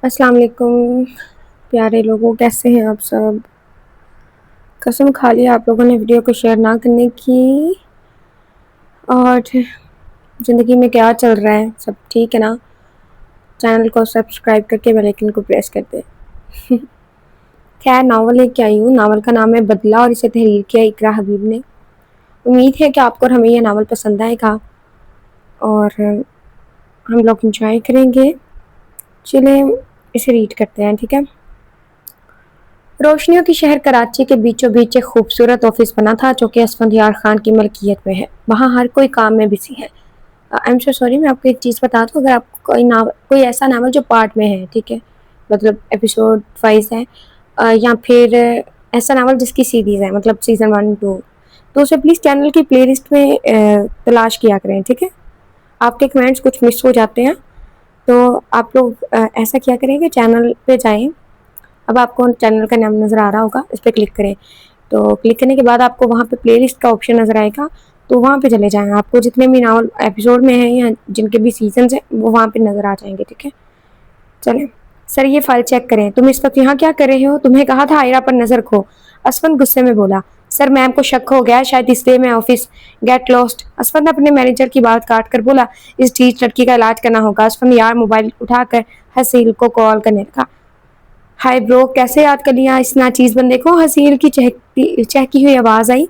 السلام علیکم پیارے لوگوں، کیسے ہیں آپ سب؟ قسم کھا لیا آپ لوگوں نے ویڈیو کو شیئر نہ کرنے کی۔ اور زندگی میں کیا چل رہا ہے؟ سب ٹھیک ہے نا؟ چینل کو سبسکرائب کر کے بیل آئیکن کو پریس کر دیں۔ خیر، ناول لے کے آئی ہوں۔ ناول کا نام ہے بدلہ اور اسے تحریر کیا اقرا حبیب نے۔ امید ہے کہ آپ کو اور ہمیں یہ ناول پسند آئے گا اور ہم لوگ انجوائے کریں گے۔ چلیں اسے ریڈ کرتے ہیں، ٹھیک ہے؟ روشنیوں کی شہر کراچی کے بیچوں بیچ ایک خوبصورت آفس بنا تھا جو کہ اسفندیار خان کی ملکیت میں ہے۔ وہاں ہر کوئی کام میں بزی ہے۔ آئی ایم سو سوری، میں آپ کو ایک چیز بتا دوں، اگر آپ کوئی ایسا ناول جو پارٹ میں ہے، ٹھیک ہے، مطلب ایپیسوڈ وائز ہے، یا پھر ایسا ناول جس کی سیریز ہے، مطلب سیزن 1 2، تو اسے پلیز چینل کی پلے لسٹ میں تلاش کیا کریں، ٹھیک ہے؟ آپ کے کمنٹس کچھ مس ہو جاتے ہیں، تو آپ لوگ ایسا کیا کریں کہ چینل پہ جائیں۔ اب آپ کو چینل کا نام نظر آ رہا ہوگا، اس پہ کلک کریں۔ تو کلک کرنے کے بعد آپ کو وہاں پہ پلے لسٹ کا آپشن نظر آئے گا، تو وہاں پہ چلے جائیں۔ آپ کو جتنے بھی ناول ایپیسوڈ میں ہیں یا جن کے بھی سیزنز ہیں وہ وہاں پہ نظر آ جائیں گے، ٹھیک ہے؟ چلیں سر، یہ فائل چیک کریں۔ تم اس وقت یہاں کیا کر رہے ہو؟ تمہیں کہا تھا آئرہ پر نظر رکھو، اسفند غصے میں بولا۔ سر، میم کو شک ہو گیا، شاید اس لیے میں آفس گیٹ لاسٹ۔ اسفند اپنے مینیجر کی بات کاٹ کر بولا، اس ڈھیچ لڑکی کا علاج کرنا ہوگا۔ اسفند یار موبائل اٹھا کر حسیل کو کال کرنے لگا۔ ہائے برو، کیسے یاد کر لیا اس ناچیز بندے کو؟ حسیل کی چہکی ہوئی آواز آئی۔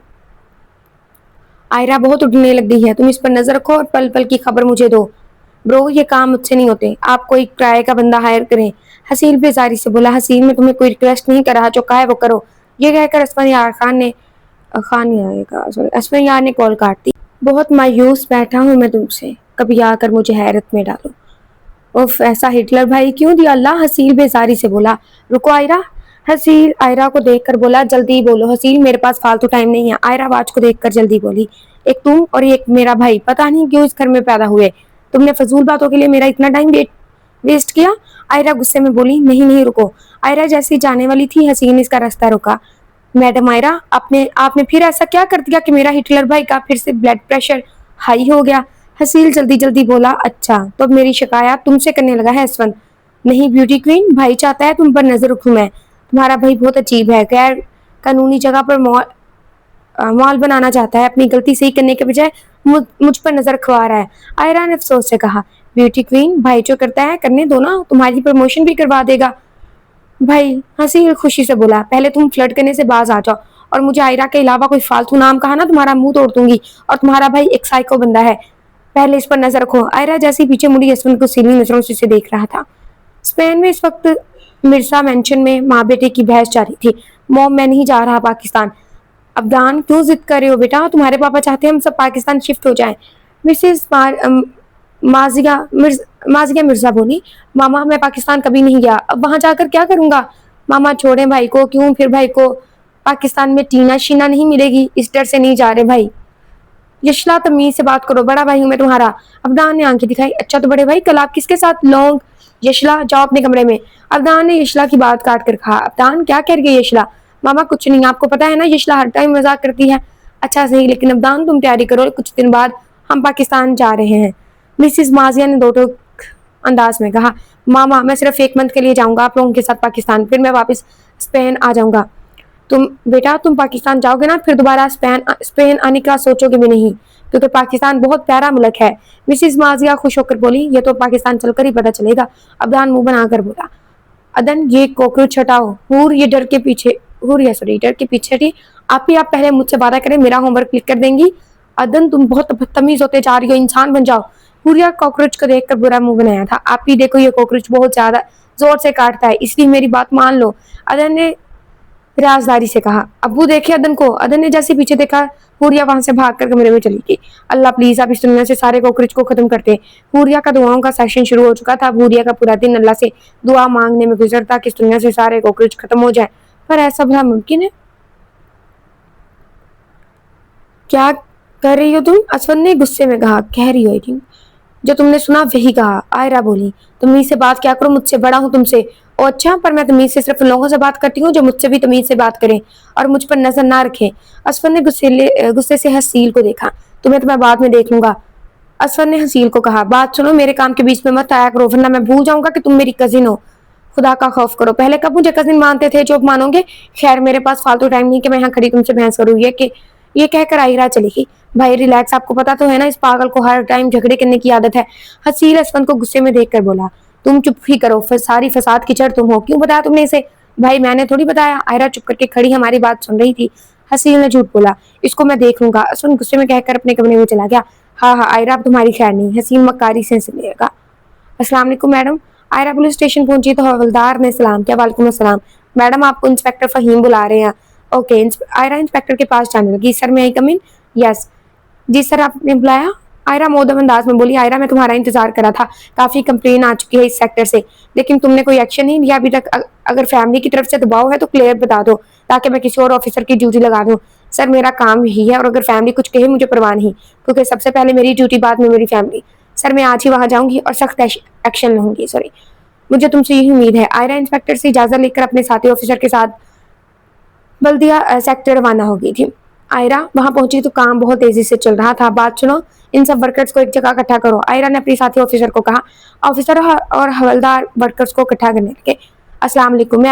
آئرہ بہت اٹھنے لگ گئی ہے، تم اس پر نظر رکھو اور پل پل کی خبر مجھے دو۔ برو، یہ کام مجھ سے نہیں ہوتے، آپ کوئی کرائے کا بندہ ہائر کریں۔ حسیل بیزاری سے بولا، حسیل میں تمہیں کوئی ریکویسٹ نہیں کر رہا، جو کہا ہے وہ کرو۔ یہ کہہ کر اسفند یار نے کال کاٹ دی۔ بہت مایوس بیٹھا ہوں میں تم سے، کبھی آ کر مجھے حیرت میں ڈالو۔ اف، ایسا ہٹلر بھائی کیوں دیا اللہ؟ حسیل بیزاری سے بولا۔ رکو آئرہ۔ حسیل آئرہ کو دیکھ کر بولا، جلدی بولو حسیل، میرے پاس فالتو ٹائم نہیں ہے۔ آئرہ واچ کو دیکھ کر جلدی بولی، ایک تم اور ایک میرا بھائی پتہ نہیں کیوں اس گھر میں پیدا ہوئے، تم نے فضول باتوں کے لیے میرا اتنا ٹائم ویسٹ کیا۔ آئرہ غصے میں بولی، نہیں رکو۔ آئرہ جیسی جانے والی تھی، حسیل نے اس کا راستہ روکا۔ میڈم آئرہ، آپ نے پھر ایسا کیا کر دیا کہ میرا ہٹلر بھائی کا پھر سے بلڈ پریشر ہائی ہو گیا؟ حسیل جلدی بولا، اچھا تو اب میری شکایات تم سے کرنے لگا ہے اسفند؟ نہیں بیوٹی کوئن، بھائی چاہتا ہے تم پر نظر رکھوں میں۔ تمہارا بھائی بہت عجیب ہے، غیر قانونی جگہ پر مال بنانا چاہتا ہے، اپنی غلطی صحیح کرنے کے بجائے مجھ پر نظر رکھوا رہا ہے۔ آئرہ نے افسوس سے کہا، بیوٹی کوئن، بھائی جو کرتا ہے کرنے دو نا، تمہاری پروموشن بھی کروا دے گا بھائی۔ حسیل خوشی سے بولا، پہلے تم فلرٹ کرنے سے باز آ جاؤ، اور مجھے آئرہ کے علاوہ کوئی فالتو نام کہا نا، تمہارا منہ توڑ دوں گی، اور تمہارا بھائی ایک سائیکو بندہ ہے، پہلے اس پر نظر رکھو۔ آئرہ جیسی پیچھے مڑی اسفند کو سیدھی نظروں سے اسے دیکھ رہا تھا۔ اسپین میں اس وقت مرزا مینشن میں ماں بیٹے کی بحث جاری تھی۔ موم، میں نہیں جا رہا پاکستان۔ ابدان، کیوں ضد کر رہے ہو بیٹا؟ تمہارے پاپا چاہتے ہیں ہم سب پاکستان شفٹ ہو جائیں۔ مسز مازیہ مرزا بولی، ماما میں پاکستان کبھی نہیں گیا، اب وہاں جا کر کیا کروں گا؟ ماما چھوڑیں بھائی کو۔ کیوں؟ پھر بھائی کو پاکستان میں ٹینا شینا نہیں ملے گی، اس ڈر سے نہیں جا رہے بھائی۔ یشلا، تمیز سے بات کرو، بڑا بھائی ہوں میں تمہارا۔ ابدان نے آنکھیں دکھائی، اچھا تو بڑے بھائی کل آپ کس کے ساتھ لونگ؟ یشلا، جاؤ اپنے کمرے میں۔ ابدان نے یشلا کی بات کاٹ کر کہا۔ ابدان، کیا کہہ رہی ہے یشلا؟ ماما کچھ نہیں، آپ کو پتا ہے نا یشلا ہر ٹائم مذاق کرتی ہے۔ اچھا صحیح، لیکن ابدان تم تیاری کرو، کچھ دن بعد ہم پاکستان جا رہے ہیں۔ مسز مازیہ نے دو ٹوک انداز میں کہا، ماما میں صرف 1 منتھ کے لیے جاؤں گا آپ لوگوں کے ساتھ پاکستان، پھر میں واپس اسپین آ جاؤں گا۔ بیٹا تم پاکستان جاؤ گے نا، پھر دوبارہ اسپین آنے کا سوچو گے بھی نہیں، کیونکہ پاکستان بہت پیارا ملک ہے۔ مسز مازیہ خوش ہو کر بولی، یہ تو پاکستان چل کر ہی پتہ چلے گا۔ ابدان منہ بنا کر بولا، ادن یہ کوکروچ ہٹاؤ۔ یہ ڈر کے پیچھے تھی۔ آپ پہلے مجھ سے وعدہ کریں میرا ہوم ورک کلک کر دیں گی۔ ادن تم بہت بدتمیز ہوتے جا رہی ہو، انسان بن جاؤ۔ ہوریا کاکروچ کو دیکھ کر برا منہ بنایا تھا۔ آپ ہی دیکھو یہ کاکروچ بہت زیادہ زور سے کاٹتا ہے، اس لیے میری بات مان لو، ادن نے رازداری سے کہا۔ ابو دیکھے ادن کو۔ ادن نے جیسے پیچھے دیکھا، ہوریا وہاں سے بھاگ کر کمرے میں چلی گئی۔ اللہ پلیز آپ اس دنیا سے سارے کاکروچ کو ختم کرتے۔ ہوریا کا دعاؤں کا سیشن شروع ہو چکا تھا۔ ہوریا کا پورا دن اللہ سے دعا مانگنے میں گزرتا کہ اس دنیا سے سارے کاکروچ ختم ہو جائیں، پر ایسا بھلا ممکن ہے؟ کیا کر رہی ہو تم؟ اسفند نے غصے میں کہا۔ کہہ رہی ہو تم جو تم نے سنا وہی کہا، آئرہ بولی۔ تمیز سے بات کیا کرو، مجھ سے بڑا ہوں تم سے۔ او اچھا، پر میں تمیز سے صرف ان لوگوں سے بات کرتی ہوں جو مجھ سے بھی تمیز سے بات کریں اور مجھ پر نظر نہ رکھیں۔ اسفند نے غصے سے حسیل کو دیکھا۔ تمہیں تو میں بعد میں دیکھ لوں گا۔ اسفند نے حسیل کو کہا، بات سنو، میرے کام کے بیچ میں مت آیا کرو ورنہ میں بھول جاؤں گا کہ تم میری کزن ہو۔ खुदा का खौफ करो। पहले कब मुझे कजिन मानते थे, जो अब मानोगे? खैर मेरे पास फालतू टाइम नहीं कि मैं यहाँ खड़ी तुमसे बहस करूँ। ये कहकर आयरा चली गई। भाई रिलैक्स, आपको पता तो है ना इस पागल को हर टाइम झगड़े करने की आदत है। हसील असफंद को गुस्से में देखकर बोला, तुम चुप ही करो, सारी फसाद की जड़ तुम हो। क्यों बताया तुमने इसे? भाई मैंने थोड़ी बताया। आयरा चुप करके खड़ी हमारी बात सुन रही थी। हसील ने झूठ बोला, इसको मैं देख लूंगा। असफंद गुस्से में कहकर अपने कमरे में चला गया। हाँ हाँ आयरा, अब तुम्हारी खैर नहीं। हसील मक्कारी से लगा। अस्सलाम वालेकुम मैडम। आयरा पुलिस स्टेशन पहुंची तो हवलदार ने सलाम किया। वालेकुम अस्सलाम। मैडम आपको इंस्पेक्टर फहीम बुला रहे हैं। ओके। आयरा इंस्पेक्टर के पास जाने लगी। सर मैं आई कम इन? यस। जी सर आपने बुलाया? आयरा मोदम अंदाज में बोली, आयरा मैं तुम्हारा इंतजार कर रहा था। काफी कंप्लेन आ चुकी है इस सेक्टर से, लेकिन तुमने कोई एक्शन नहीं लिया अभी तक। अगर फैमिली की तरफ से दबाव है तो क्लियर बता दो, ताकि मैं किसी और ऑफिसर की ड्यूटी लगा दूं। सर मेरा काम यही है, और अगर फैमिली कुछ कहे मुझे परवाह नहीं, क्योंकि सबसे पहले मेरी ड्यूटी, बाद में मेरी फैमिली। सर मैं आज ही वहां जाऊंगी और सख्त एक्शन लूंगी। सॉरी, मुझे तुमसे यही उम्मीद है। आयरा इंस्पेक्टर से इजाजत लेकर अपने साथी ऑफिसर के साथ बल्दिया सेक्टर रवाना हो गई थी। आयरा वहां पहुंची तो काम बहुत तेजी से चल रहा था। बात सुनो, इन सब वर्कर्स को एक जगह इकट्ठा करो। आयरा ने अपने साथी ऑफिसर को कहा। ऑफिसर और हवलदार वर्कर्स को इकट्ठा करने लगे। अस्सलाम वालेकुम, मैं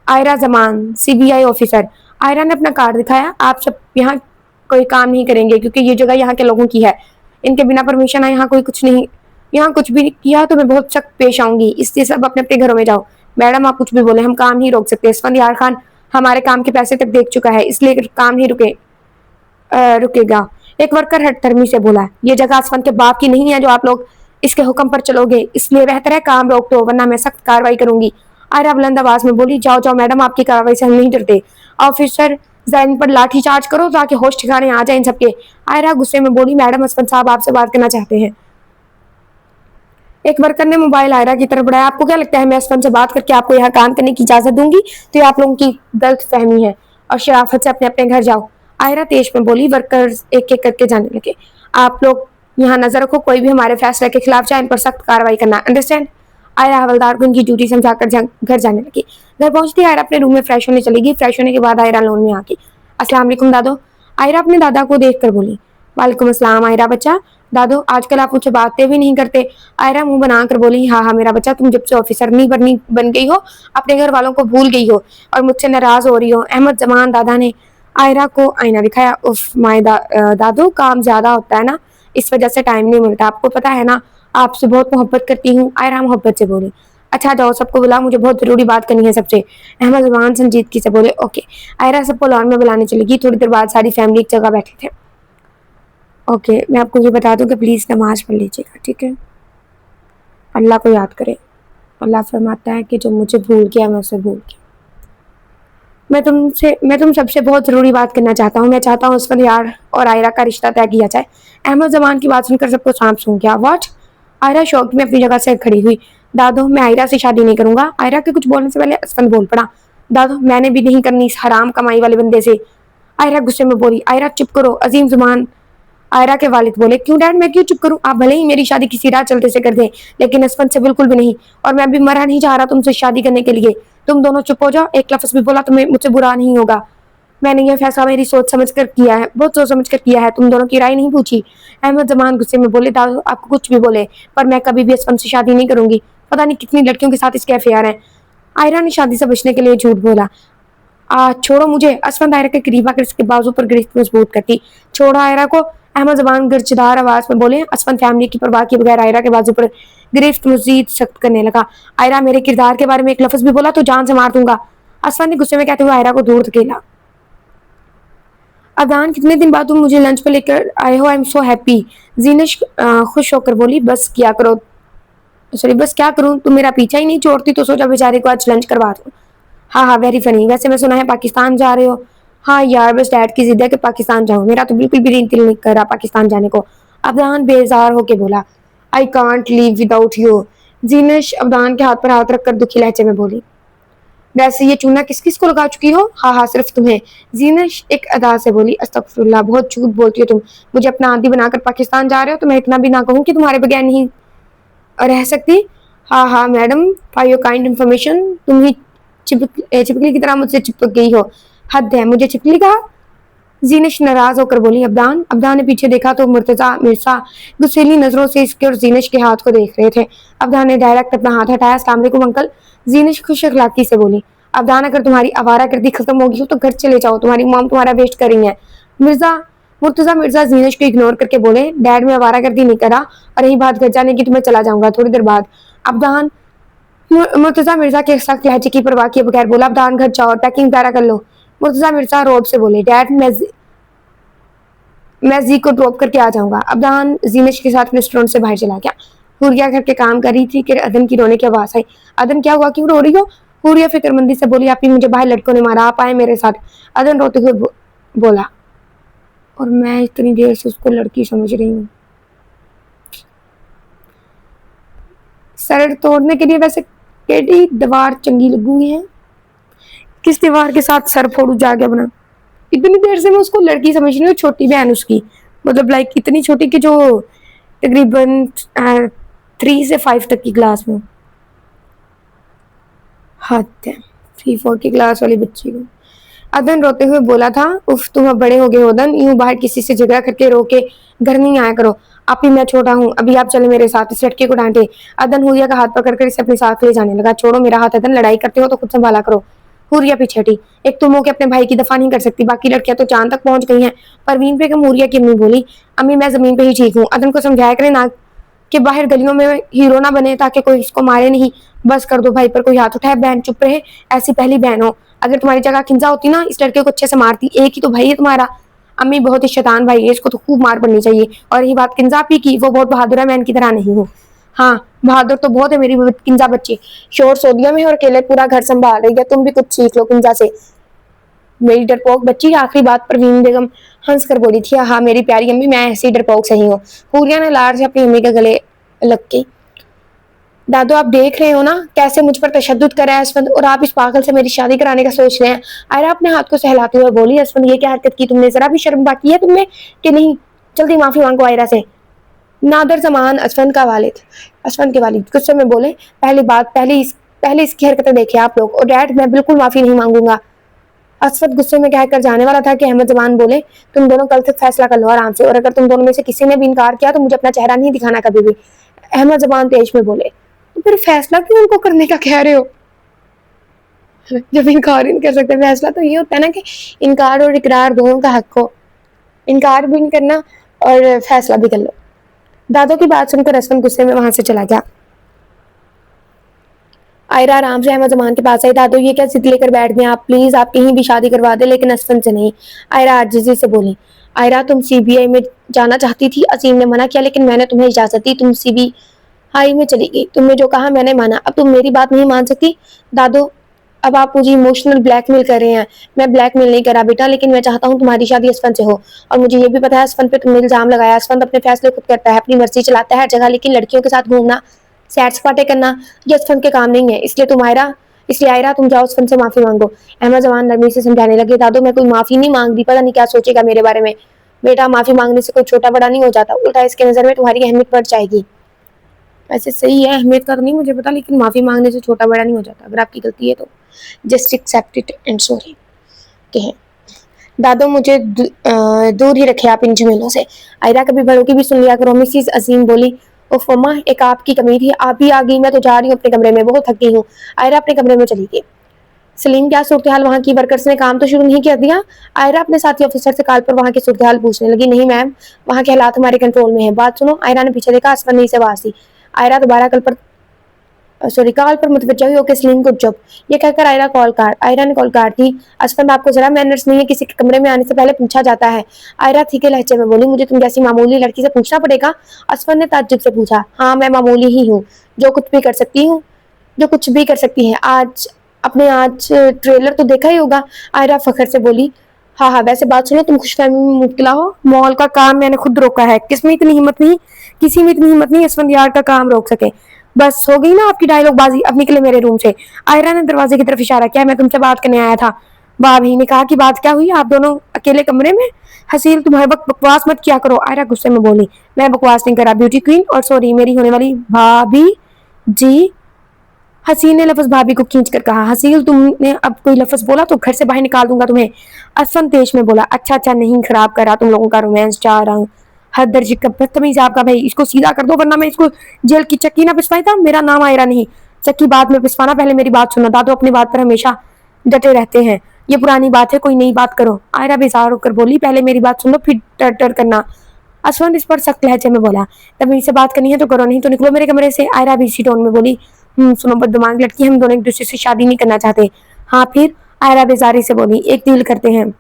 आयरा जमान, सीबीआई ऑफिसर। आयरा ने अपना कार्ड दिखाया। आप सब यहाँ कोई काम नहीं करेंगे, क्योंकि ये जगह यहाँ के लोगों की है। इनके बिना परमिशन है यहाँ कोई कुछ नहीं, यहाँ कुछ भी किया तो मैं बहुत सख्त पेश आऊंगी, इसलिए सब अपने अपने घरों में जाओ। मैडम आप कुछ भी बोले, हम काम नहीं रोक सकते। इसफंदियार खान हमारे काम के पैसे तक देख चुका है, इसलिए काम नहीं रुकेगा। एक वर्कर हठधर्मी से बोला, ये जगह असफंद के बाप की नहीं है जो आप लोग इसके हुक्म पर चलोगे, इसलिए बेहतर है काम रोक दो, वरना मैं सख्त कार्रवाई करूंगी। आयरा बुलंद आवाज में बोली, जाओ जाओ मैडम, आपकी कार्रवाई से हम नहीं डरते। ऑफिसर जैन पर लाठी चार्ज करो ताकि होश ठिकाने आ जाए इन सबके। आयरा गुस्से में बोली, मैडम असफंद साहब आपसे बात करना चाहते हैं। एक वर्कर ने मोबाइल आयरा की तरफ बढ़ाया। आपको क्या लगता है मैं असफंद से बात करके आपको यहाँ काम करने की इजाजत दूंगी? तो ये आप लोगों की गलत फहमी है, और शराफत से अपने अपने घर जाओ। आयरा तेज में बोली। वर्कर्स एक एक करके जाने लगे। आप लोग यहाँ नजर रखो, कोई भी हमारे फैसले के खिलाफ जाए इन पर सख्त कार्रवाई करना, अंडरस्टैंड? आयरा हवलदार को उनकी ड्यूटी समझाकर घर जाने लगी। घर पहुंचती आयरा अपने रूम में फ्रेश होने चली गई। फ्रेश होने के बाद आयरा लोन में आ गई। अस्सलाम वालेकुम दादो। आयरा अपने दादा को देख कर बोली। वालेकुम अस्सलाम आयरा बच्चा। दादो आजकल आप मुझसे बातें भी नहीं करते। आयरा मुंह बनाकर बोली, हाँ हाँ मेरा बच्चा, तुम जब से ऑफिसर नहीं बन गई हो, अपने घर वालों को भूल गई हो और मुझसे नाराज हो रही हो। अहमद जमान दादा ने आयरा को आईना दिखाया। उफ माए दादो, काम ज्यादा होता है ना, इस वजह से टाइम नहीं मिलता। आपको पता है ना, आपसे बहुत मोहब्बत करती हूँ। आयरा मोहब्बत से बोली। अच्छा जाओ, सबको बुला, मुझे बहुत जरूरी बात करनी है सबसे। अहमद जमान संजीदगी से बोले। ओके। आयरा सबको लॉन में बुलाने चली गई। थोड़ी देर बाद सारी फैमिली एक जगह बैठे थे। ओके मैं आपको ये बता दूं कि प्लीज़ नमाज पढ़ लीजिएगा, ठीक है? अल्लाह को याद करें। अल्लाह फरमाता है कि जो मुझे भूल गया मैं उसे भूल गया। मैं तुम सबसे बहुत ज़रूरी बात करना चाहता हूँ। मैं चाहता हूँ यार और आयरा का रिश्ता तय किया जाए। अहमद जमान की बात सुनकर सबको सांप सूंघ गया। व्हाट? आयरा शौक में अपनी जगह से खड़ी हुई। दादो मैं आयरा से शादी नहीं करूंगा। आयरा के कुछ बोलने से पहले असफंद बोल पड़ा। दादो मैंने भी नहीं करनी इस हराम कमाई वाले बंदे से। आयरा गुस्से में बोली। आयरा चुप करो। अजीम जुमान आयरा के वालिद बोले। क्यों डैड, मैं क्यों चुप करूं? आप भले ही मेरी शादी किसी राह चलते से कर दें, लेकिन असफंद से बिल्कुल भी नहीं। और मैं अभी मरा नहीं जा रहा तुमसे शादी करने के लिए। तुम दोनों चुप हो जाओ। एक लफ्ज भी बोला तुम्हें मुझसे बुरा नहीं होगा। मैंने ये फैसला मेरी सोच समझ कर किया है, बहुत सोच समझ कर किया है। तुम दोनों की राय नहीं पूछी। अहमद जमान गुस्से में बोले। दादू आपको कुछ भी बोले, पर मैं कभी भी असफंद से शादी नहीं करूंगी। पता नहीं कितनी लड़कियों के साथ इसके अफेयर हैं। आयरा ने शादी से बचने के लिए झूठ बोला। छोड़ो मुझे। असफंद आयरा के करीब आकर इसके बाजू पर गिरफ्त मजबूत करती। छोड़ो आयरा को। अहमद जबान गर्जदार आवाज में बोले। असफंद फैमिली की परवाह किए बगैर आयरा के बाजू पर गिरफ्त मजीद सख्त करने लगा। आयरा मेरे किरदार के बारे में एक लफ्ज भी बोला तो जान से मार दूंगा। असफंद ने गुस्से में कहते हुए आयरा को दूर धकेला। अदान कितने दिन बाद तुम मुझे लंच पर लेकर आए हो, आई एम सो हैप्पी। जीनश खुश होकर बोली। बस क्या करूं, तुम मेरा पीछा ही नहीं छोड़ती, तो सोचा बेचारे को आज लंच करवा दूं। हाँ हाँ वेरी फनी। वैसे मैं सुना है पाकिस्तान जा रहे हो। हाँ यार बस डैड की जिद है कि पाकिस्तान जाऊं। मेरा तो बिल्कुल भी दिल नहीं कर रहा पाकिस्तान जाने को। अबदान बेजार होके बोला। I can't leave without you. जीनश अबदान के हाथ पर हाथ रखकर दुखी लहजे में बोली। वैसे ये चूना किस किस को लगा चुकी हो? हाँ हाँ सिर्फ तुम्हें। जीनश एक अदा से बोली। अस्तगफुरुल्लाह, बहुत झूठ बोलती हो तुम। मुझे अपना आदि बनाकर पाकिस्तान जा रहे हो तो मैं इतना भी ना कहूँ कि तुम्हारे बगैर नहीं रह सकती। हाँ हाँ madam, for your kind information, तुम ही चिपकली की तरह मुझसे चिपक गई हो। हद है। मुझे चिपकली कहा? زینش ناراض ہو کر بولی ابدان نے پیچھے دیکھا تو مرتضیٰ مرزا غصیلی نظروں سے اس کے اور زینش کے ہاتھ کو دیکھ رہے تھے۔ ابدان نے ڈائریکٹ اپنا ہاتھ ہٹایا۔ السلام علیکم انکل، زینش خوش اخلاقی سے بولی۔ ابدان اگر تمہاری آوارہ گردی ختم ہوگی ہو تو گھر چلے جاؤ، تمہاری مام تمہارا ویسٹ کر رہی ہیں۔ مرتضیٰ مرزا زینش کو اگنور کر کے بولے ڈیڈ میں آوارہ گردی نہیں کرا، اور رہی بات گھر جانے کی تو میں چلا جاؤں گا تھوڑی دیر بعد۔ ابدان مرتضیٰ مرزا کے سخت لہجے کی پرواہ کیے بغیر بولا ابدان گھر جاؤ اور پیکنگ وغیرہ کر لو۔ مرتضیٰ مرزا روب سے بولے ڈیڈ میں زی کو ڈراپ کر کے آ جاؤں گا۔ ابدان زینش کے ساتھ ریسٹورینٹ سے باہر چلا گیا۔ حوریہ گھر کے کام کر رہی تھی کہ ادن کی رونے کی آواز آئی۔ ادن کیا ہوا، کیوں رو رہی ہو؟ حوریہ فکر مندی سے بولی آپ ہی مجھے باہر لڑکوں نے مارا، آپ آئے میرے ساتھ۔ ادن روتے ہوئے بولا اور میں اتنی دیر سے اس کو لڑکی سمجھ رہی ہوں۔ سر توڑنے کے لیے ویسے کیڑی دیوار چنگی لگوں ہے، کس دیوار کے ساتھ سر پھوڑوں جا کے بنا۔ اتنی دیر سے میں اس کو لڑکی سمجھ رہی ہوں، چھوٹی بہن اس کی، مطلب لائک اتنی چھوٹی کہ جو تقریباً 3 سے 5 تک کی کلاس میں، حد ہے 3-4 کی کلاس والی بچی کو۔ ادن روتے ہوئے بولا تھا اف تم اب بڑے ہو گئے ہو ادن، یوں باہر کسی سے جھگڑا کر کے رو کے گھر نہیں آیا کرو، آپ ہی میں چھوٹا ہوں، ابھی آپ چلے میرے ساتھ۔ اس لڑکے کو ڈانٹے۔ ادن حوریہ کا ہاتھ پکڑ کر اسے اپنے ساتھ لے جانے لگا۔ چھوڑو میرا ہاتھ ادن، لڑائی کرتے ہو تو خود سنبھالا کرو۔ حوریہ پیچھے ہٹی۔ ایک تم ہو کے اپنے بھائی کی دفاع نہیں کر سکتی، باقی لڑکیاں تو چاند تک پہنچ گئی ہیں۔ پروین بیگم حوریہ کی امی بولی امی میں زمین پہ ہی ٹھیک ہوں، ادن کو سمجھایا کرے نہ کہ باہر گلیوں میں ہیرو نہ بنے تاکہ کوئی اس کو مارے نہیں۔ بس کر دو بھائی پر کوئی ہاتھ اٹھائے، بہن چپ رہے، ایسی پہلی بہن ہو، اگر تمہاری جگہ کنزا ہوتی نا اس لڑکے کو اچھے سے مارتی، ایک ہی تو بھائی ہے تمہارا۔ امی بہت ہی شیطان بھائی ہے، اس کو تو خوب مار پڑنی چاہیے، اور یہی بات کنزا پی کی، وہ بہت بہادر ہے، میں ان کی طرح نہیں ہوں۔ ہاں بہادر تو بہت ہے میری کنزا بچی، شور سعودیہ میں اور اکیلے پورا گھر سنبھال رہی ہے، تم بھی کچھ سیکھ لو کنزا سے، میری ڈرپوک بچی۔ آخری بات پروین بیگم ہنس کر بولی تھی ہاں میری پیاری امی، میں ایسی ڈرپوک صحیح ہوں۔ حوریہ نے لاڑ سے اپنی امی کے گلے لگ کے دادو آپ دیکھ رہے ہو نا کیسے مجھ پر تشدد کر رہا ہے اسفند، اور آپ اس پاگل سے میری شادی کرانے کا سوچ رہے ہیں۔ آئرہ اپنے ہاتھ کو سہلاتے ہوئے بولی اسفند یہ کیا حرکت کی تم نے، ذرا بھی شرم باقی ہے تم میں کہ نہیں؟ جلدی معافی مانگو آئرہ سے۔ نادر زمان اسفند کے والد غصے میں بولے پہلے اس کی حرکتیں دیکھیں آپ لوگ، اور ڈیڈ میں بالکل معافی نہیں مانگوں گا۔ اسفند غصے میں کہہ کر جانے والا تھا کہ احمد زمان بولے تم دونوں کل تک فیصلہ کر لو آرام سے، اور اگر تم دونوں میں سے کسی نے بھی انکار کیا تو مجھے اپنا چہرہ نہیں دکھانا کبھی بھی۔ احمد زمان تیز میں بولے تو پھر فیصلہ کیوں ان کو کرنے کا کہہ رہے ہو؟ جب انکار ہی نہیں کر سکتے، فیصلہ تو یہ ہوتا ہے نا کہ انکار اور اقرار دونوں کا حق ہو، انکار بھی نہیں کرنا اور فیصلہ بھی کر لو۔ دادو کی بات سن کر اسفند غصے میں وہاں سے چلا گیا۔ آئرہ آرام سے احمد زمان کے پاس آئی۔ دادو یہ کیا ضد لے کر بیٹھ گئے آپ، پلیز آپ کہیں بھی شادی کروا دیں لیکن اسفند سے نہیں۔ آئرہ عاجزی سے بولی آئرہ تم سی بی آئی میں جانا چاہتی تھی، عظیم نے منع کیا لیکن میں نے تمہیں اجازت دی، تم سی بی آئی میں چلی گئی، تم نے جو کہا میں نے مانا، اب تم میری بات نہیں مان سکتی۔ دادو اب آپ مجھے ایموشنل بلیک میل کر رہے ہیں، میں بلیک میل نہیں کرا بیٹا، لیکن میں چاہتا ہوں تمہاری شادی اسفند سے ہو، اور مجھے یہ بھی پتا ہے اسفند پہ تم نے الزام لگایا، اسفند اپنے فیصلے خود کرتا ہے، اپنی مرضی چلاتا ہے ہر جگہ، لیکن لڑکیوں کے ساتھ گھومنا، سیر سپاٹے کرنا یہ اسفند کے کام نہیں ہے، اس لیے آئرہ تم جاؤ اسفند سے معافی مانگو۔ احمد زمان نرمی سے سمجھانے لگے دادو میں کوئی معافی نہیں مانگ رہی، پتہ نہیں کیا سوچے گا میرے بارے میں، بیٹا معافی مانگنے سے کوئی چھوٹا بڑا نہیں ہو جاتا، الٹا اس کے نظر میں تمہاری اہمیت بڑھ جائے گی۔ ایسے صحیح ہے، اہمیت کا تو نہیں مجھے پتا، لیکن معافی مانگنے سے چھوٹا بڑا نہیں ہو جاتا، اگر آپ کی غلطی ہے تو just accept it and sorry کہیں۔ دادو مجھے دور ہی رکھے آپ ان جھمیلوں سے۔ آئرہ کبھی بڑوں کی بھی سن لیا کرو۔ مسز عظیم بولی اوف مما ایک آپ کی کمی تھی، آپ بھی آ گئی، میں تو جا رہی ہوں اپنے کمرے میں، بہت تھک گئی ہوں۔ آئرہ اپنے کمرے میں چلی گئی۔ سلیم کیا صورتحال وہاں کی ورکرز نے کام تو شروع نہیں کر دیا؟ آئرہ اپنے ساتھی آفیسر سے کال پر وہاں کی صورتحال پوچھنے لگی۔ نہیں میم، وہاں کے حالات ہمارے کنٹرول میں ہیں، بات سنو۔ آئرہ نے پیچھے دیکھا، اسفند نے اسے آواز دی۔ آئرہ دوبارہ کال پر متوجہ ہوئی، اوکے سلیم گڈ جاب، یہ کہہ کر آئرہ نے کال کاٹ دی۔ اسفند آپ کو ذرا مینرز نہیں ہے، کسی کے کمرے میں آنے سے پہلے پوچھا جاتا ہے۔ آئرہ تھیکے لہجے میں بولی مجھے تم جیسی معمولی لڑکی سے پوچھنا پڑے گا؟ اسفند نے تعجب سے پوچھا ہاں میں معمولی ہی ہوں، جو کچھ بھی کر سکتی ہے۔ آج ٹریلر تو دیکھا ہی ہوگا، آئرہ فخر سے بولی۔ ہاں ویسے بات سنو، تم خوش فہمی میں مبتلا ہو، مال کا کام میں نے خود روکا ہے، کسی میں اتنی ہمت نہیں اسفند یار کا کام روک سکے۔ بس ہو گئی نا آپ کی ڈائلاگ بازی، اب نکلے میرے روم سے۔ آئرہ نے دروازے کی طرف اشارہ کیا، میں تم سے بات کرنے آیا تھا۔ بھابھی نے کہا کہ بات کیا ہوئی، آپ دونوں اکیلے کمرے میں؟ حسین تمہارے وقت بکواس مت کیا کرو، آئرہ غصے میں بولی۔ میں بکواس نہیں کرا بیوٹی کوئین، اور سوری میری ہونے والی بھابھی جی۔ हसीन ने लफ्ज भाभी को खींच कर कहा, हसील तुमने अब कोई लफ्ज बोला तो घर से बाहर निकाल दूंगा तुम्हें। असफन तेज में बोला, अच्छा अच्छा नहीं खराब करा तुम लोगों का रोमांस, चाह रहा हूँ। हद दर्जी का बदतमीज आपका भाई, इसको सीधा कर दो वरना मैं इसको जेल की चक्की ना पिसवाई था। मेरा नाम आयरा नहीं, चक्की बाद में पिसवाना, पहले मेरी बात सुनो। दादू अपनी बात पर हमेशा डटे रहते हैं, ये पुरानी बात है, कोई नई बात करो। आयरा बेजार होकर बोली, पहले मेरी बात सुन लो फिर टर टर करना। असफन इस पर सख्त लहजे में बोला, तब से बात करनी है तो करो, नहीं तो निकलो मेरे कमरे से। आयरा भी इसी टोन में बोली, सुनो बददिमाग लड़की, हम दोनों एक दूसरे से शादी नहीं करना चाहते। हाँ फिर? आयरा बेजारी से बोली, एक डील करते हैं।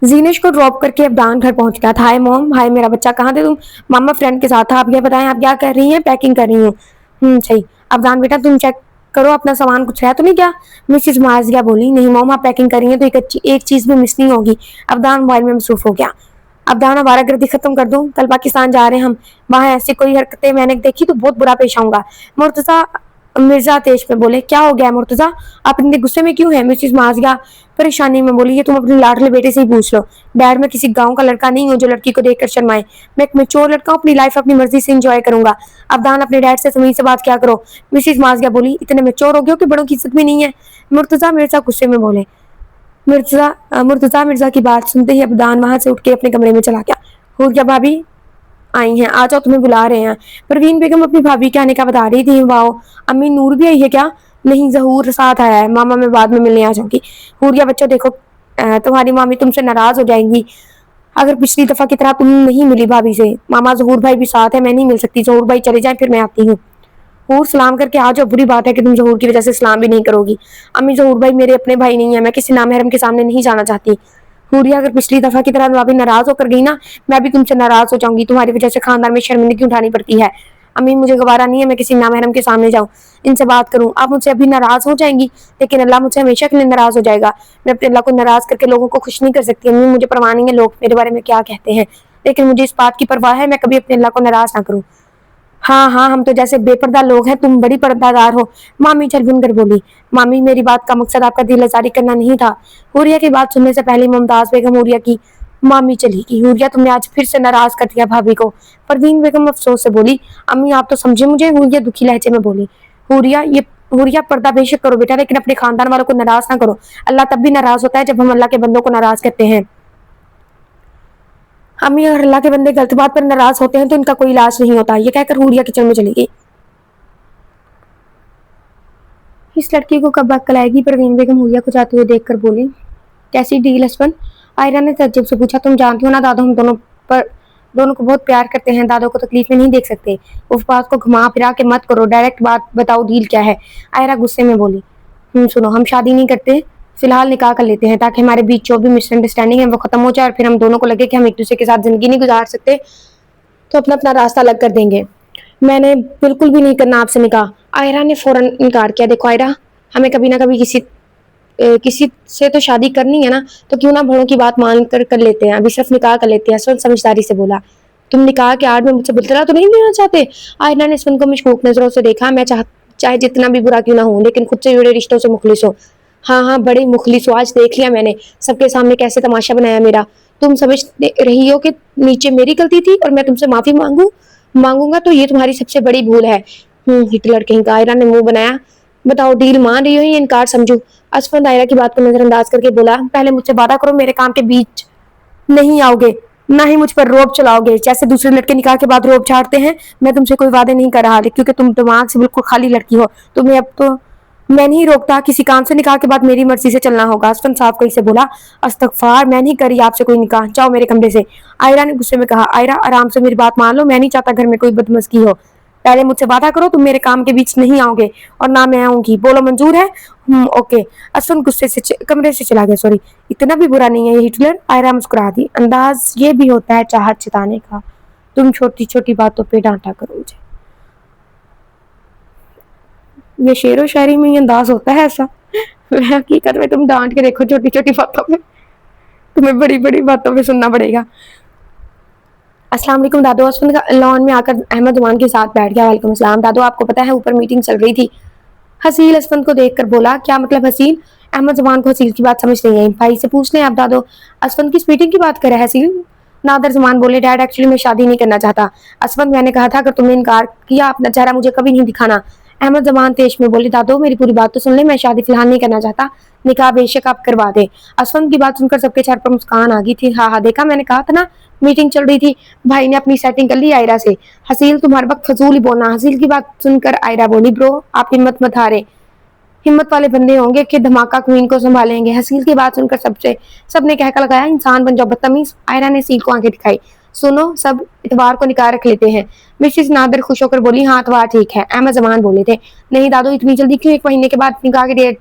जीनेश को ड्रॉप करके अबदान घर पहुंच गया था। हाय मॉम, हाय मेरा बच्चा, कहाँ थे तुम? मामा फ्रेंड के साथ था। आप ये बताएं आप क्या कर रही हैं? पैकिंग कर रही हूँ। सही। अबदान बेटा तुम चेक करो अपना सामान, कुछ है तो नहीं क्या? मिसेज माजिया बोली, नहीं मॉम आप पैकिंग कर रही हैं तो एक चीज भी मिस नहीं होगी। अबदान मोबाइल में मसरूफ हो गया। अबदान आवारागर्दी खत्म कर दो, कल पाकिस्तान जा रहे हैं हम, वहां ऐसी कोई हरकतें मैंने देखी तो बहुत बुरा पेश आऊंगा। मुर्तजा मिर्जा तेज में बोले, क्या हो गया मुर्तजा, आप इतने गुस्से में क्यों है? मिसेज माजिया परेशानी में बोली, ये तुम अपने लाडले बेटे से ही पूछ लो। डैड मैं किसी गांव का लड़का नहीं हूँ जो लड़की को देखकर शर्माए। मैं एक मैच्योर लड़का हूँ, अपनी लाइफ अपनी मर्जी से एंजॉय करूंगा। अबदान अपने डैड से तमीज से बात क्या करो। मिसेज माजिया बोली, इतने मैच्योर हो गए हो कि बड़ों की इज्जत भी नहीं है। मुर्तजा मिर्जा गुस्से में बोले। मुर्तजा मिर्जा की बात सुनते ही अबदान वहां से उठ के अपने कमरे में चला गया। हो गया भाभी आई हैं, आ जाओ तुम्हें बुला रहे हैं। परवीन बेगम अपनी भाभी के आने का बता रही थी। वाओ, अम्मी नूर भी आई है क्या? नहीं, जहूर साथ आया है। मामा मैं बाद में मिलने आ जाऊंगी। हुरिया बच्चों देखो, तुम्हारी मामी तुमसे नाराज हो जाएंगी अगर पिछली दफा की तरह तुम नहीं मिली भाभी से। मामा जहूर भाई भी साथ है, मैं नहीं मिल सकती। जहूर भाई चले जाए फिर मैं आती हूँ। हूर सलाम करके आ जाओ, बुरी बात है कि तुम जहूर की वजह से सलाम भी नहीं करोगी। अम्मी जहूर भाई मेरे अपने भाई नहीं है, मैं किसी नामहरम के सामने नहीं जाना चाहती। हूरिया अगर पिछली दफा की तरह भाभी नाराज होकर गई ना, मैं भी तुमसे नाराज हो जाऊंगी। तुम्हारी वजह से खानदान में शर्मिंदगी उठानी पड़ती है। अम्मी मुझे गवारा नहीं है मैं किसी नामहरम के सामने जाऊं, इनसे बात करूं। आप मुझसे अभी नाराज हो जाएंगी लेकिन अल्लाह मुझसे हमेशा के लिए नाराज हो जाएगा। मैं अपने अल्लाह को नाराज करके लोगों को खुश नहीं कर सकती। अम्मी मुझे परवाह नहीं है लोग मेरे बारे में क्या कहते हैं, लेकिन मुझे इस बात की परवाह है मैं कभी अपने अल्लाह को नाराज ना करूं। हाँ हाँ, हम तो जैसे बेपर्दा लोग हैं, तुम बड़ी पर्दादार हो। मामी चलबुन कर बोली। मामी मेरी बात का मकसद आपका दिल आजारी करना नहीं था। हुरिया की बात सुनने से पहले मुमताज बेगम हुरिया की मामी चली गई। हुरिया तुमने आज फिर से नाराज कर दिया भाभी को। परवीन बेगम अफसोस से बोली। अम्मी आप तो समझे मुझे। हुरिया दुखी लहजे में बोली। हुरिया पर्दा बेशक करो बेटा, लेकिन अपने खानदान वालों को नाराज ना करो। अल्लाह तब भी नाराज होता है जब हम अल्लाह के बंदों को नाराज करते हैं। अम्मी अगर अल्लाह के बंदे गलत बात पर नाराज होते हैं तो इनका कोई इलाज नहीं होता। ये कहकर हुरिया किचन में चली गई। इस लड़की को कब अक्ल आएगी? परवीन बेगम हुरिया को जाते हुए देखकर बोली। कैसी डील हस्बैंड? आयरा ने तज्जुब से पूछा। तुम जानती हो ना दादो हम दोनों को बहुत प्यार करते हैं, दादो को तकलीफ में नहीं देख सकते। उस बात को घुमा फिरा के मत करो, डायरेक्ट बात बताओ, डील क्या है? आयरा गुस्से में बोली। सुनो, हम शादी नहीं करते, फिलहाल निकाह कर लेते हैं ताकि हमारे बीच जो भी मिसअंडरस्टैंडिंग है वो खत्म हो जाए और फिर हम दोनों को लगे कि हम एक दूसरे के साथ जिंदगी नहीं गुजार सकते तो अपना अपना रास्ता अलग कर देंगे। मैंने बिल्कुल भी नहीं करना आपसे निकाह। आयरा ने फौरन इनकार किया। देखो आयरा, हमें कभी ना कभी किसी से तो शादी करनी है ना, तो क्यों ना बड़ों की बात मान कर लेते हैं, अभी सिर्फ निकाह कर लेते हैं। स्वयं समझदारी से बोला। तुम निकाह के आड़ में मुझसे बुलतला तो नहीं देना चाहते? आयरा ने स्वयं को मशकूक नजरों से देखा। मैं चाहे जितना भी बुरा क्यों ना हो, लेकिन खुद से जुड़े रिश्तों से मुखलिस हो। हाँ हाँ, बड़े मुखलिस हो, आज देख लिया मैंने सबके सामने कैसे तमाशा बनाया मेरा। तुम समझ रही हो कि नीचे मेरी गलती थी और मैं तुमसे माफी मांगूंगा तो ये तुम्हारी सबसे बड़ी भूल है। हिटलर कहीं का। आयरा ने मुंह बनाया। बताओ डील मान रही हो या इनकार समझू? असफंद आयरा की बात को नजरअंदाज करके बोला। पहले मुझसे वादा करो मेरे काम के बीच नहीं आओगे, ना ही मुझ पर रोब चलाओगे जैसे दूसरे लड़के निकाह के बाद रोब छाड़ते हैं। मैं तुमसे कोई वादे नहीं कर रहा क्योंकि तुम दिमाग से बिल्कुल खाली लड़की हो। तुम्हें अब तो मैं नहीं रोकता, किसी काम से निकाह के बाद मेरी मर्जी से चलना होगा। असफंद साहब को इसे बोला। अस्तगफार, मैं नहीं करी आपसे कोई निकाह, जाओ मेरे कमरे से। आयरा ने गुस्से में कहा। आयरा आराम से मेरी बात मान लो, मैं नहीं चाहता घर में कोई बदमज़गी हो। पहले मुझसे वादा करो तुम मेरे काम के बीच नहीं आओगे और ना मैं आऊंगी। बोलो मंजूर है? ओके। असफन गुस्से से कमरे से चला गया। सॉरी, इतना भी बुरा नहीं है ये हिटलर। आयरा मुस्कुरा दी। अंदाज ये भी होता है चाहत चिताने का, तुम छोटी छोटी बातों पे डांटा करो मुझे। ये शेरो शायरी में ये अंदाज होता है ऐसा। हकीकत में तुम डांट के देखो छोटी छोटी बातों पे, तुम्हें बड़ी बड़ी बातों पे सुनना पड़ेगा। अस्सलाम वालेकुम दादू। असफन का लॉन में आकर अहमद जुमान के साथ बैठ गया। वालेकुम अस्सलाम दादू, आपको पता है ऊपर मीटिंग चल रही थी। हसील असफन को देखकर बोला। क्या मतलब हसील? अहमद जुमान को हसील की बात समझ नहीं आई। भाई से पूछ लें आप दादो। असफन की मीटिंग की बात करे हसील। नादर जुमान बोले। डैड एक्चुअली मैं शादी नहीं करना चाहता। असफन मैंने कहा था अगर तुमने इनकार किया अपना चेहरा मुझे कभी नहीं दिखाना। अहमद जमान तेज में बोली, दादो मेरी पूरी बात तो सुन ले, मैं शादी फिलहाल नहीं करना चाहता, निकाह बेशक आप करवा दे। असलम की बात सुनकर सबके चेहरे पर मुस्कान आ गई थी। हाँ हाँ देखा, मैंने कहा था ना, मीटिंग चल रही थी, भाई ने अपनी सेटिंग कर ली आयरा से। हसील तुम हर वक्त फजूल ही बोलना। हसील की बात सुनकर आयरा बोली, ब्रो आप हिम्मत मत हारे, हिम्मत वाले बंदे होंगे कि धमाका क्वीन को संभालेंगे। हसील की बात सुनकर सबने कहकर लगाया, इंसान बन जाओ बदतमीज। आयरा ने हसील को आंखें दिखाई। सुनो, सब इतवार को निकाह रख लेते हैं। मिसेस नादिर खुश होकर बोली, हाँ इतवार ठीक है। अहमद जमान बोले थे, नहीं दादो इतनी जल्दी क्यों, 1 महीने के बाद निकाह की डेट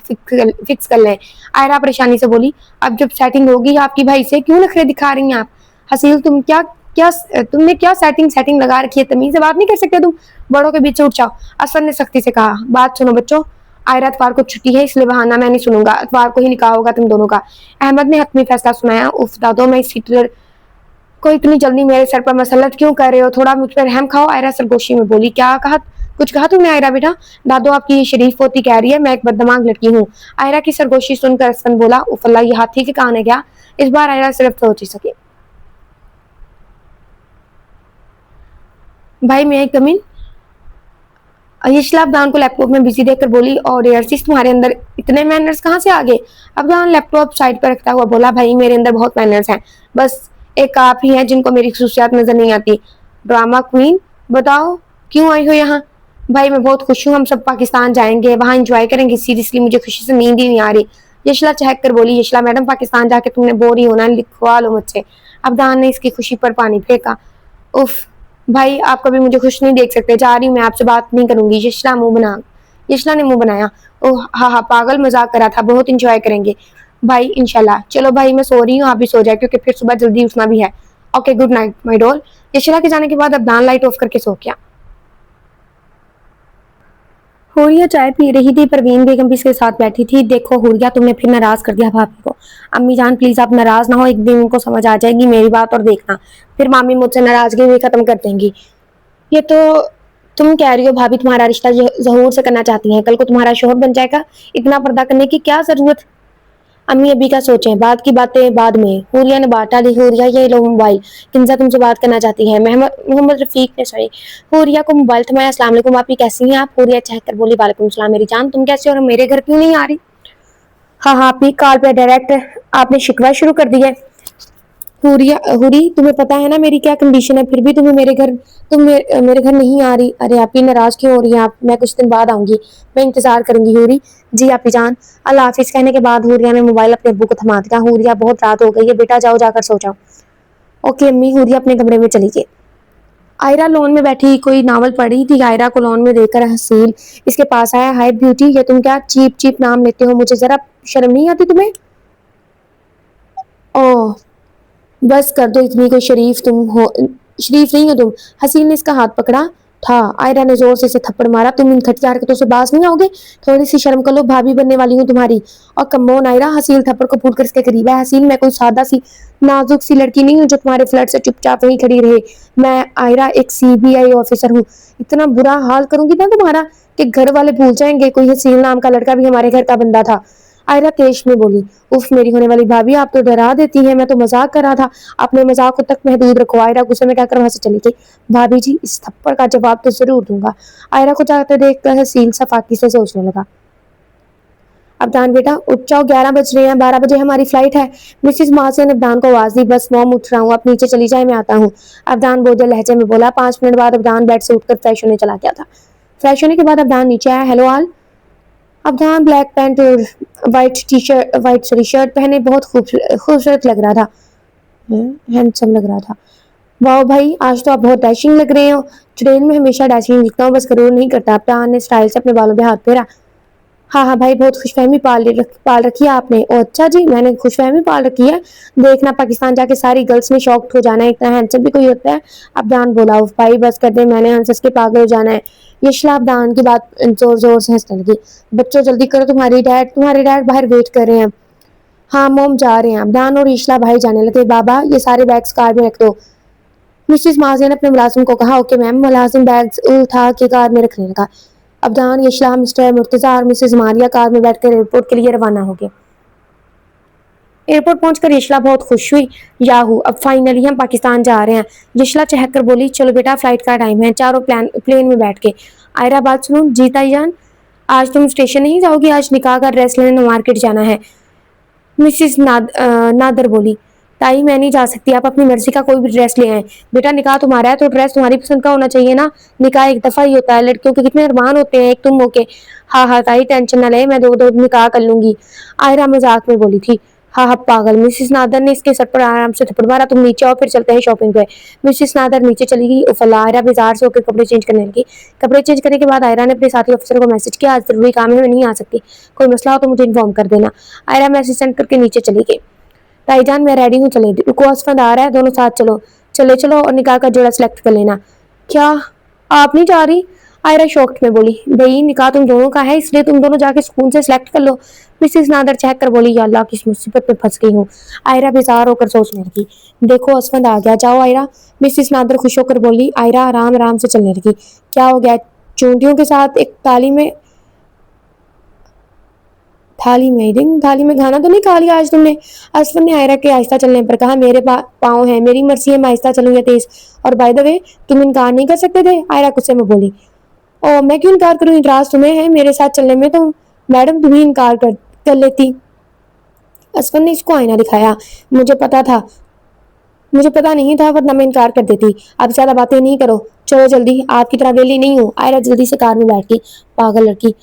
फिक्स कर लें। आयरा परेशानी से बोली, अब जब सेटिंग होगी आपकी भाई से क्यों नखरे दिखा रही हैं आप। हसील तुमने क्या सेटिंग लगा रखी है, तमीज से बात नहीं कर सकते तुम, बड़ों के बीच से उठ जाओ। असद ने सख्ती से कहा, बात सुनो बच्चों, आयरा इतवार को छुट्टी है, इसलिए बहाना मैं नहीं सुनूंगा, इतवार को ही निकाह होगा तुम दोनों का। अहमद ने हतमी फैसला सुनाया। उफ दादो, मैं इस हिटलर को इतनी जल्दी मेरे सर पर मसलत क्यों कर रहे हो, थोड़ा मुझ पर रहम खाओ। आयरा सरगोशी में बोली, क्या कहा, कुछ कहा तुमने आयरा बेटा। दादो आपकी ये शरीफ पोती कह रही है मैं एक बददिमाग लड़की हूँ। आयरा की सरगोशी सुनकर असफन बोला, उफ अल्लाह, ये हाथी के कान है क्या। इस बार आयरा सिर्फ सोच ही सकी। भाई मैं कमीन, यशला अब्दान को लैपटॉप में बिजी देखकर बोली, और यारसिस तुम्हारे अंदर इतने मैनर्स कहाँ से आ गए। अब्दान लैपटॉप साइड पर रखता हुआ बोला, भाई मेरे अंदर बहुत मैनर्स हैं, बस एक आप ही हैं जिनको मेरी खसूसियात नजर नहीं आती। ड्रामा क्वीन, बताओ क्यों आई हो यहाँ। भाई मैं बहुत खुश हूँ, हम सब पाकिस्तान जाएंगे, वहाँ एंजॉय करेंगे, सीरियसली मुझे खुशी से नींद ही नहीं आ रही। यशला चहक कर बोली, यशला मैडम पाकिस्तान जाके तुमने बोर ही होना, लिखवा लो मुझसे। अब्दान ने इसकी खुशी पर पानी फेंका। उफ भाई आप कभी मुझे खुश नहीं देख सकते, जा रही हूँ मैं, आपसे बात नहीं करूंगी। यशला ने मुंह बनाया। ओह हाँ हाँ पागल, मजाक करा था, बहुत इंजॉय करेंगे भाई इंशाल्लाह। चलो भाई मैं सो रही हूँ, आप भी सो जाए क्योंकि फिर सुबह जल्दी उठना भी है। Okay good night my doll. Yashla के जाने के बाद अब्दान लाइट ऑफ करके सो गया। हुरिया चाय पी रही थी, परवीन बेगम भी इसके साथ बैठी थी। देखो हुरिया, तुमने फिर नाराज कर दिया भाभी को। अम्मी जान प्लीज आप नाराज ना हो, एक दिन उनको समझ आ जाएगी मेरी बात, और देखना फिर मामी मुझसे नाराजगी भी खत्म कर देंगी। ये तो तुम कह रही हो भाभी तुम्हारा रिश्ता जहूर से करना चाहती हैं, कल को तुम्हारा शोहर बन जाएगा, इतना पर्दा करने की क्या जरूरत। अम्मी अभी क्या सोचें, बाद की बातें बाद में। हुरिया ने बात डाली। हुरिया ये लो मोबाइल, किंजा तुमसे बात करना चाहती है। मोहम्मद रफीक ने सॉरी हुरिया को मोबाइल थमाया। अस्सलाम वालेकुम आपी, कैसी हैं आप। हुरिया चहक कर बोली, वालेकुम सलाम मेरी जान, तुम कैसे हो और मेरे घर क्यों नहीं आ रही। हाँ हाँ आपी, कॉल पे डायरेक्ट आपने शिकवा शुरू कर दिया है। हुरी तुम्हें पता है ना मेरी क्या कंडीशन है, फिर भी मेरे घर नहीं आ रही। अरे आप ही नाराज क्यों हो रही हैं आप, मैं कुछ दिन बाद आऊंगी, मैं इंतजार करूंगी। हुरी जी आपी जान, अल्लाह हाफिज कहने के बाद हुरिया ने मोबाइल अपने अब्बू को थमा दिया। हुरिया बहुत रात हो गई है बेटा, जाओ जाकर सो जाओ। ओके अम्मी। हुरिया अपने कमरे में चली गई। आयरा लॉन में बैठी कोई नावल पढ़ रही थी। आयरा को लॉन में देखकर हसील इसके पास आया। हाय ब्यूटी, ये तुम क्या चीप चीप नाम लेते हो, मुझे जरा शर्म नहीं आती तुम्हें। ओह बस कर दो, इतनी कोई शरीफ नहीं हो तुम। हसीन ने इसका हाथ पकड़ा था। आयरा ने जोर से इसे थप्पड़ मारा। तुम इन घटिया हरकतों से बाज नहीं आओगे, थोड़ी सी शर्म कर लो, भाभी बनने वाली हूँ तुम्हारी। और कमोन आयरा, हसीन थप्पड़ को फूट कर इसके करीब है। हसीन मैं कोई सादा सी नाजुक सी लड़की नहीं हूँ जो तुम्हारे फ्लर्ट से चुपचाप वहीं खड़ी रहे। मैं आयरा एक CBI ऑफिसर हूँ, इतना बुरा हाल करूंगी ना तुम्हारा कि घर वाले भूल जाएंगे कोई हसीन नाम का लड़का भी हमारे घर का बंदा था। आयरा तेज में बोली, उफ मेरी होने वाली भाभी, आप तो डरा देती हैं, मैं तो मजाक कर रहा था, अपने मजाक को तक महदूद रखो। आयरा गुस्से में कहकर वहां से चली गई। भाभी जी इस थप्पड़ का जवाब तो जरूर दूंगा। आयरा को जाते देखकर हसीन सफाकी से सोचने लगा। अब्दान बेटा उठ जाओ, 11 बज रहे हैं, 12 बजे हमारी फ्लाइट है। मिसिस मासिया ने अब्दान को आवाज दी, बस मॉम उठ रहा हूँ, आप नीचे चली जाए, मैं आता हूँ। अब्दान बोझल लहजे में बोला। 5 मिनट बाद अब्दान बेड से उठकर फ्रेश होने चला गया था। फ्रेश होने के बाद अब्दान नीचे आया। हेलो आल। अब्दान ब्लैक पैंट और वाइट शर्ट पहने बहुत खूबसूरत लग रहा था, हैंडसम लग रहा था। वाह भाई आज तो आप बहुत डैशिंग लग रहे हो। ट्रेन में हमेशा डैशिंग दिखता हूँ, बस गरूर नहीं करता। अब्दान ने स्टाइल से अपने बालों पे हाथ फेरा। हाँ हाँ भाई बहुत खुशफहमी पाल रखी है आपने। ओ अच्छा जी, मैंने खुशफहमी पाल रखी है, देखना पाकिस्तान जाके सारी गर्ल्स ने शॉक्ड हो जाना है, इतना हैंडसम भी कोई होता है। अब्दान बोला। उफ भाई बस कर दे, मैंने हंस के पागल हो जाना है। यशला अब्दान की बात जोर जोर से हंसने लगी। बच्चों जल्दी करो, तुम्हारे डैड बाहर वेट कर रहे हैं। हाँ मोम जा रहे हैं। अब्दान और यशला भाई जाने लगे। बाबा ये सारे बैग्स कार में रख दो। मिसिस माजिया ने अपने मुलाजिम को कहा। Okay ma'am. मुलाजिम बैग्स उठा के कार में रखने लगा। अब्दान, यशला, मिस्टर मुर्तजा और मिसेस मारिया कार में बैठकर एयरपोर्ट के लिए रवाना हो गए। एयरपोर्ट पहुंचकर यशला बहुत खुश हुई। याहू अब फाइनली हम पाकिस्तान जा रहे हैं। यशला चहक कर बोली, चलो बेटा फ्लाइट का टाइम है। चारों प्लेन में बैठ के आयरा बात सुनो। जी ताई जान, आज तुम स्टेशन नहीं जाओगी? आज निकाह का ड्रेस लेने मार्केट जाना है। मिसिस नादर बोली। ताई मैं नहीं जा सकती, आप अपनी मर्जी का कोई भी ड्रेस ले आए। बेटा निकाह तुम्हारा है तो ड्रेस तुम्हारी पसंद का होना चाहिए ना। निकाह एक दफा ही होता है, लड़कियों के कितने अरमान होते हैं, एक तुम होके। हाँ हाँ ताई टेंशन ना ले, मैं दो दो निकाह कर लूंगी। आयरा मजाक में बोली थी। हाँ हाँ पागल। मिसिस नादर ने इसके सर पर आराम से थप्पड़ मारा। तुम नीचे आओ, फिर चलते हैं शॉपिंग पे। मिसिस नादर नीचे चली गई। उफला आयरा बाजार से होकर कपड़े चेंज करने लगी। कपड़े चेंज करने के बाद आयरा ने अपने साथी अफसर को मैसेज किया, आज जरूरी काम है, मैं नहीं आ सकती, कोई मसला हो तो मुझे इन्फॉर्म कर देना। आयरा मैसेज सेंड करके नीचे चली गई। ताईजान मैं रेडी हूँ, चले। रुको असफंद आ रहा है, दोनों साथ चलो। चले चलो और निकाह का जोड़ा सिलेक्ट कर लेना। क्या आप नहीं जा रही? आयरा शॉक्ड में बोली। भाई निकाह तुम दोनों का है, इसलिए तुम दोनों जाके सुकून से सिलेक्ट कर लो। मिसिस नादर चेक कर बोली, या अल्लाह किस मुसीबत में फंस गई हूँ। आयरा बेजार होकर सोचने लगी। देखो असफंद आ गया, जाओ आयरा। मिसिस नादर खुश होकर बोली। आयरा आराम आराम से चलने लगी। क्या हो गया? चूंटियों के साथ एक थाली में खाना तो नहीं खा लिया आज तुमने? असफर ने आयरा के आहिस्ता चलने पर कहा। मेरे पाँव हैं, मेरी मर्जी है, मैं आहिस्ता चलूँ या तेज। और बाय द वे तुम इनकार नहीं कर सकते थे। आयरा गुस्से में बोली। ओ मैं क्यों इनकार करूँ, इतराज तुम्हें है मेरे साथ चलने में? तो मैडम तुम ही इनकार कर लेती। असफर ने इसको आईना दिखाया। मुझे पता नहीं था, वरना मैं इनकार कर देती। अब ज्यादा बातें नहीं करो, चलो जल्दी, आपकी तरह वेली नहीं हूँ। आयरा जल्दी से कार में बैठ गई। पागल लड़की।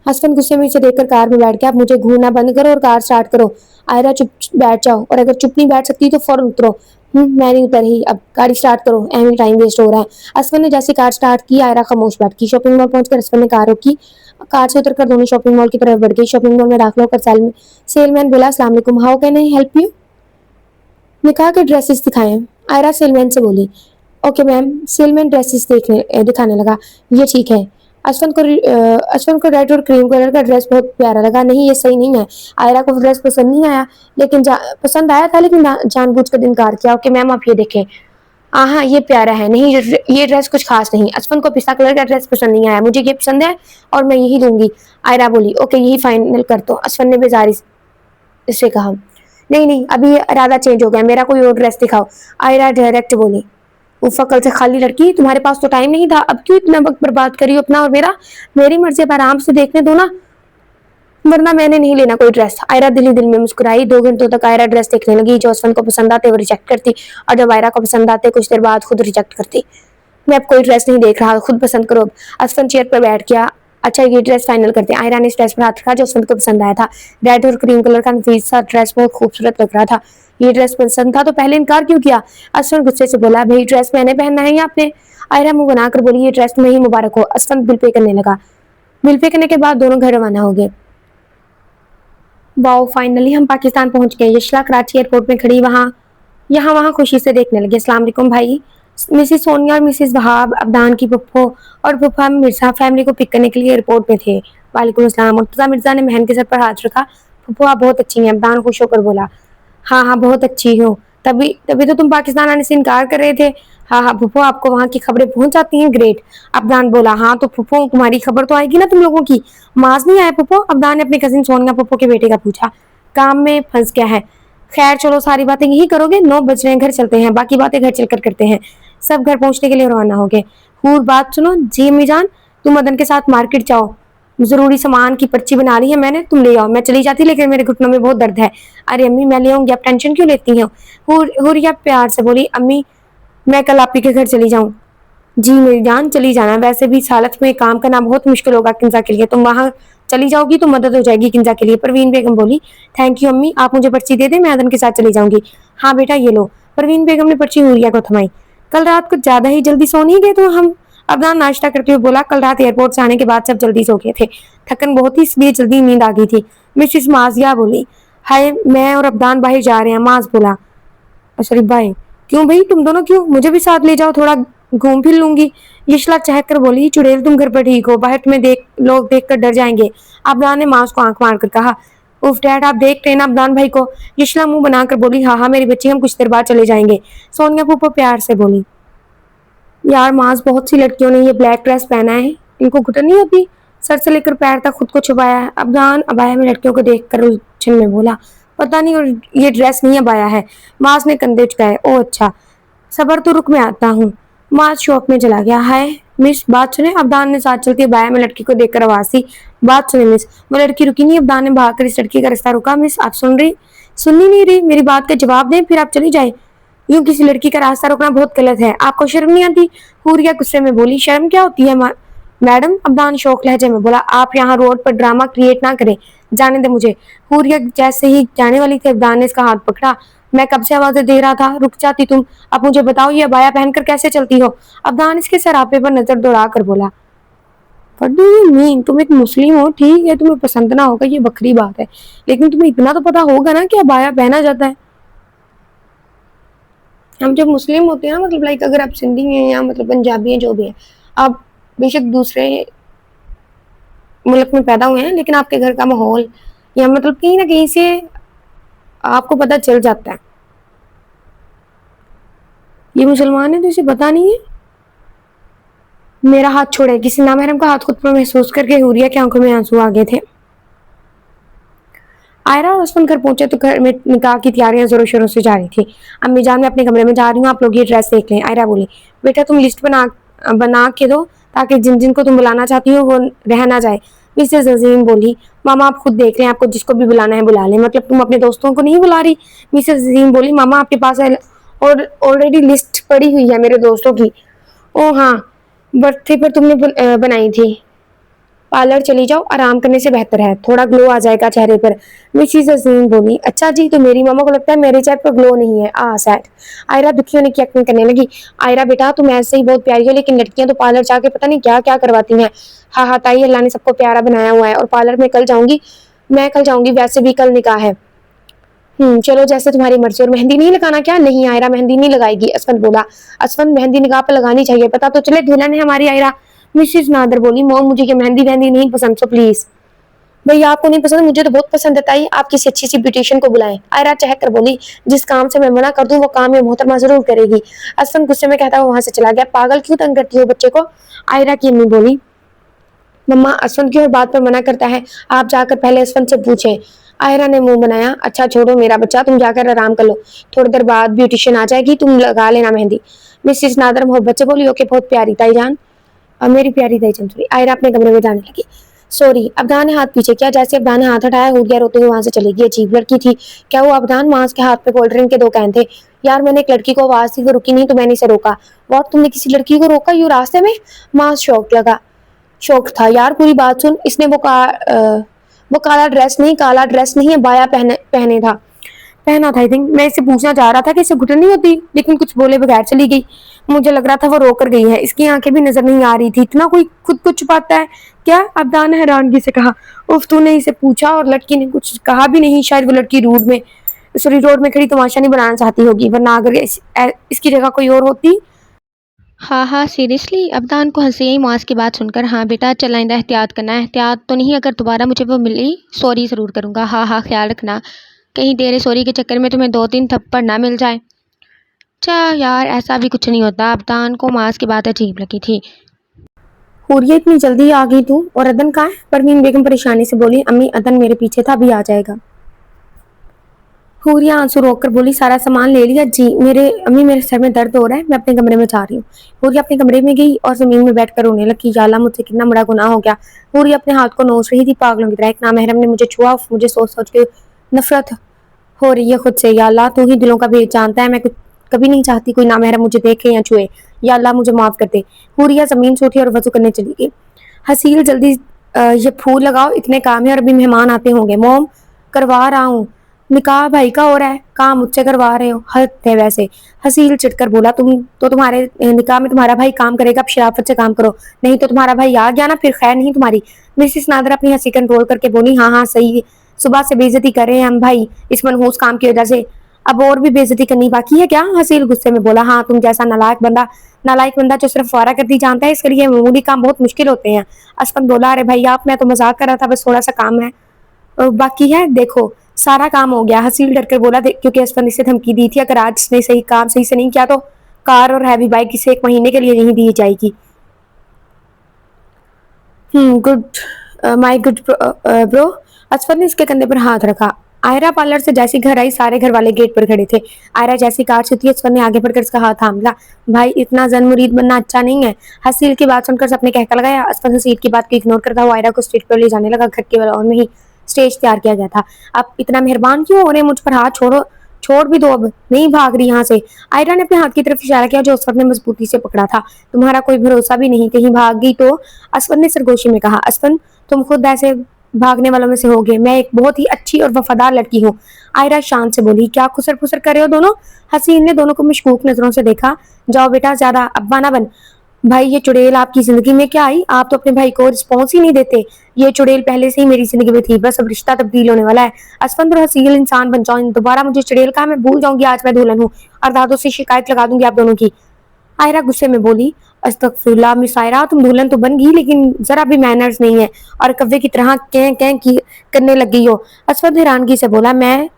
हसबैंड गुस्से में इसे देखकर कार में बैठ गया। आप मुझे घूरना बंद करो और कार स्टार्ट करो। आयरा चुप बैठ जाओ, और अगर चुप नहीं बैठ सकती तो फौरन उतरो। मैं नहीं उतर ही, अब गाड़ी स्टार्ट करो, एमी टाइम वेस्ट हो रहा है। हसबैंड ने जैसे कार स्टार्ट की, आयरा खामोश बैठ गई। शॉपिंग मॉल पहुंचकर हसबैंड ने कार रोकी। कार से उतरकर दोनों शॉपिंग मॉल की तरफ बढ़ गई। शॉपिंग मॉल में दाखिल होकर सेलमैन बोला, अस्सलाम वालेकुम, how can I help you? निकाह के ड्रेसेस दिखाएं, आयरा सेलमैन से बोली। Okay ma'am. सेलमैन ड्रेसेस दिखाने लगा। ये ठीक है। अश्वंत को रेड और क्रीम कलर का ड्रेस बहुत प्यारा लगा। नहीं ये सही नहीं है। आयरा को ड्रेस पसंद नहीं आया, लेकिन पसंद आया था, लेकिन जानबूझकर इनकार किया। ओके मैम आप ये देखें। हाँ ये प्यारा है। नहीं ये ड्रेस कुछ खास नहीं। अश्वंत को पिस्ता कलर का ड्रेस पसंद नहीं आया, मुझे ये पसंद है और मैं यही लूंगी। आयरा बोली। ओके यही फाइनल कर दो। अश्वंत ने बेजारी से कहा। नहीं नहीं अभी इरादा चेंज हो गया, मेरा कोई और ड्रेस दिखाओ। आयरा डायरेक्ट बोली। उफा कल से खाली लड़की, तुम्हारे पास तो टाइम नहीं था, अब क्यों इतना वक्त बर्बाद करी हो अपना और मेरा? मेरी मर्जी अब आराम से देखने दो ना, वरना मैंने नहीं लेना कोई ड्रेस। आयरा दिल दिल में मुस्कुराई। 2 घंटों तक आयरा ड्रेस देखने लगी। जो असफन को पसंद आते वो रिजेक्ट करती, और जब आयरा को पसंद आते कुछ देर बाद खुद रिजेक्ट करती। मैं अब कोई ड्रेस नहीं देख रहा, खुद पसंद करो। असफन चेयर पर बैठ गया। अच्छा ये ड्रेस फाइनल करते हैं। आयरा ने इस ड्रेस पर हाथ रखा जो असफन को पसंद आया था। रेड और क्रीम कलर का नफीस सा ड्रेस बहुत खूबसूरत लग रहा था। ये ड्रेस पसंद था तो पहले इनकार क्यों किया? असफन गुस्से से बोला। भाई ड्रेस मैंने पहनना है या आपने? आयरा मुंह बनाकर बोली, ये ड्रेस तुम्हें ही मुबारक हो। असफन बिल पे करने लगा। बिल पे करने के बाद दोनों घर रवाना हो गए। वाओ फाइनली हम पाकिस्तान पहुंच गए। यशला कराची एयरपोर्ट में खड़ी यहाँ वहाँ खुशी से देखने लगे। अस्सलाम वालेकुम भाई। मिसिस सोनिया और मिसिस वहाब, अब्दान की पप्पो और फूफा मिर्जा फैमिली को पिक करने के लिए एयरपोर्ट में थे। वालेकुम अस्सलाम। मुर्तजा मिर्जा ने बहन के सर पर हाथ रखा। फूफो आप बहुत अच्छी हैं। अब्दान खुश होकर बोला। हाँ हाँ बहुत अच्छी हूँ। तभी तभी तो तुम पाकिस्तान आने से इनकार कर रहे थे। हाँ हाँ फूफो आपको वहाँ की खबरें पहुंच जाती हैं। ग्रेट। अब्दान बोला। हाँ तो फूफो तुम्हारी खबर तो आएगी ना तुम लोगों की। माज नहीं आया फूफो? अब्दान ने अपनी कजिन सोनिया फूफो के बेटे का पूछा। काम में फंस गया है। खैर चलो सारी बातें यही करोगे? 9 बज रहे हैं, घर चलते हैं, बाकी बातें घर चलकर करते हैं। सब घर पहुंचने के लिए रवाना हो गए। हूर बात सुनो। जी अम्मी जान, तुम मदन के साथ मार्केट जाओ, जरूरी सामान की पर्ची बना ली है मैंने, तुम ले आओ। मैं चली जाती लेकिन मेरे घुटनों में बहुत दर्द है। अरे अम्मी मैं ले आऊंगी, आप टेंशन क्यों लेती हैं? हुरिया प्यार से बोली। अम्मी मैं कल आप ही के घर चली जाऊं। जी मेरी जान चली जाना, वैसे भी इस हालत में काम करना बहुत मुश्किल होगा किंजा के लिए, तुम वहाँ चली जाओगी तो मदद हो जाएगी किंजा के लिए। परवीन बेगम बोली। थैंक यू अम्मी, आप मुझे पर्ची दे दे, मैं अदन के साथ चली जाऊंगी। हाँ बेटा ये लो। परवीन बेगम ने पर्ची हुरिया को थमाई। कल रात को ज्यादा ही जल्दी सो नहीं गए तो हम? अबदान नाश्ता करते हुए बोला। कल रात एयरपोर्ट से आने के बाद सब जल्दी सो गए थे, थकन बहुत ही, इसलिए जल्दी नींद आ गई थी। मिसिस माजिया बोली। हाय मैं और अबदान बाहर जा रहे हैं। माज बोला। शरीफ भाई क्यों भाई, तुम दोनों क्यों? मुझे भी साथ ले जाओ, थोड़ा घूम फिर लूंगी। यशला चहक कर बोली। चुड़ैल तुम घर पर ठीक हो, बाहर तुम्हें लोग देख कर डर जाएंगे। अबदान ने माँ को आंख मार कर कहा। उफ डैड आप देख रहे ना अबदान भाई को। यशला मुंह बनाकर बोली। हाँ हाँ मेरी बच्ची, हम कुछ देर बाद चले जाएंगे। सोनिया फूफो प्यार से बोली। यार माज बहुत सी लड़कियों ने ये ब्लैक ड्रेस पहना है, इनको घुटन नहीं होती? सर से लेकर पैर तक खुद को छुपाया है। अबदान अबाया में लड़कियों को देखकर उलझन में बोला। पता नहीं, और ये ड्रेस नहीं अबाया है। माज ने कंधे झुकाए। ओ अच्छा, सबर तो रुक में आता हूँ। माज शॉप में चला गया। हाय मिस बात सुने। अब्दान ने साथ चलती हुई बाया में लड़की को देखकर आवाज दी, बात सुने मिस। वो लड़की रुकी नहीं। अब्दान ने भागकर इस लड़की का रास्ता रोका। मिस आप सुन ही नहीं रही, मेरी बात का जवाब दें फिर आप चली जाए। यूं किसी लड़की का रास्ता रोकना बहुत गलत है, आपको शर्म नहीं आती? हूरिया गुस्से में बोली, शर्म क्या होती है मैडम? अब्दान शौक लहजे में बोला, आप यहाँ रोड पर ड्रामा क्रिएट ना करें, जाने दे मुझे। हूरिया जैसे ही जाने वाली थी अब्दान ने इसका हाथ पकड़ा। मैं कब से आवाजें दे रहा था, रुक जाती तुम। अब मुझे बताओ ये अबाया पहनकर कैसे चलती हो? अब्दान इसके सरापे पर नजर दौड़ा कर बोला, व्हाट डू यू मीन? तुम एक मुस्लिम हो, ठीक है तुम्हें पसंद ना होगा ये बखरी बात है, लेकिन तुम्हें इतना तो पता होगा ना कि अबाया पहना जाता है। हम जब मुस्लिम होते हैं ना, मतलब लाइक अगर आप सिंधी हैं या मतलब पंजाबी हैं, जो भी है, आप बेशक दूसरे मुल्क में पैदा हुए हैं, लेकिन आपके घर का माहौल या मतलब कहीं ना कहीं से आपको पता चल जाता है ये मुसलमान है तो इसे पता नहीं है। मेरा हाथ छोड़े। किसी नामहरम का हाथ खुद पर महसूस करके हूरिया की आंखों में आंसू आ गए थे। आयरा और उस्मान घर पहुंचे तो घर में निकाह की तैयारियां जोरों शोरों से जारी थी। अम्मी जान, मैं अपने कमरे में जा रही हूँ, आप लोग ये ड्रेस देख लें। आयरा बोली, बेटा तुम लिस्ट बना के दो ताकि जिन जिन को तुम बुलाना चाहती हो वो रह ना जाए। मिसेस अजीम बोली, मामा आप खुद देख लें, आपको जिसको भी बुलाना है बुला लें। मतलब तुम अपने दोस्तों को नहीं बुला रही? मिसेस अजीम बोली, मामा आपके पास और ऑलरेडी लिस्ट पड़ी हुई है मेरे दोस्तों की। ओ हाँ, बर्थडे पर तुमने बनाई थी। पार्लर चली जाओ, आराम करने से बेहतर है, थोड़ा ग्लो आ जाएगा चेहरे पर। मिसेस अजीम बोली, अच्छा जी, तो मेरी मामा को लगता है मेरे चेहरे पर ग्लो नहीं है। सैड। आयरा दुखी होने की एक्टिंग करने लगी। आयरा बेटा तुम ऐसे ही बहुत प्यारी हो, लेकिन लड़कियां तो पार्लर जाके पता नहीं क्या क्या करवाती हैं। हाँ हाँ ताई, अल्लाह ने सबको प्यारा बनाया हुआ है, और पार्लर में मैं कल जाऊंगी, वैसे भी कल निकाह है। चलो जैसे तुम्हारी मर्जी। और मेहंदी नहीं लगाना क्या? नहीं आयरा मेहंदी नहीं लगाएगी, असफन बोला। असफन मेहंदी निकाह पर लगानी चाहिए, पता तो चले दुल्हन है हमारी आयरा। मिसेस नादर बोली, मॉम मुझे ये मेहंदी वेहंदी नहीं पसंद, सो प्लीज। भैया आपको नहीं पसंद, मुझे तो बहुत पसंद है ताई, आप किसी अच्छी सी ब्यूटिशियन को बुलाएं। आयरा चहक कर बोली, जिस काम से मैं मना कर दूं वो काम ये मोहतरमा जरूर करेगी। असफन गुस्से में कहता हुआ वहां से चला गया। पागल क्यों तंग करती हो बच्चे को? आयरा की अम्मी बोली, मम्मा असफन की हर बात पर मना करता है, आप जाकर पहले असफन से पूछें। आयरा ने मुंह बनाया, अच्छा छोड़ो मेरा बच्चा, तुम जाकर आराम कर लो, थोड़ी देर बाद ब्यूटिशियन आ जाएगी, तुम लगा लेना मेहंदी। मिसेस नादर मोहब्बत से बोली, ओके बहुत प्यारी ताई जान। और मेरी प्यारी ताई चंचुरी। आयरा अपने कमरे में जाने लगी। सॉरी। अब्दान ने हाथ पीछे किया। जैसे अब्दान ने हाथ हटाया, हो गया रोते हुए वहां से चली गई। अजीब लड़की थी। क्या हुआ अब्दान? मांस के हाथ पे कोल्ड ड्रिंक के दो कैन थे। यार मैंने एक लड़की को आवाज दी, वो रुकी नहीं तो मैंने इसे रोका। वॉट, तुमने किसी लड़की को रोका यूं रास्ते में? मांस शौक था यार, पूरी बात सुन। इसने वो काला ड्रेस नहीं है, बाया पहने था पहना था। आई थिंक मैं इसे पूछना चाह रहा था कि इसे घुटन नहीं होती, लेकिन कुछ बोले बगैर चली गई। मुझे लग रहा था वो रो कर गई है, इसकी आंखें भी नजर नहीं आ रही थी। इतना कोई खुद को छुपाता है क्या? अब्दान ने हैरानगी से कहा। उफ, तूने इसे पूछा? और लड़की ने कुछ कहा भी नहीं। शायद वो लड़की रोड में खड़ी तमाशा नहीं बनाना चाहती होगी, वरना अगर इसकी जगह कोई और होती। हाँ हाँ सीरियसली? अब्दान को हंसी आई मास की बात सुनकर। हाँ बेटा चल आइंदा एहतियात करना। एहतियात तो नहीं, अगर दोबारा मुझे वो मिली सॉरी ज़रूर करूँगा। हाँ हाँ ख्याल रखना, कहीं तेरे सॉरी के चक्कर में तुम्हें 2-3 थप्पड़ ना मिल जाए। चा यार ऐसा भी कुछ नहीं होता। अब्दान को मास की बात अजीब लगी थी। हुर्रियत इतनी जल्दी आ गई तू? और अदन कहाँ है? परवीन बेगम परेशानी से बोली। अम्मी अदन मेरे पीछे था, अभी आ जाएगा। हुरिया आंसू रोक कर बोली, सारा सामान ले लिया जी? अम्मी मेरे सर में दर्द हो रहा है, मैं अपने कमरे में जा रही हूँ। हुरिया अपने कमरे में गई और जमीन में बैठकर रोने लगी। या अल्लाह मुझसे कितना बड़ा गुनाह हो गया। हुरिया अपने हाथ को नोच रही थी पागलों की तरह। एक नामहरम ने मुझे छुआ। मुझे सोच सोच के नफरत हो रही है खुद से। या अल्लाह तू ही दिलों का भेद जानता है, मैं कभी नहीं चाहती कोई नामहरम मुझे देखे या छुए। या अल्लाह मुझे माफ कर दे। हुरिया जमीन से उठी और वजू करने चली गई। हसील जल्दी ये फूल लगाओ, इतने काम है और अभी मेहमान आते होंगे। मोम करवा रहा हूँ, निकाह भाई का हो रहा है, काम मुझसे करवा रहे हो, हद है वैसे। हसील चिढ़कर बोला, तुम्हारे निकाह में तुम्हारा भाई काम करेगा, अब शराफत से काम करो, नहीं तो तुम्हारा भाई आ गया ना फिर खैर नहीं तुम्हारी। मिसेस नादर अपनी हंसी कंट्रोल करके बोली, हाँ हाँ सही है, सुबह से बेइज्जती कर रहे हैं हम भाई इस मनहूस काम की वजह से, अब और भी बेइज्जती करनी बाकी है क्या? हसील गुस्से में बोला, हाँ तुम जैसा नालायक बंदा जो सिर्फ फारा करती जानता है, इसके लिए मामूली काम बहुत मुश्किल होते हैं। असफन बोला, अरे भाई आप, मैं तो मजाक कर रहा था, बस थोड़ा सा काम है बाकी है, देखो सारा काम हो गया। हसील डर कर बोला, क्योंकि असफन इसे धमकी दी थी, अगर आज इसने काम सही से नहीं किया तो कार और हैवी बाइक इसे 1 महीने के लिए नहीं दी जाएगी। Good my good bro. Asfar ने इसके कंधे पर हाथ रखा। आयरा पार्लर से जैसी घर आई सारे घर वाले गेट पर खड़े थे। आयरा जैसी कार से उतरी असफर ने आगे बढ़कर उसका हाथ थाम लिया। भाई इतना जन मुरीद बनना अच्छा नहीं है। हसील की बात सुनकर सबने कहका लगाया। असफर हसील की बात को इग्नोर करता हुआ आयरा को स्टेज पर ले जाने लगा। घर के लॉन में ही स्टेज तैयार किया गया था। अब इतना मेहरबान क्यों हो रहे, मुझ पर हाथ छोड़ो, छोड़ भी दो, अब नहीं भाग रही यहाँ से। आयरा ने अपने हाथ की तरफ इशारा किया जो असफर ने मजबूती से पकड़ा था। तुम्हारा कोई भरोसा भी नहीं, कहीं भाग गई तो, असफर ने सरगोशी में कहा। असफर तुम खुद ऐसे भागने वालों में से होगे, मैं एक बहुत ही अच्छी और वफादार लड़की हूँ। आयरा शान से बोली। क्या खुसर फुसर कर रहे हो दोनों? हसीन ने दोनों को मशकूक नजरों से देखा। जाओ बेटा, ज्यादा अब्बा ना बन। भाई ये चुड़ैल आपकी जिंदगी में क्या आई? आप तो अपने भाई को रिस्पॉन्स ही नहीं देते। ये चुड़ैल पहले से ही मेरी जिंदगी में थी, बस अब रिश्ता तब्दील होने वाला है। असफंद और हसील इंसान बन जाओ, दोबारा मुझे चुड़ैल कहा, मैं भूल जाऊंगी आज मैं दुल्हन हूँ और दादों से शिकायत लगा दूंगी आप दोनों की। आयरा गुस्से में बोली। अस्तगफिरुल्लाह मिस आयरा, तुम दुल्हन तो बन गई लेकिन जरा भी मैनर्स नहीं है और कव्वे की तरह कैं कैं की करने लग गई हो। असफद हैरानगी से बोला। मैं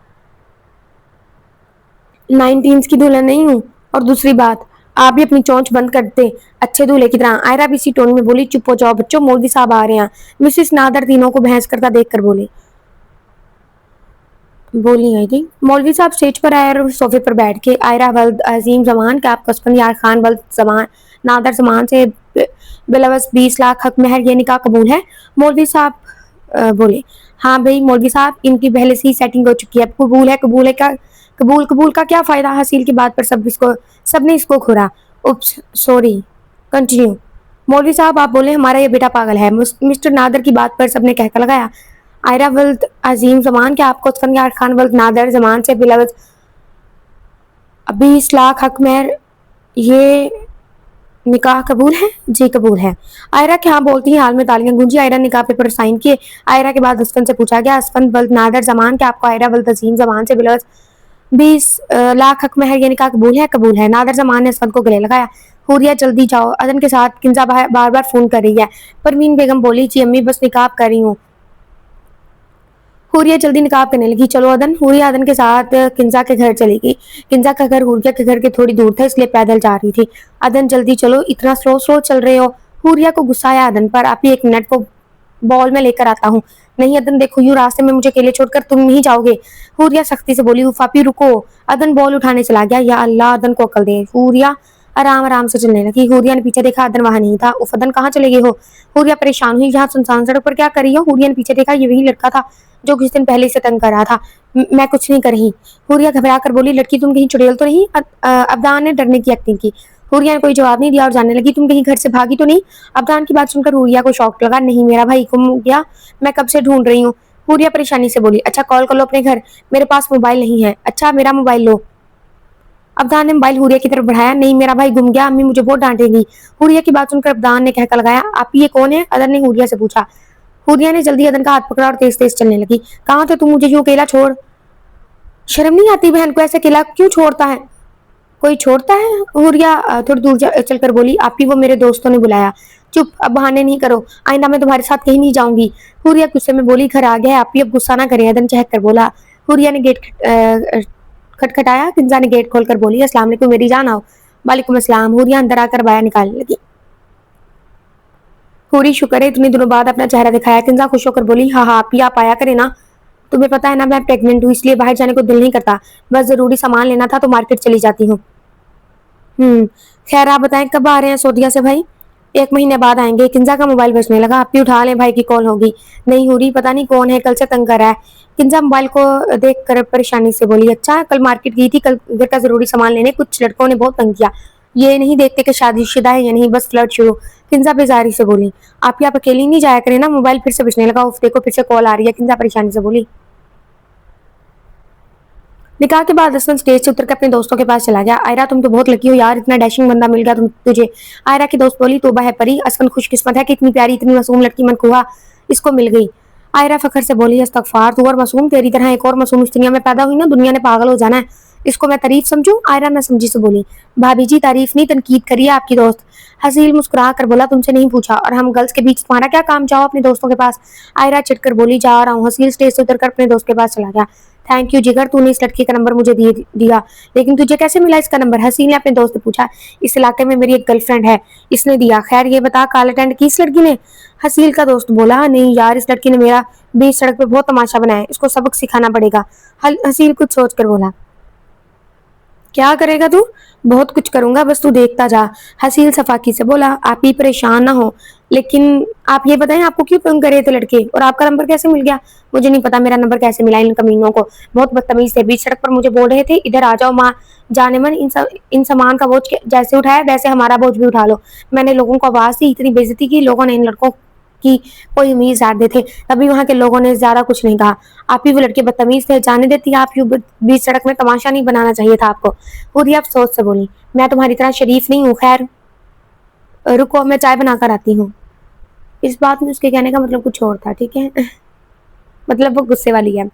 19 की दुल्हन नहीं हूँ, और दूसरी बात आप भी अपनी चोंच बंद कर दे अच्छे दूल्हे की तरह। आयरा भी इसी टोन में बोली। चुप हो जाओ बच्चों, मौलवी साहब आ रहे हैं। मिसेस नादर तीनों को बहस करता देख कर बोली आई थी। मौलवी साहब स्टेज पर आए और सोफे पर बैठ के आयरा वल्द अजीम जमान कैप कसफन यार खान वल्द जमान नादर जमान से बिलवस 20 लाख हक महर ये निकाह कबूल है। मौलवी साहब बोले। हाँ भाई मौलवी साहब, इनकी पहले से ही सेटिंग हो चुकी है, कबूल है। कबूल है क्या? कबूल का क्या फायदा? हसील की बात पर सबने इसको खुरा। Oops sorry, continue. मौलवी साहब आप बोले हमारा ये बेटा पागल है। मिस्टर नादर की बात पर सबने कहकर लगाया। आयरा वल्द अजीम जमान क्या आपको यार खान वल्द नादर जमान से बिलवस 20 लाख हक महर ये निकाह कबूल है? जी कबूल है। आयरा क्या बोलती है हाल में तालियां गूंजी। आयरा निकाह पेपर साइन किए। आयरा के बाद असफन से पूछा गया। असफन वल्द नादर जमान क्या आपको आयरा वल्द अजीम जमान से बिलवस 20 लाख हक महर ये निकाह कबूल है? कबूल है। नादर जमान ने असफन को गले लगाया। हुरिया जल्दी जाओ, अदन के साथ किंजा बार बार फोन कर रही है। परवीन बेगम बोली। जी अम्मी बस निकाह कर रही हूँ। हुरिया जल्दी निकाह करने लगी। चलो अदन। हुरिया अदन के साथ किंजा के घर चली गई। किंजा का घर हुरिया के घर के थोड़ी दूर था, इसलिए पैदल जा रही थी। अदन जल्दी चलो, इतना स्लो स्लो चल रहे हो। हुरिया को गुस्सा आया अदन पर। आप ही एक मिनट, वो बॉल में लेकर आता हूँ। नहीं अदन देखो, यूं रास्ते में मुझे अकेले छोड़कर तुम नहीं जाओगे। हुरिया सख्ती से बोली। उफापी रुको। अदन बॉल उठाने चला गया। या अल्लाह, अदन को अकल दे। हुरिया आराम आराम से चलने लगी। हुरिया ने पीछे देखा, अदन वहां नहीं था। उफ अदन कहाँ चले गए हो? हुरिया परेशान हुई। यहाँ सुनसान सड़क पर क्या कर रही हो? हुरिया ने पीछे देखा, ये वही लड़का था जो कुछ दिन पहले से तंग कर रहा था। मैं कुछ नहीं कर रही। हुरिया घबरा कर बोली। लड़की तुम कहीं चुड़ैल तो नहीं? अब्दान ने डरने की एक्टिंग की। हुरिया ने कोई जवाब नहीं दिया और जानने लगी। तुम कहीं घर से भागी तो नहीं? अब्दान की बात सुनकर हुरिया को शौक लगा। नहीं, मेरा भाई गुम गया, मैं कब से ढूंढ रही हूँ। हुरिया परेशानी से बोली। अच्छा कॉल कर लो अपने घर, मेरे पास मोबाइल नहीं है। अच्छा मेरा मोबाइल लो। अब्दान ने मोबाइल हुरिया की तरफ बढ़ाया। नहीं मेरा भाई गुम गया, अम्मी मुझे बहुत डांटेगी। हुरिया की बात सुनकर अब्दान ने कहकर लगाया। आप ये कौन है? अदर ने हुरिया से पूछा। हुरिया ने जल्दी अदन का हाथ पकड़ा और तेज तेज चलने लगी। कहाँ थे तुम? मुझे यूं अकेला छोड़, शर्म नहीं आती बहन को ऐसे अकेला क्यों छोड़ता है? कोई छोड़ता है? हुरिया थोड़ी दूर चलकर बोली। आप ही वो मेरे दोस्तों ने बुलाया। चुप, अब बहाने नहीं करो, आइंदा मैं तुम्हारे साथ कहीं नहीं जाऊंगी। हुरिया गुस्से में बोली। घर आ गया, आप ही अब गुस्सा ना करें। अदन चहक कर बोला। हुरिया ने गेट खटखटाया। किंजा ने गेट खोलकर बोली। अस्सलाम वालेकुम मेरी जान आओ। वालेकुम अस्सलाम। हुरिया अंदर आकर बाया निकालने लगी। हुरी शुक्र है इतने दिनों बाद अपना चेहरा दिखाया। किंजा खुश होकर बोली। हाँ हाँ आप आया करें ना, तुम्हें पता है ना मैं प्रेग्नेंट हूँ, इसलिए बाहर जाने को दिल नहीं करता। बस जरूरी सामान लेना था तो मार्केट चली जाती हूँ। खैर आप बताएं कब आ रहे हैं सऊदीया से भाई? 1 महीने बाद आएंगे। किंजा का मोबाइल बजने लगा। आप भी उठा लें, भाई की कॉल होगी। नहीं हुरी, पता नहीं कौन है, कल से तंग कर रहा है। किंजा मोबाइल को देख कर परेशानी से बोली। अच्छा कल मार्केट गई थी, कल घर का जरूरी सामान लेने, कुछ लड़कों ने बहुत तंग किया। ये नहीं देखते कि शादीशुदा है या नहीं, बस फ्लर्ट शुरू। किंजा बेजारी से बोली। आप अकेली नहीं जाया करें ना। मोबाइल फिर से बजने लगा। उफ देखो फिर से कॉल आ रही है। किंजा परेशानी से बोली। निकाह के बाद असलन स्टेज से उतरकर अपने दोस्तों के पास चला गया। आयरा तुम तो बहुत लकी हो यार, इतना डैशिंग बंदा मिल गया तुझे। आयरा की दोस्त बोली। तोबा है परी, असलन खुशकिस्मत है कि इतनी प्यारी इतनी मासूम लड़की मनकुहा इसको मिल गई। आयरा फखर से बोली। इस्तगफार, तू और मासूम, तेरी तरह एक और मासूम इस दुनिया में पैदा हुई ना, दुनिया ने पागल हो जाना है। इसको मैं तारीफ समझू? आयरा न समझी से बोली। भाभी जी तारीफ नहीं तनकीद करिए आपकी दोस्त। हसील मुस्कुरा कर बोला। तुमसे नहीं पूछा, और हम गर्ल्स के बीच तुम्हारा क्या काम? जाओ अपने दोस्तों के पास। आयरा चिढ़कर बोली। जा रहा हूँ। हसील स्टेज से उतरकर अपने दोस्त के पास चला गया। थैंक यू जिगर, तूने इस लड़की का नंबर मुझे दिया, लेकिन तुझे कैसे मिला इसका नंबर? हसील ने अपने दोस्त से पूछा। इस इलाके में मेरी एक गर्लफ्रेंड है, इसने दिया। खैर ये बता, कॉल अटेंड की इस लड़की ने? हसील का दोस्त बोला, नहीं यार, इस लड़की ने मेरा बीच सड़क पे बहुत तमाशा बनाया, इसको सबक सिखाना पड़ेगा। हसील कुछ सोच कर बोला, क्या करेगा तू? बहुत कुछ करूंगा, बस तू देखता जा। हसील सफाकी से बोला, आप ही परेशान ना हो, लेकिन आप ये बताएं आपको क्यों तंग करे थे लड़के, और आपका नंबर कैसे मिल गया? मुझे नहीं पता मेरा नंबर कैसे मिला इन कमीनों को, बहुत बदतमीज थे, बीच सड़क पर मुझे बोल रहे थे इधर आ जाओ माँ, जाने मन इन सामान का बोझ जैसे उठाया वैसे हमारा बोझ भी उठा लो। मैंने लोगों को आवाज दी, इतनी बेइज्जती की, लोगों ने इन लड़कों की कोई उम्मीद ज्यादा थे। तभी वहां के लोगों ने ज्यादा कुछ नहीं कहा। आप ही वो लड़के बदतमीज थे, जाने देती आप यूं बीच सड़क में, तमाशा नहीं बनाना चाहिए था आपको। पूरी अफसोस से बोली, मैं तुम्हारी तरह शरीफ नहीं हूँ। खैर रुको, मैं चाय बनाकर आती हूँ। इस बात में उसके कहने का मतलब कुछ और था, ठीक है। मतलब वो गुस्से वाली है।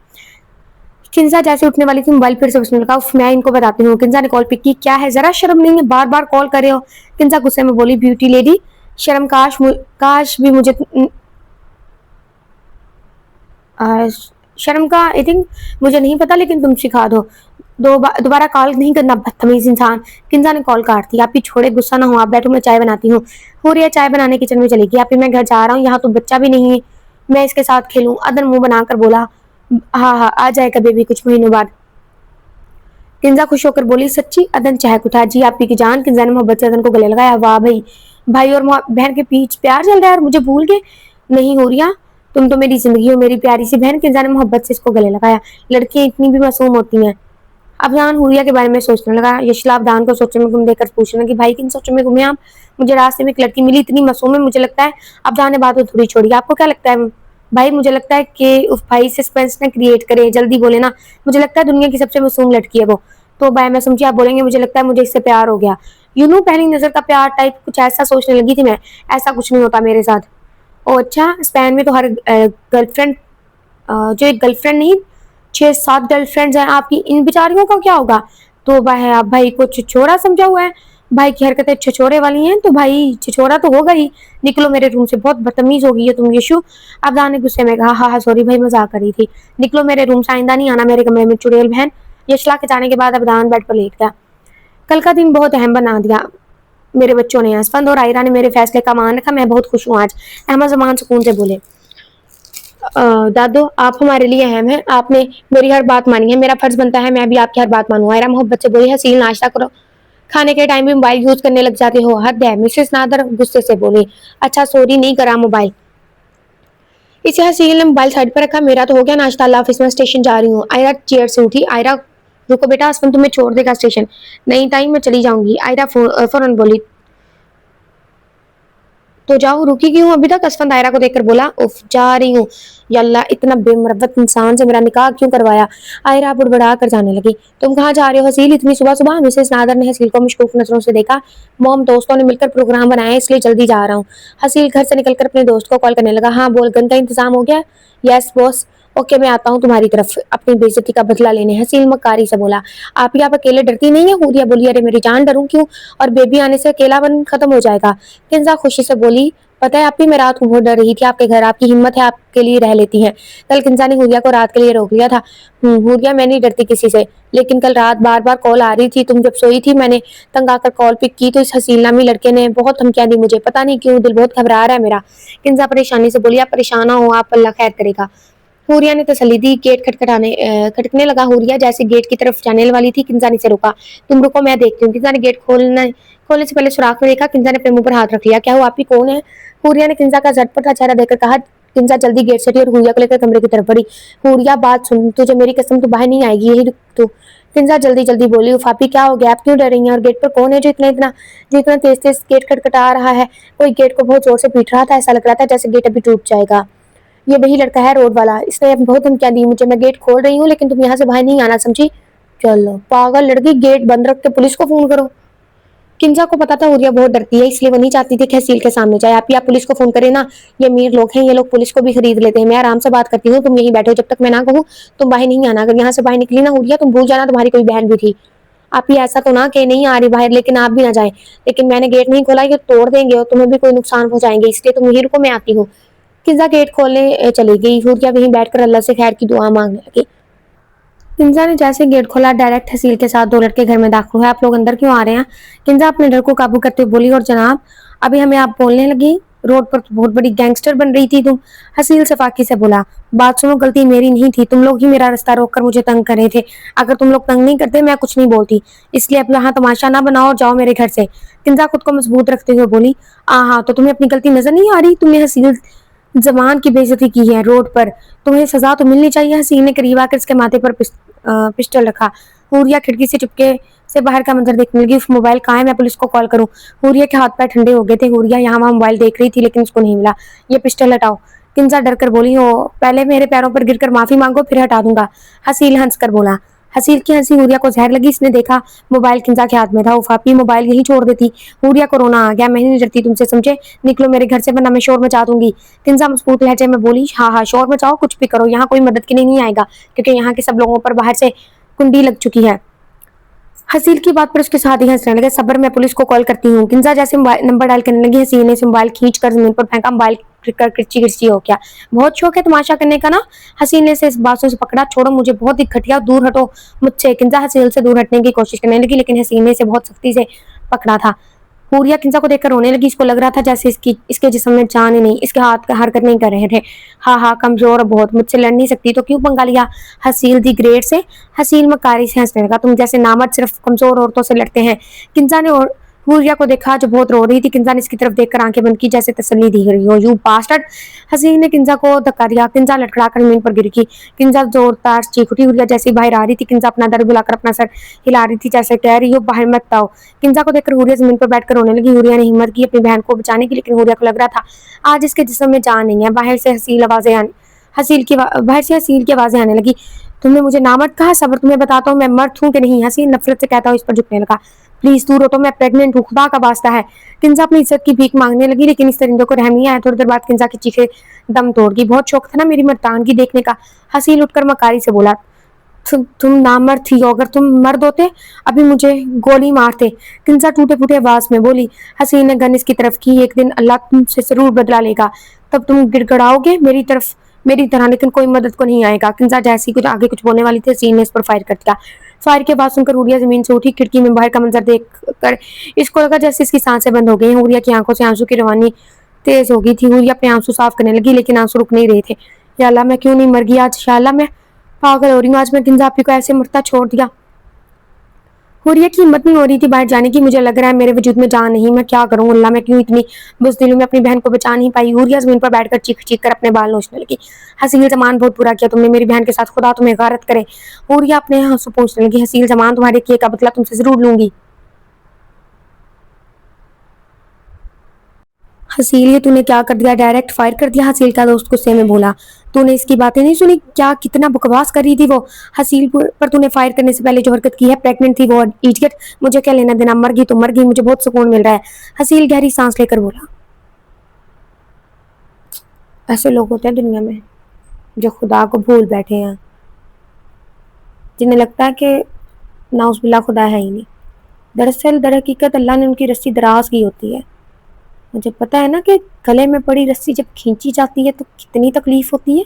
किंजा जैसे उठने वाली थी, मोबाइल फिर से उसने लगा, मैं इनको बताती हूँ। किंजा ने कॉल पिक की। क्या है, जरा शर्म नहीं है, बार बार कॉल कर रहे हो? किंजा गुस्से में बोली, ब्यूटी लेडी, शर्म काश भी मुझे शर्म का आई थिंक मुझे नहीं पता, लेकिन तुम सिखा दो। दोबारा कॉल नहीं करना, बदतमीज इंसान। किंजा ने कॉल काट दी। आप ही छोड़े, गुस्सा ना हो, आप बैठो, मैं चाय बनाती हूँ। हुरिया चाय बनाने किचन में चली गई। आप ही मैं घर जा रहा हूँ, यहाँ तो बच्चा भी नहीं है, मैं इसके साथ खेलूं। अदन मुंह बनाकर बोला, हाँ हाँ आ जाएगा बेबी कुछ महीनों बाद। किंजा खुश होकर बोली, सच्ची? अदन चहक उठा, जी आप ही की जान। किंजा ने मोहब्बत से अदन को गले लगाया। वाह भाई, भाई और बहन के बीच प्यार चल रहा है और मुझे भूल गए? नहीं हो रिया, तुम तो मेरी जिंदगी हो, मेरी प्यारी सी बहन। किंजा ने मोहब्बत से इसको गले लगाया। लड़कियां इतनी भी मासूम होती हैं। अबदान हुरिया के बारे में सोचने लगा। यशला अबदान को सोचने में गुम देखकर पूछने लगी, भाई किन सोचों में घूमे आप? मुझे रास्ते में एक लड़की मिली, इतनी मासूम है, मुझे लगता है। अबदान ने बात को थोड़ी छोड़ी। आपको क्या लगता है भाई? मुझे लगता है कि उफ भाई, सस्पेंस ने क्रिएट करे, जल्दी बोले ना। मुझे लगता है दुनिया की सबसे मासूम लड़की है वो। तो भाई मैं समझी आप बोलेंगे मुझे लगता है मुझे इससे प्यार हो गया। यू नो पहली नजर का प्यार टाइप कुछ ऐसा सोचने लगी थी मैं। ऐसा कुछ नहीं होता मेरे साथ। ओ अच्छा, स्पेन में तो हर गर्लफ्रेंड जो एक गर्लफ्रेंड नहीं, 6-7 गर्लफ्रेंड्स हैं आपकी, इन बेचारियों का क्या होगा? तो भाई आप भाई को छिछोरा समझा हुआ है? भाई की हरकतें छिछोरे वाली हैं तो भाई छिछोरा तो होगा ही। निकलो मेरे रूम से, बहुत बदतमीज हो गई है तुम यशु। अबदान ने गुस्से में कहा, हाँ हाँ सॉरी भाई, मजाक कर रही थी। निकलो मेरे रूम से, आइंदा नहीं आना मेरे कमरे में, चुड़ैल बहन। यशला के जाने के बाद अबदान बेड पर लेट गया। कल का दिन बहुत अहम बना दिया मेरे बच्चों ने। असफंद और आयरा ने मेरे फैसले का मान रखा, मैं बहुत खुश हूँ आज। अहमद जमान सुकून से बोले, दादो आप हमारे लिए अहम हैं, आपने मेरी हर बात मानी है, मेरा फर्ज बनता है मैं भी आपकी हर बात मानूं। आयरा मोहब्बत से बोली, हसील नाश्ता करो, खाने के टाइम भी मोबाइल यूज करने लग जाते हो, हद है। मिसेस नादर गुस्से से बोली, अच्छा सॉरी, नहीं करा मोबाइल। इसे हसील ने मोबाइल साइड पर रखा। मेरा तो हो गया नाश्ता, अल्लाह हाफिज, मैं स्टेशन जा रही हूँ। आयरा चेयर से उठी। आयरा रुको बेटा, असफन तुम्हें छोड़ देगा स्टेशन। नहीं ताई, मैं चली जाऊंगी। आयरा फौरन बोली, तो जाओ, रुकी क्यों अभी तक? असफन दायरा को देखकर बोला, उफ जा रही हूँ। यल्ला, इतना बेमरवत इंसान से मेरा निकाह क्यों करवाया? आयरा बुड़बड़ा कर जाने लगी। तुम कहाँ जा रहे हो हसील, इतनी सुबह सुबह? मिसेस नादर ने हसील को मशकूक नजरों से देखा। मॉम, दोस्तों ने मिलकर प्रोग्राम बनाया इसलिए जल्दी जा रहा हूँ। हसील घर से निकलकर अपने दोस्त को कॉल करने लगा। हाँ बोल, गन का इंतजाम हो गया? Yes boss. ओके मैं आता हूँ तुम्हारी तरफ अपनी बेइज्जती का बदला लेने। हसील मक्कारी से बोला, आप ही आप अकेले डरती नहीं है? हुरिया बोली, अरे मेरी जान, डरूं क्यों, और बेबी आने से अकेलापन खत्म हो जाएगा। किंजा खुशी से बोली, पता है आप ही, मैं रात को बहुत डर रही थी आपके घर, आपकी हिम्मत है, आपके लिए रह लेती हैं। कल किंजा ने हुरिया को रात के लिए रोक लिया था। हुरिया मैं नहीं डरती किसी से, लेकिन कल रात बार बार कॉल आ रही थी, तुम जब सोई थी मैंने तंग आकर कॉल पिक की तो इस हसील नामी लड़के ने बहुत धमकियां दी मुझे, पता नहीं क्यों दिल बहुत घबरा रहा है मेरा। किंजा परेशानी से बोली, आप परेशान ना हो, आप अल्लाह खैर करेगा। हुरिया ने तसल्ली दी। गेट खटकने लगा। हुरिया जैसे गेट की तरफ जाने वाली थी, किंजा ने से रोका। तुम रुको, मैं देखती हूँ। किंजा ने गेट खोलने से पहले सुराख में देखा। किंजा ने अपने मुंह पर हाथ रख लिया। क्या हुआ, आप ही कौन है? हुरिया ने किंजा का झटपट सा चेहरा देखकर कहा। किंजा जल्दी गेट से हटी और हुरिया को लेकर कमरे की तरफ बढ़ी। हुरिया बात सुन, तुझे मेरी कसम, तू बाहर नहीं आएगी, यही रुक तू। किंजा जल्दी जल्दी बोली, उफापी क्या हो गया, आप क्यों डर रही हैं? और गेट पर कौन है जो इतना तेज तेज गेट खटखटा रहा है? कोई गेट को बहुत जोर से पीट रहा था, ऐसा लग रहा था जैसे गेट अभी टूट जाएगा। ये वही लड़का है रोड वाला, इसने बहुत धमकियां दी मुझे, मैं गेट खोल रही हूँ लेकिन तुम यहाँ से बाहर नहीं आना, समझी? चलो पागल लड़की, गेट बंद रख के पुलिस को फोन करो। किंजा को पता था हुरिया बहुत डरती है, इसलिए वो नहीं चाहती थी कि हसील के सामने जाए। आप ही आप पुलिस को फोन करें ना, ये अमीर लोग हैं, ये लोग पुलिस को भी खरीद लेते हैं। मैं आराम से बात करती हूँ, तुम यहीं बैठो जब तक मैं ना कहूँ तुम बाहर नहीं आना। अगर यहाँ से बाहर निकली ना हुरिया, तुम भूल जाना तुम्हारी कोई बहन भी थी। आप ही ऐसा तो ना कि नहीं आ रही बाहर, लेकिन आप भी ना जाए। लेकिन मैंने गेट नहीं खोला, ये तोड़ देंगे और तुम्हें भी कोई नुकसान पहुंचाएंगे, इसलिए तुम यहीं रुको, मैं आती हूँ। किंजा गेट खोलने चली गई। हुरिया वहीं बैठकर अल्लाह से खैर की दुआ मांगने लगी। किंजा ने जैसे गेट खोला डायरेक्ट हसील के साथ 2 लड़के घर में दाखिल हुए। आप लोग अंदर क्यों आ रहे हैं? किंजा अपने डर को काबू करते हुए बोली, और जनाब अभी हमें आप बोलने लगी, रोड पर तो बहुत बड़ी गैंगस्टर बन रही थी तुम। हसील सफाकी से बोला, बात सुनो, गलती मेरी नहीं थी, तुम लोग ही मेरा रास्ता रोक कर मुझे तंग कर रहे थे। अगर तुम लोग तंग नहीं करते मैं कुछ नहीं बोलती, इसलिए अब यहाँ तमाशा ना बनाओ और जाओ मेरे घर से। किंजा खुद को मजबूत रखते हुए बोली, हाँ तो तुम्हें अपनी गलती नजर नहीं आ रही? तुमने हसील जमान की बेइज्जती की है रोड पर, तुम्हें सजा तो मिलनी चाहिए। हसीन ने करीब आकर इसके माथे पर पिस्टल रखा। हुरिया खिड़की से चुपके से बाहर का मंजर देखने लगी। मोबाइल कहाँ है, मैं पुलिस को कॉल करूं? हुरिया के हाथ पैर ठंडे हो गए थे। हुरिया यहाँ वहाँ मोबाइल देख रही थी लेकिन उसको नहीं मिला। ये पिस्टल हटाओ। किंजा डर कर बोली, हो पहले मेरे पैरों पर गिरकर माफी मांगो फिर हटा दूंगा। हसील हंस कर बोला। हसील की हंसी हुरिया को जहर लगी। इसने देखा मोबाइल किंजा के हाथ में था। उफापी मोबाइल यही छोड़ देती। हुरिया को रोना आ गया। मैं नहीं डरती तुमसे, समझे? निकलो मेरे घर से वरना मैं शोर मचा दूंगी। किंजा मजबूत लहजे में बोली, हाँ शोर मचाओ, कुछ भी करो, यहाँ कोई मदद के लिए नहीं आएगा क्योंकि यहाँ के सब लोगों पर बाहर से कुंडी लग चुकी है। हसील की बात पर उसके साथ ही हंसने लगे। सबर, मैं पुलिस को कॉल करती हूँ। किंजा जैसे नंबर डायल करने लगी, हसील ने मोबाइल खींच कर जमीन पर फेंका। मोबाइल किरची किरची हो गया। बहुत शौक है तमाशा करने का ना? हसील ने इस बातों से पकड़ा। छोड़ो मुझे, बहुत ही घटिया, दूर हटो मुझसे। किंजा हसील से दूर हटने की कोशिश करने लगी लेकिन हसील ने इसे बहुत सख्ती से पकड़ा था। हुरिया किंजा को देखकर रोने लगी। इसको लग रहा था जैसे इसके जिस्म में जान ही नहीं, इसके हाथ हरकत नहीं कर रहे थे। हाँ कमजोर बहुत, मुझसे लड़ नहीं सकती तो क्यों पंगा लिया? हसील दी ग्रेड से। हसील मकारी से हंसने लगा, तुम जैसे नामर्द सिर्फ कमजोर औरतों से लड़ते हैं। किंजा ने हुरिया को देखा जो बहुत रो रही थी। किंजा ने इसकी तरफ देखकर आंखें बंद की जैसे तसल्ली दी रही हो। You bastard. हसील ने किंजा को धक्का दिया। किंजा लड़खड़ाकर जमीन पर गिर गई। किंजा जोरदार चीख उठी। हुरिया जैसे बाहर आ रही थी, किंजा अपना दर बुलाकर अपना सर हिला रही थी जैसे कह रही हो बाहर मत आओ। किंजा को देखकर हुरिया जमीन पर बैठकर रोने लगी। हुरिया ने हिम्मत की अपनी बहन को बचाने की लेकिन हुरिया को लग रहा था आज इसके जिस्म में जान नहीं है। बाहर से हसील की आवाजें आने लगी। तुमने मुझे नामर्द कहा? सबर, तुम्हें बताता हूँ मैं मर्द हूँ कि नहीं। हसील नफरत से कहता हुआ इस पर झुकने लगा। प्लीज दूर हो, तो मैं प्रेग्नेंट हूँ, खुदा का वास्ता है। किंजा अपनी इज्जत की भीख मांगने लगी लेकिन इस दरिंदों को रहम नहीं आया। थोड़ी देर बाद किंजा की चीखें दम तोड़ गई। बहुत शौक था ना मेरी मर्दानगी देखने का। हसील उठकर मकारी से बोला, तुम नामर्द थी हो, अगर तुम मर्द होते अभी मुझे गोली मारते। किंजा टूटे फूटे आवाज में बोली। हसीन ने गन इसकी तरफ की। एक दिन अल्लाह तुमसे जरूर बदला लेगा, तब तुम गिड़गड़ाओगे मेरी तरह, लेकिन कोई मदद को नहीं आएगा। किंजा जैसी कुछ आगे कुछ बोलने वाली थी, हसीन ने इस पर फायर कर दिया। फायर के बाद सुनकर हुरिया जमीन से उठी। खिड़की में बाहर का मंजर देख कर इसको लगा जैसे इसकी सांसें बंद हो गई। हुरिया की आंखों से आंसू की रवानी तेज हो गई थी। हुरिया अपने आंसू साफ करने लगी लेकिन आंसू रुक नहीं रहे थे। या अल्लाह, मैं क्यों नहीं मर गई आज? या अल्लाह, मैं पागल हो रही हूँ आज। मैं किंजा आपी को ऐसे मरता छोड़ दिया। हुरिया की हिम्मत नहीं हो रही थी बाहर जाने की। मुझे लग रहा है मेरे वजूद में जान नहीं, मैं क्या करूं? अल्लाह, मैं क्यों इतनी बुज़दिल हूं? मैं अपनी बहन को बचा नहीं पाई। हुरिया जमीन पर बैठकर चीख चीख कर अपने बाल नोचने लगी। हसील जमान, बहुत बुरा किया तुमने मेरी बहन के साथ, खुदा तुम्हें गारत करे। हुरिया अपने आंसू पोंछने लगी। हसील जमान, तुम्हारे किए का बदला तुमसे जरूर लूंगी। हसील, ये तूने क्या कर दिया? डायरेक्ट फायर कर दिया। हसील का दोस्त गुस्से में बोला, तूने इसकी बातें नहीं सुनी क्या? कितना बकवास कर रही थी वो। हसील पर तूने फायर करने से पहले जो हरकत की है, प्रेग्नेंट थी वो इडियट, मुझे क्या लेना देना, मर गई तो मर गई, मुझे बहुत सुकून मिल रहा है। हसील गहरी सांस लेकर बोला, ऐसे लोग होते हैं दुनिया में जो खुदा को भूल बैठे हैं, जिन्हें लगता है कि नाउज़ुबिल्लाह खुदा है ही नहीं। दरअसल दर हकीकत अल्लाह ने उनकी रस्सी दराज की होती है। मुझे पता है ना कि गले में पड़ी रस्सी जब खींची जाती है तो कितनी तकलीफ होती है।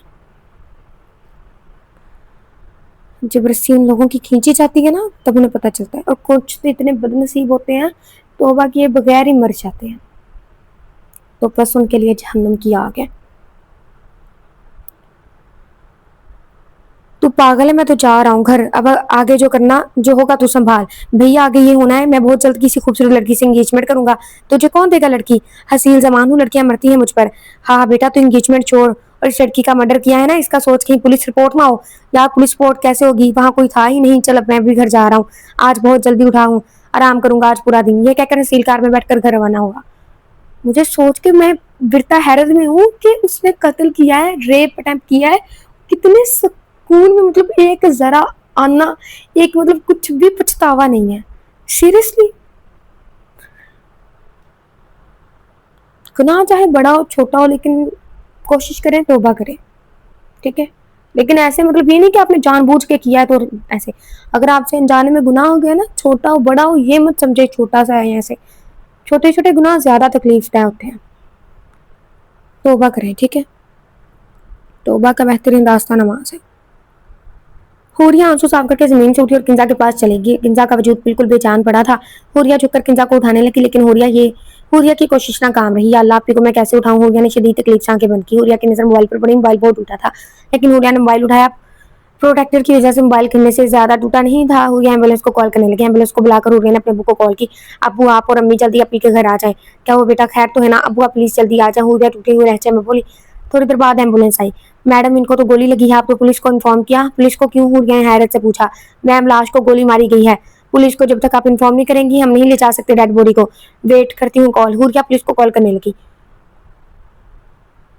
जब रस्सी उन लोगों की खींची जाती है ना तब उन्हें पता चलता है। और कुछ तो इतने बदनसीब होते हैं तौबा किए बगैर ही मर जाते हैं, तो बस उनके लिए जहन्नम की आग है। तू पागल है, मैं तो जा रहा हूँ घर। अब आगे जो करना जो होगा तू संभाल। भैया आगे ये होना है, मैं बहुत जल्द किसी खूबसूरत लड़की से एंगेजमेंट करूंगा। तुझे कौन देगा लड़की? हसील जमान हूँ, लड़कियां मरती हैं मुझ पर। हाँ बेटा, तू एंगेजमेंट छोड़, और इस लड़की का मर्डर किया है ना, इसका सोच कहीं पुलिस रिपोर्ट ना हो। यार पुलिस रिपोर्ट कैसे होगी, वहां कोई था ही नहीं। चल अब मैं भी घर जा रहा हूँ, आज बहुत जल्दी उठा हूँ, आराम करूंगा आज पूरा दिन। ये कहकर हसील कार में बैठकर घर रवाना हुआ। मुझे सोच के मैं बिरता हैरत में हूँ कि उसने कत्ल किया है, रेप अटेम्प्ट किया है, कितने सुकून में, मतलब एक जरा आना, एक मतलब कुछ भी पछतावा नहीं है। सीरियसली, गुनाह चाहे बड़ा हो छोटा हो, लेकिन कोशिश करें तौबा करें, ठीक है? लेकिन ऐसे मतलब ये नहीं कि आपने जानबूझ के किया है तो ऐसे। अगर आपसे अनजाने में गुनाह हो गया ना, छोटा हो बड़ा हो, ये मत समझे छोटा सा है। ऐसे छोटे छोटे गुनाह ज्यादा तकलीफ दह होते हैं। तौबा करें, ठीक है? तौबा का बेहतरीन रास्ता नमाज है। हुरिया आंसू साफ करके जमीन से उठी और किंजा के पास चलेगी। किंजा का वजूद बिल्कुल बेजान पड़ा था। हुरिया झुककर किंजा को उठाने लगी, लेकिन हुरिया की कोशिश नाकाम रही। या अल्लाह, आपी को मैं कैसे उठाऊं? हुरिया ने शदीद तकलीफ से आंखें बंद की। हुरिया की नजर मोबाइल पर पड़ी। मोबाइल बहुत टूटा था, लेकिन हुरिया ने मोबाइल उठाया। प्रोटेक्टर की वजह से मोबाइल गिरने से ज्यादा टूटा नहीं था। हुरिया एम्बुलेंस को कॉल करने लगी। एम्बुलेंस को बुलाकर हुरिया ने अपने अब्बू को कॉल की। अब्बू, आप और अम्मी जल्दी अपी के घर आ जाएं। क्या वो बेटा खैर तो है ना? अब्बू, आप प्लीज जल्दी आ जाए। हुरिया टूटे हुए लहजे में बोली। थोड़ी देर बाद एम्बुलेंस आई। मैडम, इनको तो गोली लगी है, आपने पुलिस को इन्फॉर्म किया? पुलिस को क्यों? हुरिया ने हैरत से पूछा। मैम, लाश को गोली मारी गई है। पुलिस को जब तक आप इन्फॉर्म नहीं करेंगी हम नहीं ले जा सकते डेड बॉडी को। वेट करती हूँ कॉल। हुरिया पुलिस को कॉल करने लगी।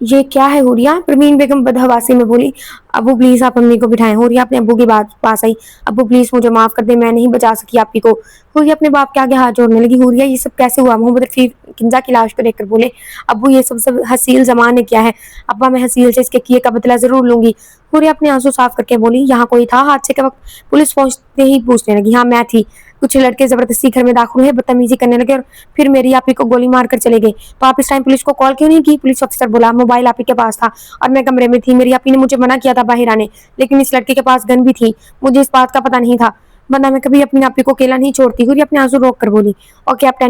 ये क्या है हुरिया? प्रवीण बेगम बदहवासी में बोली। अब्बू प्लीज आप अम्मी को बिठाएं। हुरिया अपने अब्बू की बात पास आई। अब्बू प्लीज मुझे माफ कर दे, मैं नहीं बचा सकी आपी को। हुरिया अपने बाप के आगे हाथ जोड़ने लगी। हुरिया, ये सब कैसे हुआ? मोहम्मद रफी किंजा की लाश को देखकर बोले। अब्बू, ये सब हसील जमान ने किया है। अब्बा, मैं हसील से इसके किए का बदला जरूर लूंगी। हुरिया अपने आंसू साफ करके बोली। यहाँ कोई था हादसे के वक्त? पुलिस पहुंचते ही पूछने लगी। हाँ, मैं थी। कुछ लड़के जबरदस्ती घर में दाखिल हुए, बदतमीजी करने लगे और फिर मेरी आपी को गोली मारकर चले गए। तो आप इस टाइम पुलिस को कॉल क्यों नहीं की? पुलिस ऑफिसर बोला। मोबाइल आपी के पास था और मैं कमरे में थी। मेरी आपी ने मुझे मना किया था बाहर आने, लेकिन इस लड़के के पास गन भी थी। मुझे इस बात का पता नहीं था, वरना मैं कभी अपनी आपी को अकेला नहीं छोड़ती। हुई अपने आंसू रोक कर बोली। ओके, आप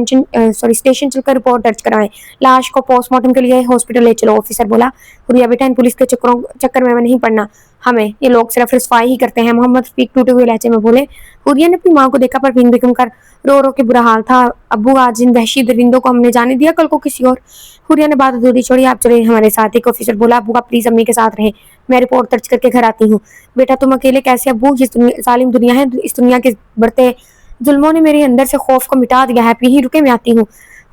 स्टेशन चलकर रिपोर्ट दर्ज कराएं। लाश को पोस्टमार्टम के लिए हॉस्पिटल ले चलो। ऑफिसर बोला। हुरिया, बेटा इन पुलिस के चक्कर में नहीं पड़ना हमें, ये लोग सिर्फ रिस्वाई ही करते हैं। मोहम्मद रफीक टूटे हुए लहजे में बोले। हुरिया ने अपनी माँ को देखा, पर बीन बिकम कर रो रो के बुरा हाल था। अब्बू, आज इन वहशी दरिंदों को हमने जाने दिया, कल को किसी और। हुरिया ने बात अधूरी छोड़ी। आप चले हमारे साथ। एक ऑफिसर बोला। अब्बू, आप प्लीज अम्मी के साथ रहे, मैं रिपोर्ट दर्ज करके घर आती हूँ। बेटा तुम अकेले कैसे? अब्बू, ये जालिम दुनिया है, इस दुनिया के बढ़ते जुल्मों ने मेरे अंदर से खौफ को मिटा दिया है। यहीं रुके, मैं आती हूँ।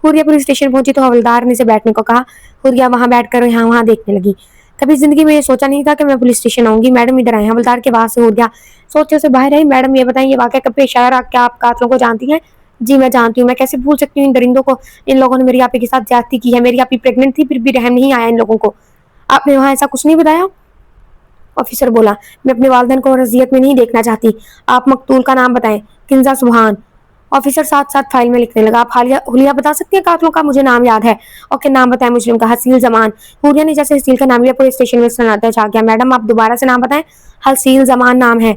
हुरिया पुलिस स्टेशन पहुंची तो हवलदार ने से बैठने को कहा। हुरिया वहां बैठकर यहाँ वहां देखने लगी। कभी जिंदगी में ये सोचा नहीं था कि मैं पुलिस स्टेशन आऊंगी। मैडम इधर आए। हवलदार के आवाज से हुरिया सोचे से बाहर आई। मैडम, ये बताएं, ये वाकया कब पेश आया? क्या आप कातलों को जानती हैं? जी मैं जानती हूँ। मैं कैसे भूल सकती हूँ इन दरिंदों को? इन लोगों ने मेरी आपी के साथ ज्यादती की है। मेरी आपी प्रेग्नेंट थी, फिर भी रहम नहीं आया इन लोगों को। आपने वहां ऐसा कुछ नहीं बताया? ऑफिसर बोला। मैं अपने वालिदैन को रजियत में नहीं देखना चाहती। आप मकतूल का नाम बताएं। किंजा सुबहान। ऑफिसर साथ साथ फाइल में लिखने लगा। आप हुलिया बता सकती है कातलों का? मुझे नाम याद है। ओके, नाम बताएं मुजरिम का। हसील जमान। हुरिया ने जैसे हसील का नाम लिया, पुलिस स्टेशन में सन्नाटा छा गया। मैडम, आप दोबारा से नाम बताएं। हसील जमान नाम है।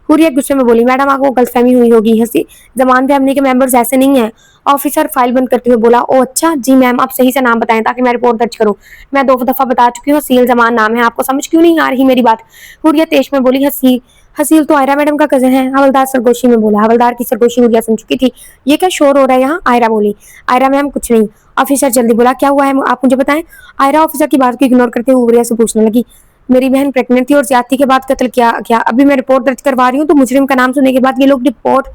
हुरिया गुस्से में बोली। मैडम, आपको गलतफहमी हुई होगी, हसी जमान फैमिली के मेंबर्स ऐसे नहीं है। ऑफिसर फाइल बंद करते हुए बोला। ओ अच्छा, जी मैम, आप सही से नाम बताएं ताकि मैं रिपोर्ट दर्ज करूं। मैं 2 दफा बता चुकी हूँ, हसील जमान नाम है। आपको समझ क्यों नहीं आ रही मेरी बात? हुरिया तेज में बोली। हसील तो आयरा मैडम का कजन है। हवलदार सरगोशी में बोला। हवलदार की सरगोशी हुरिया सुन चुकी थी। ये क्या शोर हो रहा है यहाँ? आयरा बोली। आयरा मैम कुछ नहीं। ऑफिसर जल्दी बोला। क्या हुआ है, आप मुझे बताएं। आयरा ऑफिसर की बात को इग्नोर करते हुए हुरिया से पूछने लगी। मेरी बहन प्रेग्नेंट थी और ज्यादती के बाद कत्ल किया गया। अभी मैं रिपोर्ट दर्ज करवा रही हूँ तो मुजरिम का नाम सुनने के बाद ये लोग रिपोर्ट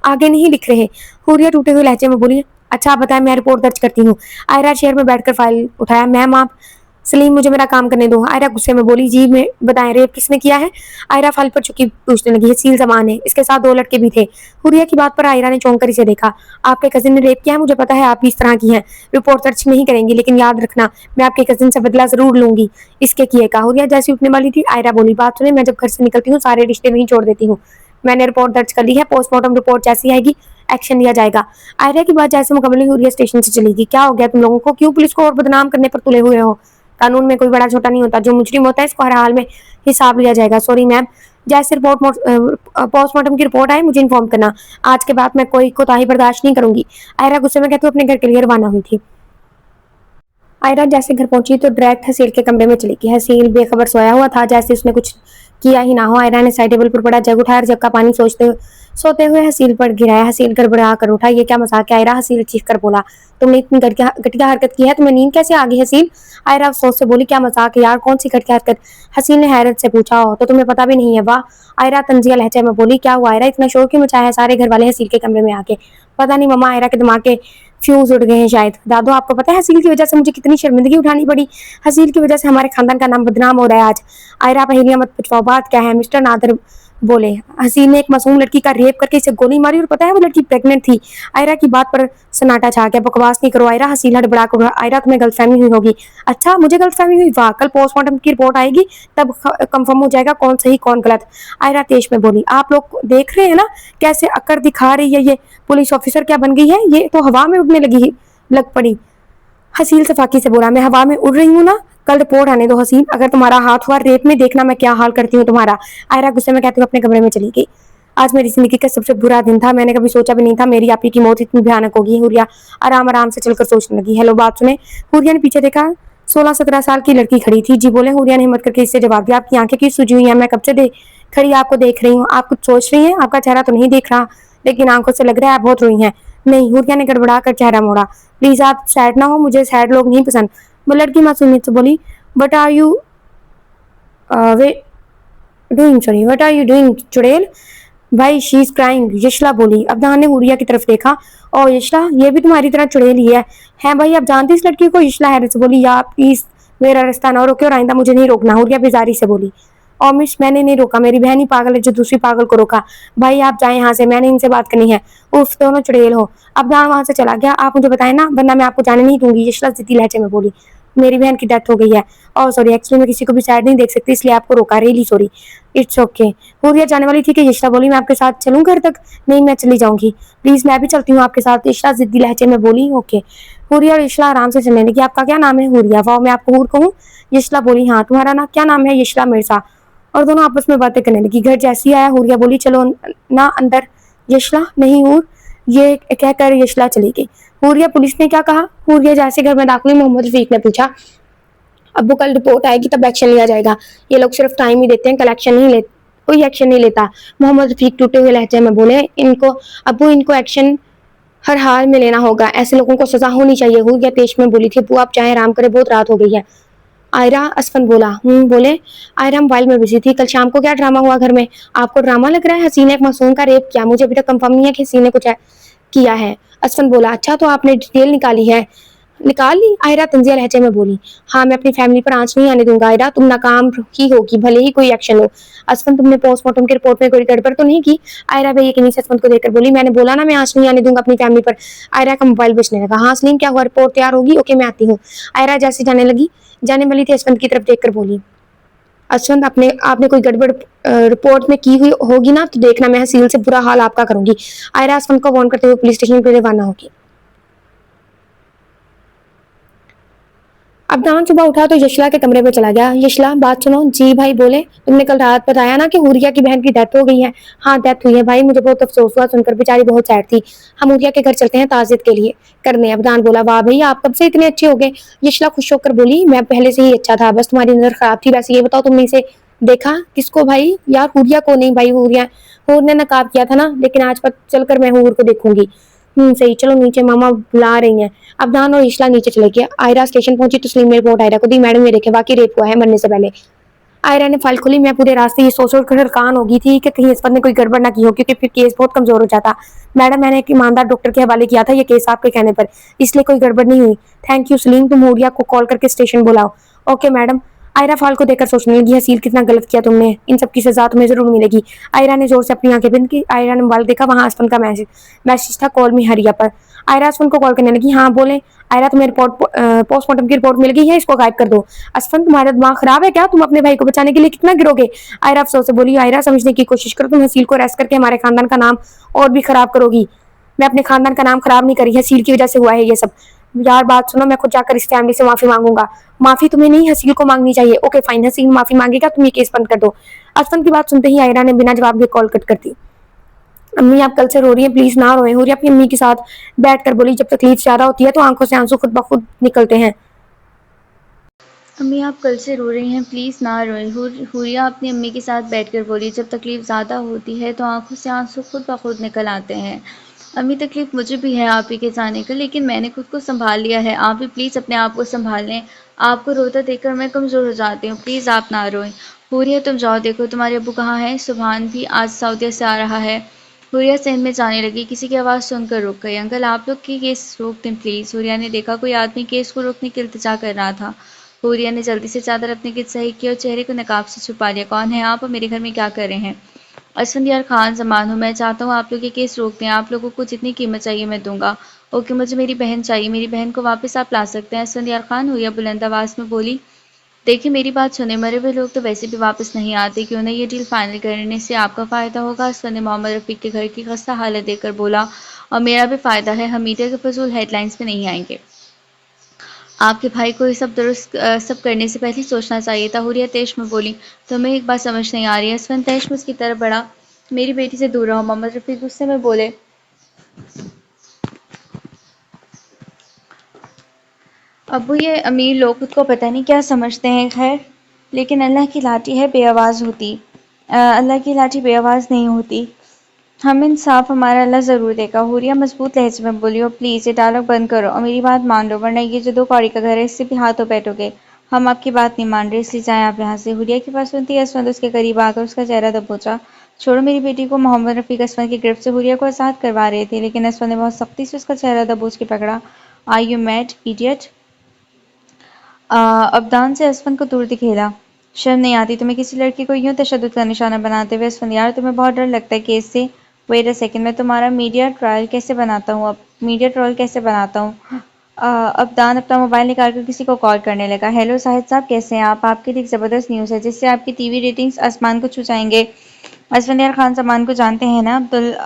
आगे नहीं लिख रहे। हुरिया टूटे हुए लहजे में बोली। अच्छा, आप बताएं, मैं रिपोर्ट दर्ज करती हूँ। आयरा चेयर में बैठकर फाइल उठाया। मैम आप। सलीम, मुझे मेरा काम करने दो। आयरा गुस्से में बोली। जी मैं बताएं, रेप किसने किया है? आयरा फाइल पर चुकी पूछने लगी। हसील जमान है, इसके साथ 2 लड़के भी थे। हुरिया की बात पर आयरा ने चौंक कर इसे देखा। आपके कजिन ने रेप किया है? मुझे पता है आप इस तरह की हैं, रिपोर्ट दर्ज नहीं करेंगी, लेकिन याद रखना मैं आपके कजिन से बदला जरूर लूंगी इसके किए का। हुरिया जैसी उठने वाली थी, आयरा बोली। बात सुने, मैं जब घर से निकलती हूँ सारे रिश्ते वहीं छोड़ देती हूँ। मैंने रिपोर्ट दर्ज कर ली है, पोस्टमार्टम रिपोर्ट जैसी आएगी एक्शन लिया जाएगा। आयरा की बात जैसे मुकम्मल हुई, हुरिया स्टेशन से चली गई। क्या हो गया तुम लोगों को? क्यों पुलिस को और बदनाम करने पर तुले हुए हो? कानून में कोई बड़ा छोटा नहीं होता, जो मुजरिम होता है इसको हर हाल में हिसाब लिया जाएगा। सॉरी मैम, जैसे पोस्टमार्टम की रिपोर्ट आए मुझे इन्फॉर्म करना। आज के बाद मैं कोई कोताही बर्दाश्त नहीं करूंगी। आयरा गुस्से में कहते हुए अपने घर के लिए रवाना हुई थी। आयरा जैसे घर पहुंची तो डायरेक्ट हसील के कमरे में चली गई। हसील बेखबर सोया हुआ था, जैसे उसने कुछ किया ही ना हो। आयरा ने साइड टेबल पर पड़ा जग उठाया और जग का पानी सोते हुए हसील पर गिराया। हसील गड़बड़ा कर उठा। ये क्या मजाक है आयरा? हसील चीख कर बोला। तुमने इतनी घटिया हरकत की है, तुम्हें नींद कैसे आ गई? हसील। आयरा अफसोस से बोली। क्या मजाक है यार, कौन सी घटिया हरकत? हसील ने हैरत से पूछा। हो तो तुम्हें पता भी नहीं है? वाह। आयरा तंजिया लहजे में बोली। क्या हुआ आयरा, इतना शोर क्यों मचाया है सारे घर वाले हसील के कमरे में आके? पता नहीं मम्मा, आयरा के दिमाग के फ्यूज उड़ गए हैं शायद। दादो, आपको पता है हसील की वजह से मुझे कितनी शर्मिंदगी उठानी पड़ी? हसील की वजह से हमारे खानदान का नाम बदनाम हो रहा है आज। आयरा पहेलियां मत पूछवाओ, बात क्या है? मिस्टर नादर बोले। हसील ने एक मासूम लड़की का रेप करके इसे गोली मारी और पता है वो लड़की प्रेग्नेंट थी। आयरा की बात पर सन्नाटा छा गया। बकवास नहीं करो आयरा। हसील हड़बड़ा कर। आयरा तुम्हें गलतफहमी हुई होगी। अच्छा, मुझे गलतफहमी हुई? वाह, कल पोस्टमार्टम की रिपोर्ट आएगी तब कंफर्म हो जाएगा कौन सही कौन गलत। आयरा तेज में बोली। आप लोग देख रहे हैं ना कैसे अकड़ दिखा रही है ये पुलिस ऑफिसर, क्या बन गई है? ये तो हवा में उड़ने लग पड़ी। हसील सफाकी से बोला। मैं हवा में उड़ रही हूँ ना, कल रिपोर्ट आने दो हसीन, अगर तुम्हारा हाथ हुआ रेप में देखना मैं क्या हाल करती हूँ तुम्हारा। आयरा गुस्से में कहते हुए अपने कमरे में चली गई। आज मेरी जिंदगी का सबसे बुरा दिन था, मैंने कभी सोचा भी नहीं था मेरी आपी की मौत इतनी भयानक होगी। हुरिया आराम आराम से चलकर सोचने लगी। हेलो बात सुने। हुरिया ने पीछे देखा, 16-17 साल की लड़की खड़ी थी। जी बोले। हुरिया ने हिम्मत करके इससे जवाब दिया। आपकी आंखें क्यों सूजी हुई हैं? मैं कब से खड़ी आपको देख रही हूँ। आप कुछ सोच रही हैं? आपका चेहरा तो नहीं देख रहा, लेकिन आंखों से लग रहा है आप बहुत रोई हैं। नहीं। हुरिया ने गड़बड़ा कर चेहरा मोड़ा। प्लीज आप सैड ना हो, मुझे सैड लोग नहीं पसंद। वो लड़की मासूमियत से बोली, what are you what are you doing चुड़ैल? भाई शी इज क्राइंग, यशला बोली। अब्दान ने हुरिया की तरफ देखा। ओ यशला, ये भी तुम्हारी तरह चुड़ैल ही है भाई, आप जानती इस लड़की को? यशला हैरत से बोली। या प्लीज मेरा रास्ता ना रोके और आइंदा मुझे नहीं रोकना। हुरिया बेजारी से बोली। और मिस मैंने नहीं रोका, मेरी बहन ही पागल है जो दूसरी पागल को रोका। भाई आप जाए यहाँ से, मैंने इनसे बात करनी है। उफ, दोनों चुड़ैल हो। अब्दान वहां से चला गया। आप मुझे बताए ना, वरना मैं आपको जाने नहीं दूंगी, यशला जिद्दी लहजे में बोली। मेरी बहन की डेथ हो गई है। और सॉरी, एक्चुअली मैं किसी को भी सैड नहीं देख सकती, इसलिए आपको रोका। Really sorry. It's okay. Huriya जाने वाली थी कि यशला बोली, मैं आपके साथ चलूं घर तक? नहीं, मैं चली जाऊंगी। प्लीज मैं भी चलती हूँ आपके साथ, यशला जिद्दी लहजे में बोली। ओके। हुरिया और यशला आराम से चलने लगी। आपका क्या नाम है? हुरिया। वाह, मैं आपको हूर कहूँ? यशला बोली। हाँ, तुम्हारा ना क्या नाम है? यशला मिर्जा। और दोनों आपस में बातें करने लगी। घर जैसी आया, हुरिया बोली, चलो ना अंदर। यशला, नहीं हूर, ये कहकर यशला चली गई। हुरिया, पुलिस ने क्या कहा? हुरिया जैसे घर में दाखिल हुई, मोहम्मद रफीक ने पूछा। अब्बू कल रिपोर्ट आएगी तब एक्शन लिया जाएगा, ये लोग सिर्फ टाइम ही देते हैं, कलेक्शन नहीं लेते, कोई एक्शन नहीं लेता। मोहम्मद रफीक टूटे हुए लहजे में बोले। इनको अब्बू, इनको एक्शन हर हाल में लेना होगा, ऐसे लोगों को सजा होनी चाहिए। हुरिया तेज में बोली थी। अब्बू आप चाहे आराम करे, बहुत रात हो गई है। आयरा, असफन बोला। बोले। आयरा मोबाइल में बिजी थी। कल शाम को क्या ड्रामा हुआ घर में? आपको ड्रामा लग रहा है? हसीन ने एक मासूम का रेप किया, मुझे अभी तक कंफर्म नहीं है कि हसीन ने कुछ किया है। असफन बोला। अच्छा, तो आपने डिटेल निकाली है? निकाल ली, आयरा तंजिया लहजे में बोली। हाँ, मैं अपनी फैमिली पर आंच नहीं आने दूंगा। आयरा, तुम नाकाम ही होगी, भले ही कोई एक्शन हो। असफन, तुमने पोस्टमार्टम की रिपोर्ट में कोई गड़बड़ तो नहीं की? आयरा बेयकीनी से असफन को देखकर बोली। मैंने बोला ना मैं आंच नहीं आने दूंगा अपनी फैमिली पर। आयरा का मोबाइल बजने लगा। हाँ सलीम, क्या हुआ? रिपोर्ट तैयार होगी? ओके, मैं आती हूँ। आयरा जैसे जाने वाली थी, असफन की तरफ देखकर बोली। असफन, आपने कोई गड़बड़ रिपोर्ट में की हुई होगी ना, तो देखना मैं हसील से बुरा हाल आपका करूंगी। आयरा असफन को वार्न करते हुए पुलिस स्टेशन पर रवाना होगी। अब्दान सुबह उठा तो यशला के कमरे में चला गया। यशला, बात सुनो। जी भाई बोले। तुमने कल रात बताया ना कि हुरिया की बहन की डेथ हो गई है? हाँ, डेथ हुई है भाई, मुझे बहुत अफसोस हुआ सुनकर, बेचारी बहुत सैड थी। हम हुरिया के घर चलते हैं ताजियत के लिए करने। अब्दान बोला। वाह भैया, आप कब से इतने अच्छे हो गए? यशला खुश होकर बोली। मैं पहले से ही अच्छा था, बस तुम्हारी नजर खराब थी। वैसे ये बताओ, तुमने इसे देखा? किसको भाई? यार हुरिया को। नहीं भाई, हूर ने नकाब किया था ना, लेकिन आज पर चलकर मैं हूर को देखूंगी। सही, चलो नीचे, मामा बुला रही हैं। अब्दान और इशला नीचे चले गए। आयरा स्टेशन पहुंची तो सलीम ने रिपोर्ट आयरा को दी। मैडम ये देखे, वाकई रेप हुआ है मरने से पहले। आयरा ने फाइल खोली। मैं पूरे रास्ते ये सोच कर हरकान हो गई थी कि कहीं इस पर ने कोई गड़बड़ ना की हो, क्योंकि फिर केस बहुत कमजोर हो जाता। मैडम, मैंने एक ईमानदार डॉक्टर के हवाले किया था ये केस आपके कहने पर, इसलिए कोई गड़बड़ नहीं हुई। थैंक यू सलीम, तुम हुरिया को कॉल करके स्टेशन बुलाओ। Okay madam. आयरा फाइल को देखकर सोचने लगी, हसील कितना गलत किया तुमने, इन सब की सजा तुम्हें जरूर मिलेगी। आयरा ने जोर से अपनी आंखें बंद की। आयरा ने मोबाइल देखा, वहां असफन का मैसेज था, कॉल मी हरिया पर। आयरा असफन को कॉल करने लगी। हाँ बोले। आयरा, तुम्हें रिपोर्ट पोस्टमार्टम की रिपोर्ट मिल गई है, इसको गायब कर दो। असफन, तुम्हारा दिमाग खराब है क्या? तुम अपने भाई को बचाने के लिए कितना गिरोगे? आयरा अफसोस से बोली। आयरा, समझने की कोशिश करो, तुम हसील को अरेस्ट करके हमारे खानदान का नाम और भी खराब करोगी। मैं अपने खानदान का नाम खराब नहीं करी, हसील की वजह से हुआ है ये सब। यार बात सुनो, मैं खुद जाकर इस फैमिली से माफी मांगूंगा। माफी तुम्हें नहीं, हसील को मांगनी चाहिए। ओके फाइन, हसील माफी मांगेगा, तुम ये केस बंद कर दो। असफन की बात सुनते ही आयरा ने बिना जवाब दिए कॉल कट कर दी। अम्मी आप कल से रो रही हैं, प्लीज ना रोएं। हुरिया अपनी अम्मी के साथ बैठकर बोली। जब तकलीफ ज्यादा होती है तो आंखों से आंसू खुद ब खुद निकलते हैं। अम्मी आप कल से रो रही हैं, प्लीज़ ना रोएं। हुरिया अपनी अम्मी के साथ बैठकर बोली। जब तकलीफ़ ज़्यादा होती है तो आंखों से आंसू खुद ब खुद निकल आते हैं। अम्मी तकलीफ़ मुझे भी है आप ही के जाने का, लेकिन मैंने खुद को संभाल लिया है। आप भी प्लीज़ अपने आप को संभाल लें। आपको रोता देखकर मैं कमज़ोर हो जाती हूँ, प्लीज़ आप ना रोएं। हुरिया तुम जाओ देखो तुम्हारे अब्बू कहाँ हैं। सुभान भी आज सऊदीया से आ रहा है। हुरिया सहन में जाने लगी। किसी की आवाज़ सुनकर रुक गई। अंकल आप लोग की केस रोक दें प्लीज़। हुरिया ने देखा कोई आदमी केस को रोकने की इल्तिजा कर रहा था। हुरिया ने जल्दी से चादर अपने गिर्द सही की और चेहरे को नकाब से छुपा लिया। कौन है आप और मेरे घर में क्या कर रहे हैं? असफंदियार खान जमान हूँ, मैं चाहता हूँ आप लोग ये केस रोक दें। आप लोगों को जितनी कीमत चाहिए मैं दूंगा। ओके, मुझे मेरी बहन चाहिए, मेरी बहन को वापस आप ला सकते हैं। असफंदियार खान, हुरिया बुलंद आवाज़ में बोली। देखिए मेरी बात सुने, मरे हुए लोग तो वैसे भी वापस नहीं आते, क्यों ना ये डील फाइनल करने से आपका फ़ायदा होगा। असफर ने मोहम्मद रफ़ीक के घर की खस्ता हालत देखकर बोला। और मेरा भी फ़ायदा है, हम मीडिया के फजूल हेडलाइंस में नहीं आएंगे। آپ کے بھائی کو یہ سب کرنے سے پہلے سوچنا چاہیے تھا، حوریہ تیش میں بولی۔ تمہیں ایک بات سمجھ نہیں آ رہی ہے؟ اسفند تیش میں اس کی طرف بڑھا۔ میری بیٹی سے دور رہو، محمد رفیع غصے میں بولے۔ ابو یہ امیر لوگ خود کو پتہ نہیں کیا سمجھتے ہیں، خیر لیکن اللہ کی لاٹھی ہے بے آواز ہوتی، اللہ کی لاٹھی بے آواز نہیں ہوتی، ہم انصاف ہمارا اللہ ضرور دے گا۔ حوریہ مضبوط لہجے میں بولی، اور پلیز یہ ڈائلاگ بند کرو اور میری بات مان لو، ورنہ یہ جو 2 کوڑی کا گھر ہے اس سے بھی ہاتھوں بیٹھو گے۔ ہم آپ کی بات نہیں مان رہے، اس لیے جائیں آپ یہاں سے۔ حوریہ کی بات سنتی ہے اسفند اس کے قریب آ کر اس کا چہرہ دبوچا۔ چھوڑو میری بیٹی کو۔ محمد رفیق اسفند کی گرفت سے حوریہ کو آزاد کروا رہے تھے، لیکن اسفند نے بہت سختی سے اس کا چہرہ دبوچ کے پکڑا۔ Are you mad idiot? Abdan سے اسفند کو دور دکھیلا۔ شرم نہیں آتی تمہیں کسی لڑکی کو یوں تشدد کا نشانہ بناتے ہوئے؟ اسفند یار تمہیں بہت ڈر لگتا ہے کیس سے؟ ویٹ اے سیکنڈ، میں تمہارا میڈیا ٹرائل کیسے بناتا ہوں؟ ابدان اپنا موبائل نکال کر کسی کو کال کرنے لگا۔ ہیلو زاہد صاحب، کیسے ہیں آپ کے لیے ایک زبردست نیوز ہے جس سے آپ کی ٹی وی ریٹنگز آسمان کو چھو جائیں گے۔ اسفند یار خان سامان کو جانتے ہیں نا؟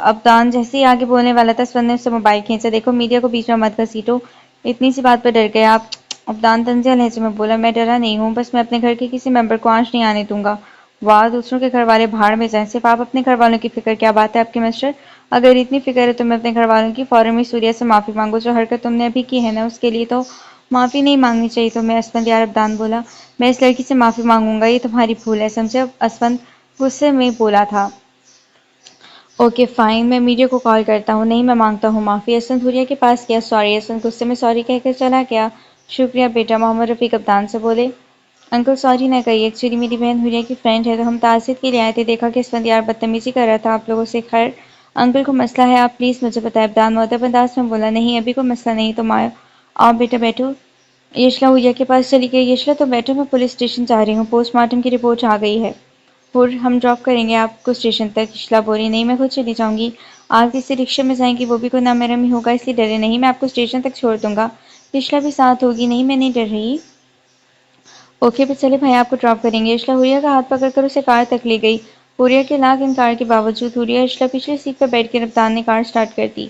ابدان جیسے ہی آگے بولنے والا تھا اسفند نے اس سے موبائل کھینچا۔ دیکھو میڈیا کو بیچ میں مت گھسیٹو، اتنی سی بات پر ڈر گئے آپ؟ ابدان طنزیہ لہجے میں بولا، میں ڈرا نہیں ہوں، بس میں اپنے گھر کے کسی ممبر کو آنچ نہیں آنے دوں گا۔ واہ، دوسروں کے گھر والے بھاڑ میں جائیں، صرف آپ اپنے گھر والوں کی فکر، کیا بات ہے آپ کی مسٹر؟ اگر اتنی فکر ہے تمہیں اپنے گھر والوں کی، فوراً سوریہ سے معافی مانگو، جو حرکت تم نے ابھی کی ہے نا اس کے لیے تو معافی نہیں مانگنی چاہیے تمہیں۔ اسفند یار، ابدان بولا، میں اس لڑکی سے معافی مانگوں گا، یہ تمہاری بھول ہے، سمجھے؟ اسفند غصے میں بولا تھا۔ اوکے فائن، میں میڈیا کو کال کرتا ہوں۔ نہیں، میں مانگتا ہوں معافی۔ اسفند حوریہ کے پاس گیا۔ سوری۔ اسفند غصے میں سوری کہہ کر چلا گیا۔ شکریہ بیٹا، محمد رفیق ابدان سے بولے۔ انکل سوری نہ کہیے، ایکچولی میری بہن حوریہ کی فرینڈ ہے تو ہم تعزیت کے لیے آئے تھے، دیکھا کہ اسفند یار بدتمیزی کر رہا تھا آپ لوگوں سے۔ خیر انکل کو مسئلہ ہے، آپ پلیز مجھے بتائیں۔ ابدان مؤدب انداز میں بولا، نہیں ابھی کوئی مسئلہ نہیں، تم آؤ بیٹا بیٹھو۔ یشلا حوریہ کے پاس چلی گئی۔ یشلا تم بیٹھو، میں پولیس اسٹیشن جا رہی ہوں، پوسٹ مارٹم کی رپورٹ آ گئی ہے۔ ہم ڈراپ کریں گے آپ کو اسٹیشن تک۔ یشلا بولی، نہیں میں خود چلی جاؤں گی۔ آپ کسی رکشے میں جائیں گی، وہ بھی کوئی نامحرم ہی ہوگا، اس لیے ڈرے نہیں، میں آپ کو اسٹیشن تک چھوڑ دوں گا۔ یشلا بھی ساتھ ہوگی؟ نہیں میں نہیں ڈر رہی۔ اوکے پھر چلے بھائی، آپ کو ڈراپ کریں گے۔ یشلا حوریہ کا ہاتھ پکڑ کر اسے کار تک لے گئی۔ حوریہ کے لاکھ انکار کے باوجود حوریہ یشلا پچھلی سیٹ پر بیٹھ کر ابدان نے کار سٹارٹ کر دی۔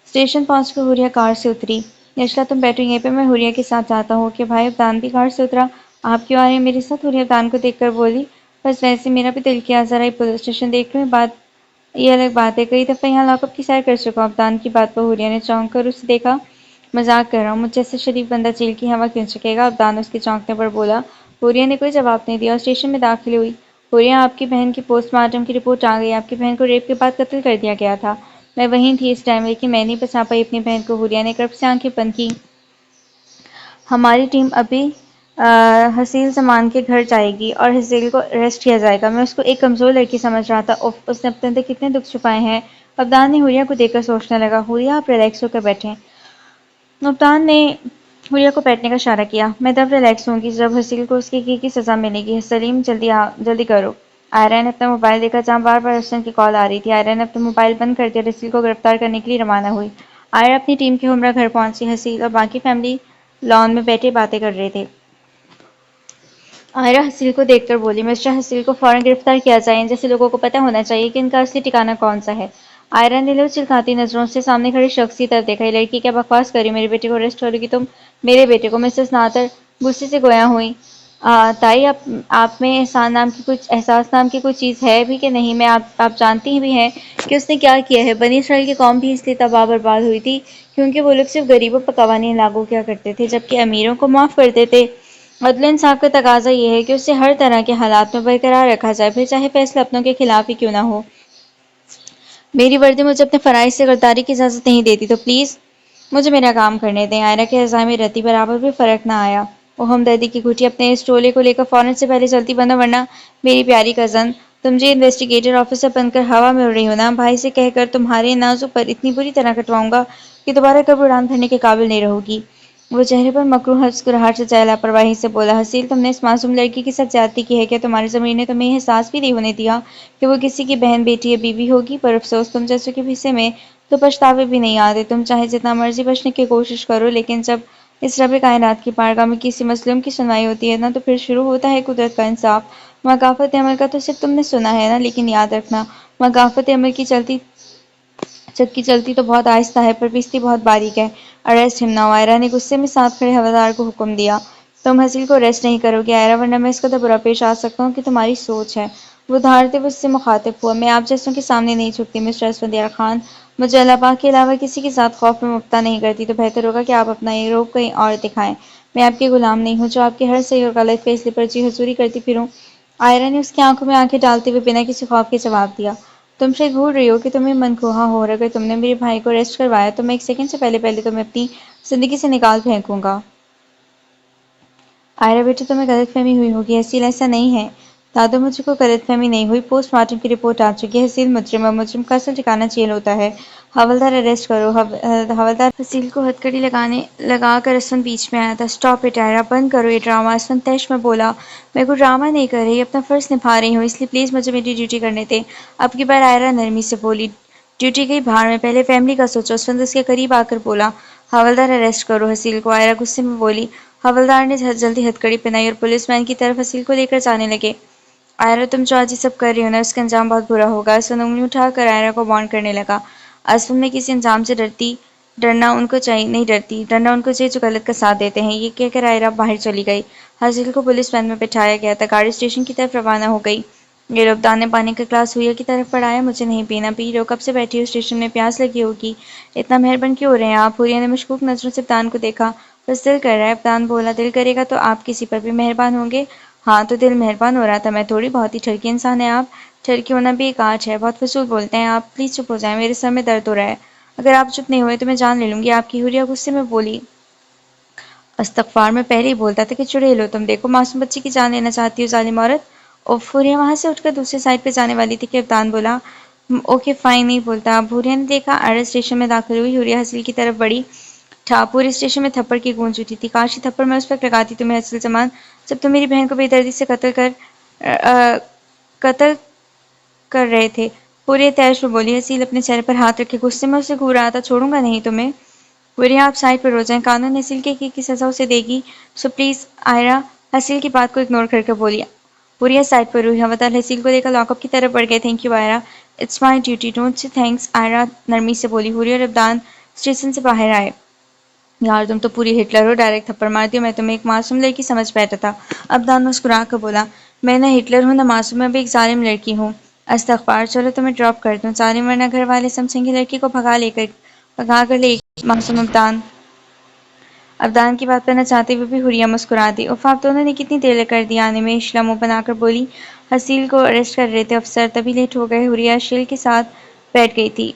اسٹیشن پہنچ کر حوریہ کار سے اتری۔ یشلا تم بیٹھو یہیں پہ، میں حوریہ کے ساتھ جاتا ہوں۔ کہ بھائی ابدان بھی کار سے اترا۔ آپ کیوں آ رہے ہیں میرے ساتھ؟ حوریہ ابدان کو دیکھ کر بولی۔ بس ویسے میرا بھی دل کیا ذرا یہ پولیس اسٹیشن دیکھ لوں، یہ الگ بات ہے، کئی دفعہ یہاں لاک اپ کی سیر کر چکا ہوں۔ ابدان کی بات پر حوریہ نے چونک کر اسے دیکھا۔ مذاق کر رہا ہوں، مجھ جیسے شریف بندہ جیل کی ہوا کیوں چکھے گا؟ ابدان اس کے چونکنے پر بولا۔ حوریہ نے کوئی جواب نہیں دیا اور اسٹیشن میں داخل ہوئی۔ حوریہ، آپ کی بہن کی پوسٹ مارٹم کی رپورٹ آ گئی، آپ کی بہن کو ریپ کے بعد قتل کر دیا گیا تھا۔ میں وہیں تھی اس ٹائم، لیکن میں نہیں بچا پائی اپنی بہن کو۔ حوریہ نے کرب سے آنکھیں بند کی۔ ہماری ٹیم ابھی حسیل زمان کے گھر جائے گی اور حسیل کو اریسٹ کیا جائے گا۔ میں اس کو ایک کمزور لڑکی سمجھ رہا تھا، اف، اس نے اپنے اندر کتنے دکھ چھپائے ہیں۔ ابدان نے حوریہ کو دیکھ کر سوچنے لگا۔ حوریہ آپ ریلیکس ہو کر بیٹھیں۔ ابدان نے حوریہ کو بیٹھنے کا اشارہ کیا۔ میں تب ریلیکس ہوں گی جب حسیل کو اس کی سزا ملے گی۔ سلیم جلدی کرو۔ آئرہ نے اپنا موبائل دیکھا جہاں بار بار اسفند کی کال آ رہی تھی۔ آئرہ نے اپنا موبائل بند کر دیا اور حسیل کو گرفتار کرنے کے لیے روانہ ہوئی۔ آئرہ اپنی ٹیم کے ہمراہ گھر پہنچی۔ حسیل اور باقی فیملی لان میں بیٹھے باتیں کر رہے تھے۔ آئرہ حسیل کو دیکھ کر بولی، مسٹر حسیل کو فوراً گرفتار کیا جائے، جیسے لوگوں کو پتہ ہونا چاہیے کہ ان کا اصلی ٹھکانہ کون سا ہے۔ آئرہ نے لو چلکاتی نظروں سے سامنے کھڑے شخص کی طرف دیکھا۔ یہ لڑکی کیا بکواس کر رہی ہے؟ میرے بیٹے کو اریسٹ کرو گی تم؟ میرے بیٹے کو؟ مسز ناتر غصے سے گویا ہوئی۔ تائی آپ میں احساس نام کی کوئی چیز ہے بھی کہ نہیں؟ میں آپ جانتی بھی ہیں کہ اس نے کیا کیا ہے؟ بنی اسرائیل کی قوم بھی اس لیے تباہ برباد ہوئی تھی کیونکہ وہ لوگ صرف غریبوں پر قوانین لاگو کیا کرتے تھے جبکہ امیروں کو معاف کرتے تھے۔ عدل و انصاف کا تقاضا یہ ہے کہ اسے ہر طرح کے حالات میں برقرار رکھا جائے، پھر چاہے فیصلہ اپنوں کے خلاف ہی کیوں نہ ہو۔ میری وردی مجھے اپنے فرائض سے غداری کی اجازت نہیں دیتی، تو پلیز مجھے میرا کام کرنے دیں۔ آئرہ کے اعضاء میں رتی برابر بھی فرق نہ آیا۔ وہ ہمدردی کی گھٹی اپنے اس ٹولے کو لے کر فوراً سے پہلے جلدی بنو، ورنہ میری پیاری کزن، تم جو انویسٹیگیٹر آفیسر بن کر ہوا میں اڑ رہی ہو نا، بھائی سے کہہ کر تمہارے نازوں پر اتنی بری طرح کٹواؤں گا کہ دوبارہ کبھی اڑان بھرنے کے قابل نہیں رہو گی۔ وہ چہرے پر مکروہ مسکراہٹ سے چہرہ لاپرواہی سے بولا، حسیل تم نے اس معصوم لڑکی کے ساتھ زیادتی کی ہے کیا تمہاری ضمیر نے تمہیں یہ احساس بھی نہیں ہونے دیا کہ وہ کسی کی بہن بیٹی یا بیوی ہوگی؟ پر افسوس تم جیسوں کے حصے میں تو پچھتاوے بھی نہیں آتے، تم چاہے جتنا مرضی بچنے کی کوشش کرو، لیکن جب اس رب کائنات کی بارگاہ میں کسی مظلوم کی سنوائی ہوتی ہے نا تو پھر شروع ہوتا ہے قدرت کا انصاف۔ مغافت عمل کا تو صرف تم نے سنا ہے نا، لیکن یاد رکھنا مغافت عمل کی چکی چلتی تو بہت آہستہ ہے پر پیستی بہت باریک ہے۔ Arrest him now. आयरा ने गुस्से में साथ खड़े हवलदार को हुक्म दिया, तुम हसील को अरेस्ट नहीं करोगे आयरा, वरना मैं इस कदर बुरा पेश आ सकता हूँ कि तुम्हारी सोच है। वो धारते हुए उससे मुखातिब हुआ, मैं आप जैसों के सामने नहीं झुकती मिस्टर असफंदियार खान, मुझे अल्लाह पाक के अलावा किसी के साथ खौफ में मुब्तला नहीं करती, तो बेहतर होगा कि आप अपना ये रोब कहीं और दिखाएं। मैं आपकी गुलाम नहीं हूँ जो आपके हर सही और गलत फैसले पर जी हजूरी करती फिरूं। आयरा ने उसकी आंखों में आंखें डालते हुए बिना किसी खौफ के जवाब दिया, तुम शायद भूल रही हो कि तुम्हें मनसूहा हो, और अगर तुमने मेरे भाई को अरेस्ट करवाया तो मैं एक सेकंड से पहले तुम्हें अपनी जिंदगी से निकाल फेंकूंगा। आयरा बेटी, तुम्हें गलतफहमी हुई होगी, हसील ऐसा नहीं है। दादो, मुझे कोई गलतफहमी नहीं हुई, पोस्टमार्टम की रिपोर्ट आ चुकी है, हसील मुजरिम है, मुजरिम का असल ठिकाना जेल होता है। हवलदार अरेस्ट करो। हवलदार हसील को हथकड़ी लगा कर असफंद बीच में आया था। स्टॉप इट आयरा, बंद करो ये ड्रामा। असफंद तैश में बोला, मैं कोई ड्रामा नहीं कर रही, अपना फर्ज निभा रही हूँ, इसलिए प्लीज मुझे मेरी ड्यूटी करने दें। अब की बार आयरा नरमी से बोली, ड्यूटी गई भाड़ में, पहले फैमिली का सोचो। असफंद उसके करीब आकर बोला, हवलदार अरेस्ट करो हसील को। आयरा गुस्से में बोली। हवलदार ने जल्दी हथकड़ी पहनाई और पुलिस वैन की तरफ हसील को लेकर जाने लगे। आयरा, तुम जो आज ये सब कर रही हो ना, उसका अंजाम बहुत बुरा होगा। असफंद उंगली उठाकर आयरा को वार्न करने लगा। असफंद में किसी अंजाम से डरना उनको चाहिए नहीं, डरती डरना उनको चाहिए जो गलत का साथ देते हैं। ये कहकर आयरा बाहर चली गई। हसील को पुलिस वैन में बिठाया गया था। गाड़ी स्टेशन की तरफ रवाना हो गई। ये रुबदान ने पानी का ग्लास हुरिया की तरफ बढ़ाया, मुझे नहीं पीना। पी लो, कब से बैठी हो स्टेशन में, प्यास लगी होगी, इतना मेहरबान क्यों हो रहे हैं आप। हुरिया ने मशकूक नजरों से अब्दान को देखा। बस दिल कर रहा है। अब्दान बोला, दिल करेगा तो आप किसी पर भी मेहरबान होंगे। हाँ तो दिल मेहरबान हो रहा था, मैं थोड़ी बहुत ही ठरकी इंसान है आप। ठरकी होना भी एक आर्ट है, बहुत फजूल बोलते हैं आप, प्लीज चुप हो जाएं, मेरे सर में दर्द हो रहा है। अगर आप चुप नहीं हुए तो मैं जान ले लूंगी आपकी। हुरिया गुस्से में बोली, अस्तगफार, मैं पहले ही बोलता था कि चुड़ैल हो तुम, देखो मासूम बच्ची की जान लेना चाहती हो जालिम औरत। उफ। हुरिया वहां से उठकर दूसरी साइड पे जाने वाली थी कि अब्दान बोला, ओके फाइन, नहीं बोलता अब। हुरिया ने देखा आयरा स्टेशन में दाखिल हुई। हुरिया हसील की तरफ बढ़ी था। पूरे स्टेशन में थप्पड़ की गूंज उठी थी। काश ये थप्पड़ मैं उस वक्त लगाती तुम्हें हसील जमान, जब तुम मेरी बहन को बेदर्दी से कत्ल कर रहे थे। हुरिया तैश में बोली। हसील अपने चेहरे पर हाथ रखे गुस्से में उसे घूर रहा था, छोड़ूंगा नहीं तुम्हें। हुरिया, आप साइड पर हो जाएं, कानून हसील के की सजा उसे देगी, सो प्लीज। आयरा हसील की बात को इग्नोर करके बोली। हुरिया साइड पर हुई। हवलदार हसील को लेकर लॉकअप की तरफ बढ़ गए। Thank you Ayra, it's my duty, don't say thanks. Ayra नरमी से बोली। हुरिया और अब्दान स्टेशन से बाहर आए। यार तुम तो पूरी हिटलर हो, डायरेक्ट थप्पड़ मार दिया, मैं तुम्हें एक मासूम लड़की समझ बैठा था। अब्दान मुस्कुरा कर बोला, मैं न हिटलर हूँ न मासूम, मैं भी एक जालिम लड़की हूँ। अस्तगफार, चलो तुम्हें ड्रॉप कर दूँ, जालिम वरना घर वाले समझेंगे लड़की को भगा कर ले मासूम। अब्दान की बात करना चाहते हुए भी हुरिया मुस्कुरा दी। उफ, आप दोनों ने कितनी देर कर दी आने में। इशला मुंह बनाकर बोली। हसील को अरेस्ट कर रहे थे अफसर, तभी लेट हो गए। हुरिया शील के साथ बैठ गई थी।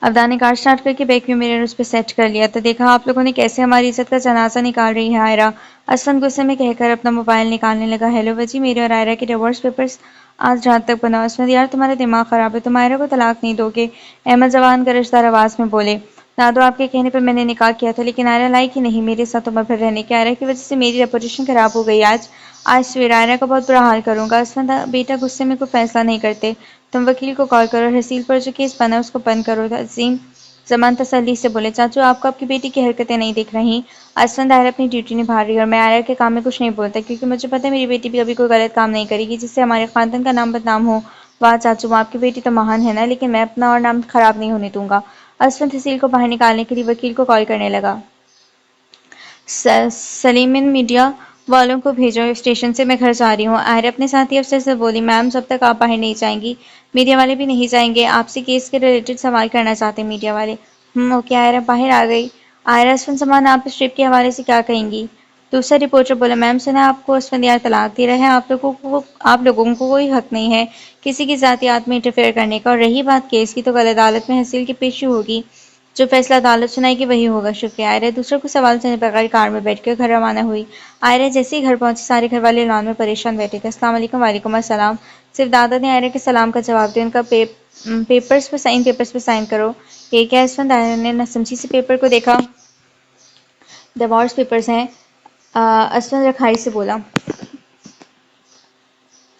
अब्दान ने कार स्टार्ट करके बैक व्यू मिरर उस पर सेट कर लिया था। देखा आप लोगों ने कैसे हमारी इज्जत का जनाजा निकाल रही है आयरा। असफंद गुस्से में कहकर अपना मोबाइल निकालने लगा। हेलो वजी, मेरे और आयरा के डिवोर्स पेपर्स आज रात तक बनाओ। असफंद, यार तुम्हारा दिमाग खराब है, तुम आयरा को तलाक नहीं दोगे। अहमद जवान गरजदार आवाज में बोले। दादो, आपके कहने पर मैंने निकाह किया था, लेकिन आयरा लायक ही नहीं मेरे साथ उम्र भर रहने की। आयरा की वजह से मेरी रेपुटेशन खराब हो गई। आज सवेरे आयरा का बहुत बुरा हाल करूंगा। असफंद, बेटा गुस्से में कोई फैसला नहीं करते, तुम वकील को कॉल करो और हसील पर जो केस बना उसको बंद करो। अजीम जमान तसल्ली से बोले। चाचू, आपको आपकी बेटी की हरकतें नहीं दिख रही। असफंद, आयरा अपनी ड्यूटी निभा रही है और मैं आयरा के काम में कुछ नहीं बोलता, क्योंकि मुझे पता है मेरी बेटी भी कभी कोई गलत काम नहीं करेगी जिससे हमारे खानदान का नाम बदनाम हो। वाह चाचू, आपकी बेटी तो महान है ना, लेकिन मैं अपना और नाम खराब नहीं होने दूंगा। असफंद हसील को बाहर निकालने के लिए वकील को कॉल करने लगा। सलीमिन, मीडिया वालों को भेजो स्टेशन से, मैं घर जा रही हूँ। आयरा अपने साथी अफसर से बोली, मैम जब तक आप बाहर नहीं जाएंगी मीडिया वाले भी नहीं जाएंगे, आपसे केस के रिलेटेड सवाल करना चाहते हैं मीडिया वाले। ओके। आयरा बाहर आ गई। आयरा, असफंद समान, आप इस ट्रिप के हवाले से क्या कहेंगी। दूसरा रिपोर्टर बोला, मैम सुना आपको असफंद यार तलाक दे रहे हैं, आप लोगों को कोई हक नहीं है किसी की जातियात में इंटरफेयर करने का, और रही बात केस की तो कल अदालत में हसील की पेशी होगी, जो फैसला अदालत सुनाएगी वही होगा। शुक्रिया। आयरा दूसरों को सवाल सुने बगैर कार में बैठकर घर रवाना हुई। आयरा जैसे ही घर पहुंची, सारे घर वाले लॉन में परेशान बैठे थे। अस्सलाम वालेकुम। वालेकुम अस्सलाम। सिर्फ दादा ने आयरा के सलाम का जवाब दिया। उनका पेपर्स पे साइन करो। ये क्या असफंद, आयरा ने नसमझी से पेपर को देखा। डिवोर्स पेपर्स हैं। असफंद रखाई से बोला।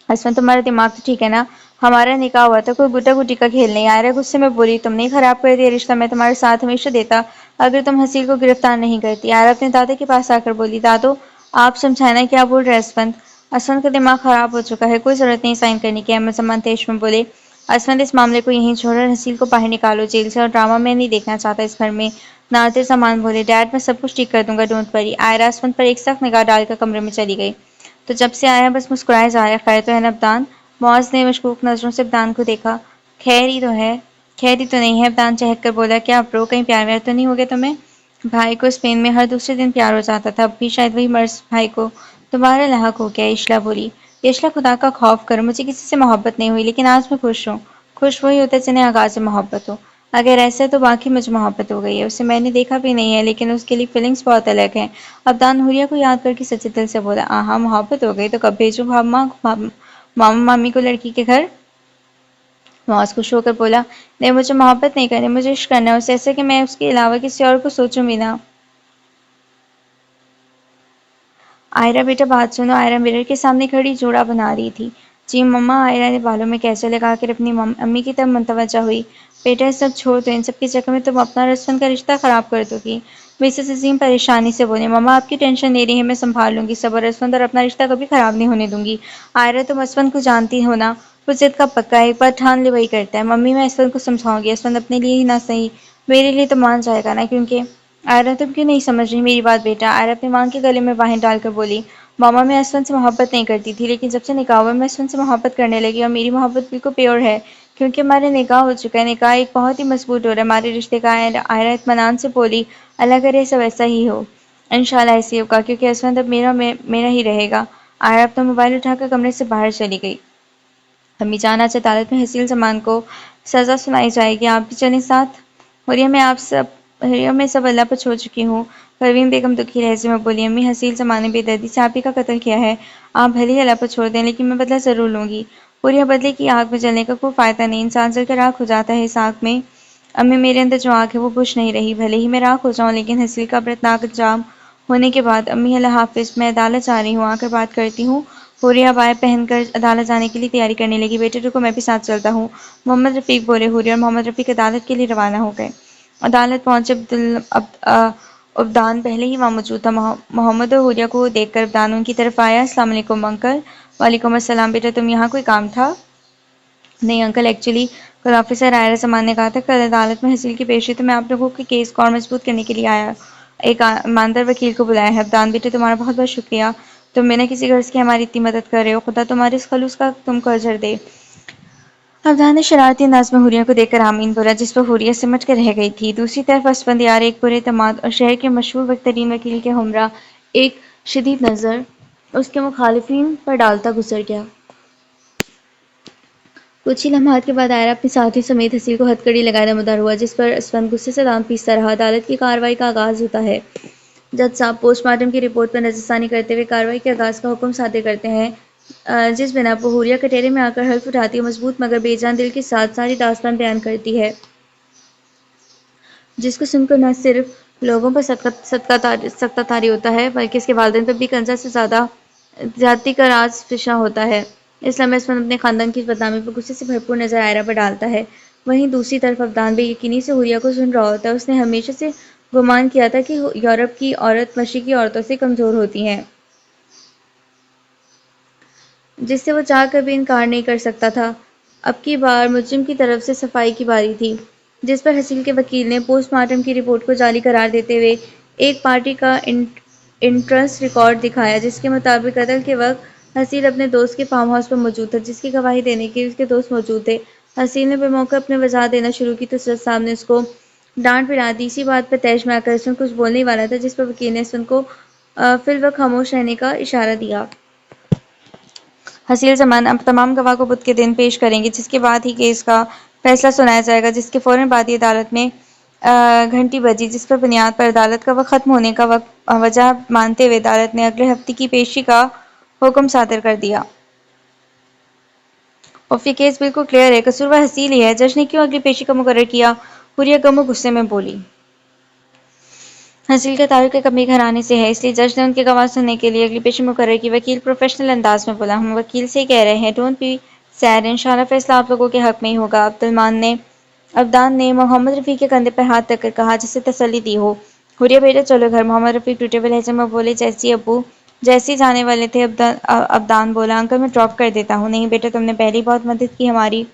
असफंद, तुम्हारा दिमाग तो ठीक है ना, हमारा निकाह हुआ था, कोई गुड्डा गुड्डी का खेल नहीं। आयरा गुस्से में बोली, तुमने खराब कर दिया रिश्ता, मैं तुम्हारे साथ हमेशा देता अगर तुम हसील को गिरफ्तार नहीं करती। आयरा अपने दादा के पास आकर बोली, दादो आप समझाना क्या बोल रहे हैं असफंद। असफंद का दिमाग खराब हो चुका है, कोई जरूरत नहीं साइन करने की। अहमद जमान तेज में बोले। असफंद, इस मामले को यहीं छोड़ हसील को बाहर निकालो जेल से, और ड्रामा मैं नहीं देखना चाहता इस घर में। नादिर सामान बोले, डैड मैं सब कुछ ठीक कर दूंगा, डोंट वरी। आयरा असफंद पर एक सख्त निगाह डालकर कमरे में चली गई। तो जब से आया बस मुस्कुराए जा रहा है। खैर तो है ना अब्दान? मौज ने मशकूक नजरों से अब्दान को देखा। खैर ही तो है। खैर ही तो नहीं है, अब्दान चहक कर बोला। क्या ब्रो, कहीं प्यार व्यार तो नहीं हो गया तुम्हें? भाई को स्पेन में हर दूसरे दिन प्यार हो जाता था, अब भी शायद वही मर्ज भाई को दोबारा लाहक हो गया। इशला बोली। इशला, खुदा का खौफ करो, मुझे किसी से मोहब्बत नहीं हुई, लेकिन आज मैं खुश हूँ। खुश वही होता है जिन्हें आगाज से मोहब्बत हो। अगर ऐसा है तो बाकी मुझे मोहब्बत हो गई है। उसे मैंने देखा भी नहीं है, लेकिन उसके लिए फीलिंग्स बहुत अलग हैं। अब्दान हुरिया को याद करके सच्चे दिल से बोला, आहा, मोहब्बत हो गई तो कब भेजूं मामा मामी को लड़की के घर? मौज खुश होकर बोला, नहीं, मुझे मोहब्बत नहीं करनी, मुझे इश्क करना है उससे, ऐसा कि मैं उसके अलावा किसी और को सोचूं भी ना। आयरा बेटा बात सुनो। आयरा मिरर के सामने खड़ी जोड़ा बना रही थी। जी मम्मा। आयरा ने बालों में कैंचा लगाकर अपनी अम्मी की तरफ मुतवज्जा हुई। बेटा, ये सब छोड़ दो, इन सब के चक्कर में तुम अपना और असफन का रिश्ता खराब कर दोगी। मिसेस अजीम परेशानी से बोली, मम्मा आपकी टेंशन ले रही है, मैं संभाल लूंगी सब, और असफन और अपना रिश्ता कभी खराब नहीं होने दूंगी। आयरा, तुम असफन को जानती हो ना, वो जिद का पक्का है, एक बार ठान ले वही करता है। मम्मी, मैं असफन को समझाऊंगी, असफन अपने लिए ही ना सही मेरे लिए तो मान जाएगा ना, क्योंकि आयरा, तुम क्यों नहीं समझ रही मेरी बात बेटा? आयरा अपनी मां के गले में बाहें डालकर बोली, मामा, मैं असफन से मोहब्बत नहीं करती थी, लेकिन जब से निकाह हुआ मैं असफन से मोहब्बत करने लगी, और मेरी मोहब्बत बिल्कुल प्योर है, क्योंकि हमारे निकाह हो चुका है। निकाह एक बहुत ही मजबूत डोर है हमारे रिश्ते का। आयरा इत्मीनान से बोली, अल्लाह करे सब ऐसा ही हो। इंशाल्लाह ऐसे ही होगा, क्योंकि असफन अब मेरा ही रहेगा। आयरा अपना मोबाइल उठाकर कमरे से बाहर चली गई। अम्मी जान, आज अदालत में हसील जमान को सजा सुनाई जाएगी, आप भी चलें साथ? हुरिया, मैं सब अल्लाह पर छोड़ चुकी हूँ। परवीन बेगम दुखी लहजे में बोली, अम्मी, हसील जमान ने बेदर्दी से आप ही का कत्ल किया है, आप भले ही अल्लाह पर छोड़ दें, लेकिन मैं बदला जरूर लूंगी। हुरिया, बदले की आग में जलने का कोई फायदा नहीं, इंसान जलकर राख हो जाता है इस आग में। अम्मी, मेरे अंदर जो आग है वो बुझ नहीं रही, भले ही मैं राख हो जाऊं, लेकिन हसील का अबरतनाक अंजाम होने के बाद। अम्मी, अल्लाह हाफिज, मैं अदालत जा रही हूँ, आकर बात करती हूँ। हुरिया बाय पहनकर अदालत जाने के लिए तैयारी करने लगी। बेटे रुको, मैं भी साथ चलता हूँ, मोहम्मद रफीक बोले। हुरिया और मोहम्मद रफीक अदालत के लिए रवाना हो गए। अदालत पहुंचे अब्दान पहले ही वहां मौजूद था। मोहम्मद और हुरिया को देखकर अब्दान उनकी तरफ आया। अस्सलाम वालेकुम अंकल। वालेकुम अस्सलाम। बेटा, तुम यहाँ कोई काम था? नहीं अंकल, एक्चुअली कल ऑफिसर आयरा जमान ने कहा था कल अदालत में हसील की पेशी, तो मैं आप लोगों के केस को और मजबूत करने के लिए आया, एक ईमानदार वकील को बुलाया है। अब्दान बेटे, तुम्हारा बहुत बहुत शुक्रिया, तुम बिना किसी गर्ज के हमारी इतनी मदद कर रहे हो, खुदा तुम्हारे इस खलूस का तुमको अजर दे। अब्दान ने शरारती अंदाज में हुरिया को देखकर आमीन बोला, जिस पर हुरिया सिमट कर रह गई थी। दूसरी तरफ असफंदियार एक बुरे तमाद और शहर के मशहूर बदतरीन वकील के हमरा एक शदीद नज़र उसके मुखालिफिन पर डालता गुजर गया। कुछ ही लम्हात के बाद आयरा अपने साथी समेत हसील को हथकड़ी लगाए दमदार हुआ, जिस पर असफंद गुस्से से दांत पीसता रहा। अदालत की कार्रवाई का आगाज होता है। जज साहब पोस्टमार्टम की रिपोर्ट पर नजरसानी करते हुए कार्रवाई के आगाज का हुक्म सादर करते हैं। जिस बिना पर हुरिया कटहरे में आकर हल्फ उठाती है, मजबूत मगर बेजान दिल के साथ सारी दास्तान बयान करती है, जिसको सुनकर न सिर्फ लोगों पर सख्ता तारी होता है, बल्कि इसके वालिदैन पर भी कंजा से ज्यादती का राज फिशा होता है। इस लम्हे उसमें अपने खानदान की बदनामी पर गुस्से से भरपूर नजर आयरा पर डालता है। वहीं दूसरी तरफ अब्दान बेयकीनी से हुरिया को सुन रहा होता है। उसने हमेशा से गुमान किया था कि यूरोप की औरत मशरिकी औरतों से कमजोर होती हैं, जिससे वो चाह कर भी इनकार नहीं कर सकता था। अब की बार मुजरिम की तरफ से सफाई की बारी थी, जिस पर हसील के वकील ने पोस्टमार्टम की रिपोर्ट को जाली करार देते हुए एक पार्टी का इंट्रेंस रिकॉर्ड दिखाया, जिसके मुताबिक कत्ल के वक्त हसील अपने दोस्त के फार्म हाउस पर मौजूद था, जिसकी गवाही देने के लिए उसके दोस्त मौजूद थे। हसील ने बेमौका अपने वजह देना शुरू की तो जज साहब ने उसको डांट पिटा दी। इसी बात पर तैश में आकर उसमें कुछ बोलने ही वाला था, जिस पर वकील ने उनको फिलवक्त खामोश रहने का इशारा दिया। हसील जमान अब तमाम गवाह को बुध के दिन पेश करेंगे, जिसके बाद ही केस का फैसला सुनाया जाएगा, जिसके फौरन बाद ही अदालत में घंटी बजी, जिस पर बुनियाद पर अदालत का वक्त खत्म होने का वजह मानते हुए अदालत ने अगले हफ्ते की पेशी का हुक्म सादर कर दिया। और ये केस बिल्कुल क्लियर है, कसूरवार हसील ही है, जज ने क्यों अगली पेशी का मुकर्रर किया? हुरिया गम गुस्से में बोली। हसील का ताल्लुक एक अमीर घराने से है, इसलिए जज ने उनके गवाह सुनने के लिए अगली पेशी मुकर्रर की। वकील प्रोफेशनल अंदाज में बोला, हम वकील से कह रहे हैं, डोंट बी सैड, इंशाल्लाह फैसला आप लोगों के हक में ही होगा। अब्दान ने मोहम्मद रफीक के कंधे पर हाथ रखकर कहा, जिससे तसल्ली दी हो। हुरिया बेटा चलो घर। मोहम्मद रफीक टूटे हुए लहजे में बोले, जैसी अब्बू। जैसे जाने वाले थे अब्दान बोला, अंकल मैं ड्रॉप कर देता हूँ। नहीं बेटा, तुमने पहले ही बहुत मदद की हमारी।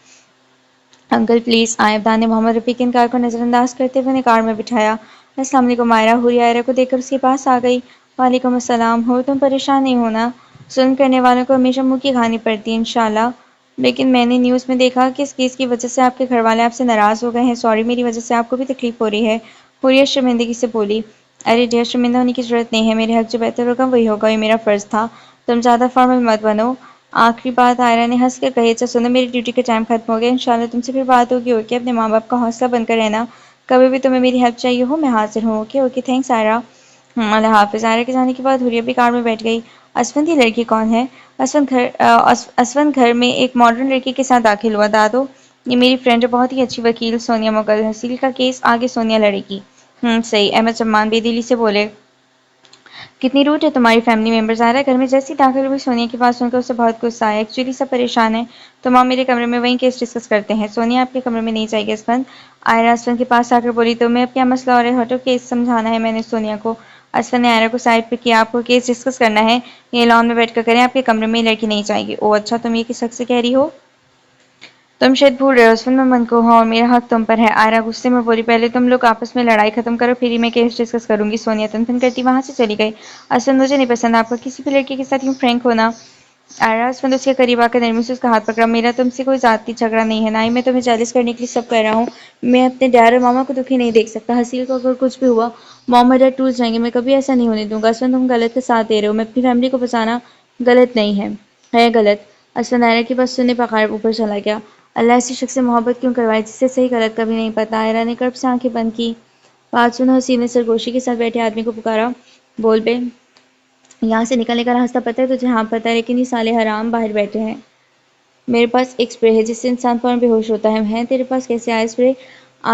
अंकल प्लीज आए। अब्दान ने मोहम्मद रफीक के इनकार को नजरअंदाज करते हुए कार में बिठाया। السلام علیکم مائرہ۔ حوریہ آئرہ کو دیکھ کر اس کے پاس آ گئی۔ وعلیکم السلام۔ ہو تم پریشان نہیں ہونا، ظلم کرنے والوں کو ہمیشہ منہ کی کھانی پڑتی ہے انشاءاللہ۔ لیکن میں نے نیوز میں دیکھا کہ اس کیس کی وجہ سے آپ کے گھر والے آپ سے ناراض ہو گئے ہیں۔ سوری، میری وجہ سے آپ کو بھی تکلیف ہو رہی ہے۔ حوریہ شرمندگی سے بولی۔ ارے ڈیئر، شرمندہ ہونے کی ضرورت نہیں ہے، میرے حق جو بہتر ہوگا وہی ہوگا، یہ میرا فرض تھا۔ تم زیادہ فارمل مت بنو۔ آخری بات آئرہ نے ہنس کر کہی۔ اچھا سنو، میری ڈیوٹی کا ٹائم ختم ہو گیا، انشاءاللہ تم سے پھر بات ہوگی۔ اوکے، اپنے ماں باپ کا حوصلہ بن کر رہنا، کبھی بھی تمہیں میری ہیلپ چاہیے ہو میں حاضر ہوں۔ Okay okay, thanks Ayra. اللہ حافظ۔ آئرہ کے جانے کے بعد حوریہ بھی کار میں بیٹھ گئی۔ اسفند، یہ لڑکی کون ہے؟ اسفند گھر میں ایک ماڈرن لڑکی کے ساتھ داخل ہوا۔ دادو، یہ میری فرینڈ ہے، بہت ہی اچھی وکیل سونیا مغل۔ حسیل کا کیس آگے سونیا لڑے گی۔ صحیح۔ احمد چمان بے دلی سے بولے۔ کتنی روٹ ہے تمہاری فیملی ممبرز۔ آئرہ گھر میں جیسی داخل ہوئی سونیا کی بات سن کر اسے بہت غصہ آیا۔ ایکچولی سب پریشان ہیں، تو ماں میرے کمرے میں وہیں کیس ڈسکس کرتے ہیں۔ سونیا آپ کے کمرے میں نہیں جائے گی اسفند۔ آئرہ اسفند کے پاس آ کر بولی، تمہیں اب کیا مسئلہ ہو رہا ہے؟ ہٹو، کیس سمجھانا ہے میں نے سونیا کو۔ اسفند نے آئرہ کو سائڈ پہ کیا۔ آپ کو کیس ڈسکس کرنا ہے، یہ لان میں بیٹھ کر کریں، آپ کے کمرے میں یہ لڑکی نہیں جائے گی۔ اوہ اچھا، تم یہ کس حق سے کہہ رہی ہو؟ تم شاید بھول رہے ہو اسفند، میں منکو ہوں اور میرا حق تم پر ہے۔ آئرہ غصے میں بولی، پہلے تم لوگ آپس میں لڑائی ختم کرو، پھر ہی میں کیس ڈسکس کروں گی۔ سونیا تن کرتی وہاں سے چلی گئی۔ اسفند، مجھے نہیں پسند آپ کا کسی بھی لڑکی کے ساتھ یوں فرینک ہونا۔ آئرہ اسفند اس کے قریب آ کر نرمی سے اس کا ہاتھ پکڑا۔ میرا تم سے کوئی ذاتی جھگڑا نہیں ہے، نہ ہی میں تمہیں جیلس کرنے کے لیے سب کر رہا ہوں۔ میں اپنے ڈیڈ اور ماما کو دکھی نہیں دیکھ سکتا۔ حسیل کو اگر کچھ بھی ہوا، ماما ڈیڈ ٹوٹ جائیں گے، میں کبھی ایسا نہیں ہونے دوں گا۔ اسفند، تم غلط کا ساتھ دے رہے ہو، میں اپنی فیملی کو بچانا غلط نہیں ہے غلط۔ اسفند آئرہ کی بات سننے بغیر اوپر چلا گیا۔ اللہ ایسی شخص سے محبت کیوں کروائے جس سے صحیح غلط کبھی نہیں پتا۔ آئرہ نے کرب سے آنکھیں بند کی۔ بات سنو، حسیل نے سرگوشی کے ساتھ بیٹھے آدمی کو پکارا۔ بول بے، یہاں سے نکلنے کا راستہ پتہ ہے تجھے؟ ہاں پتہ ہے، لیکن یہ سالے حرام باہر بیٹھے ہیں۔ میرے پاس ایک سپرے ہے جس سے انسان فوراً بے ہوش ہوتا ہے تیرے پاس کیسے آیا سپرے؟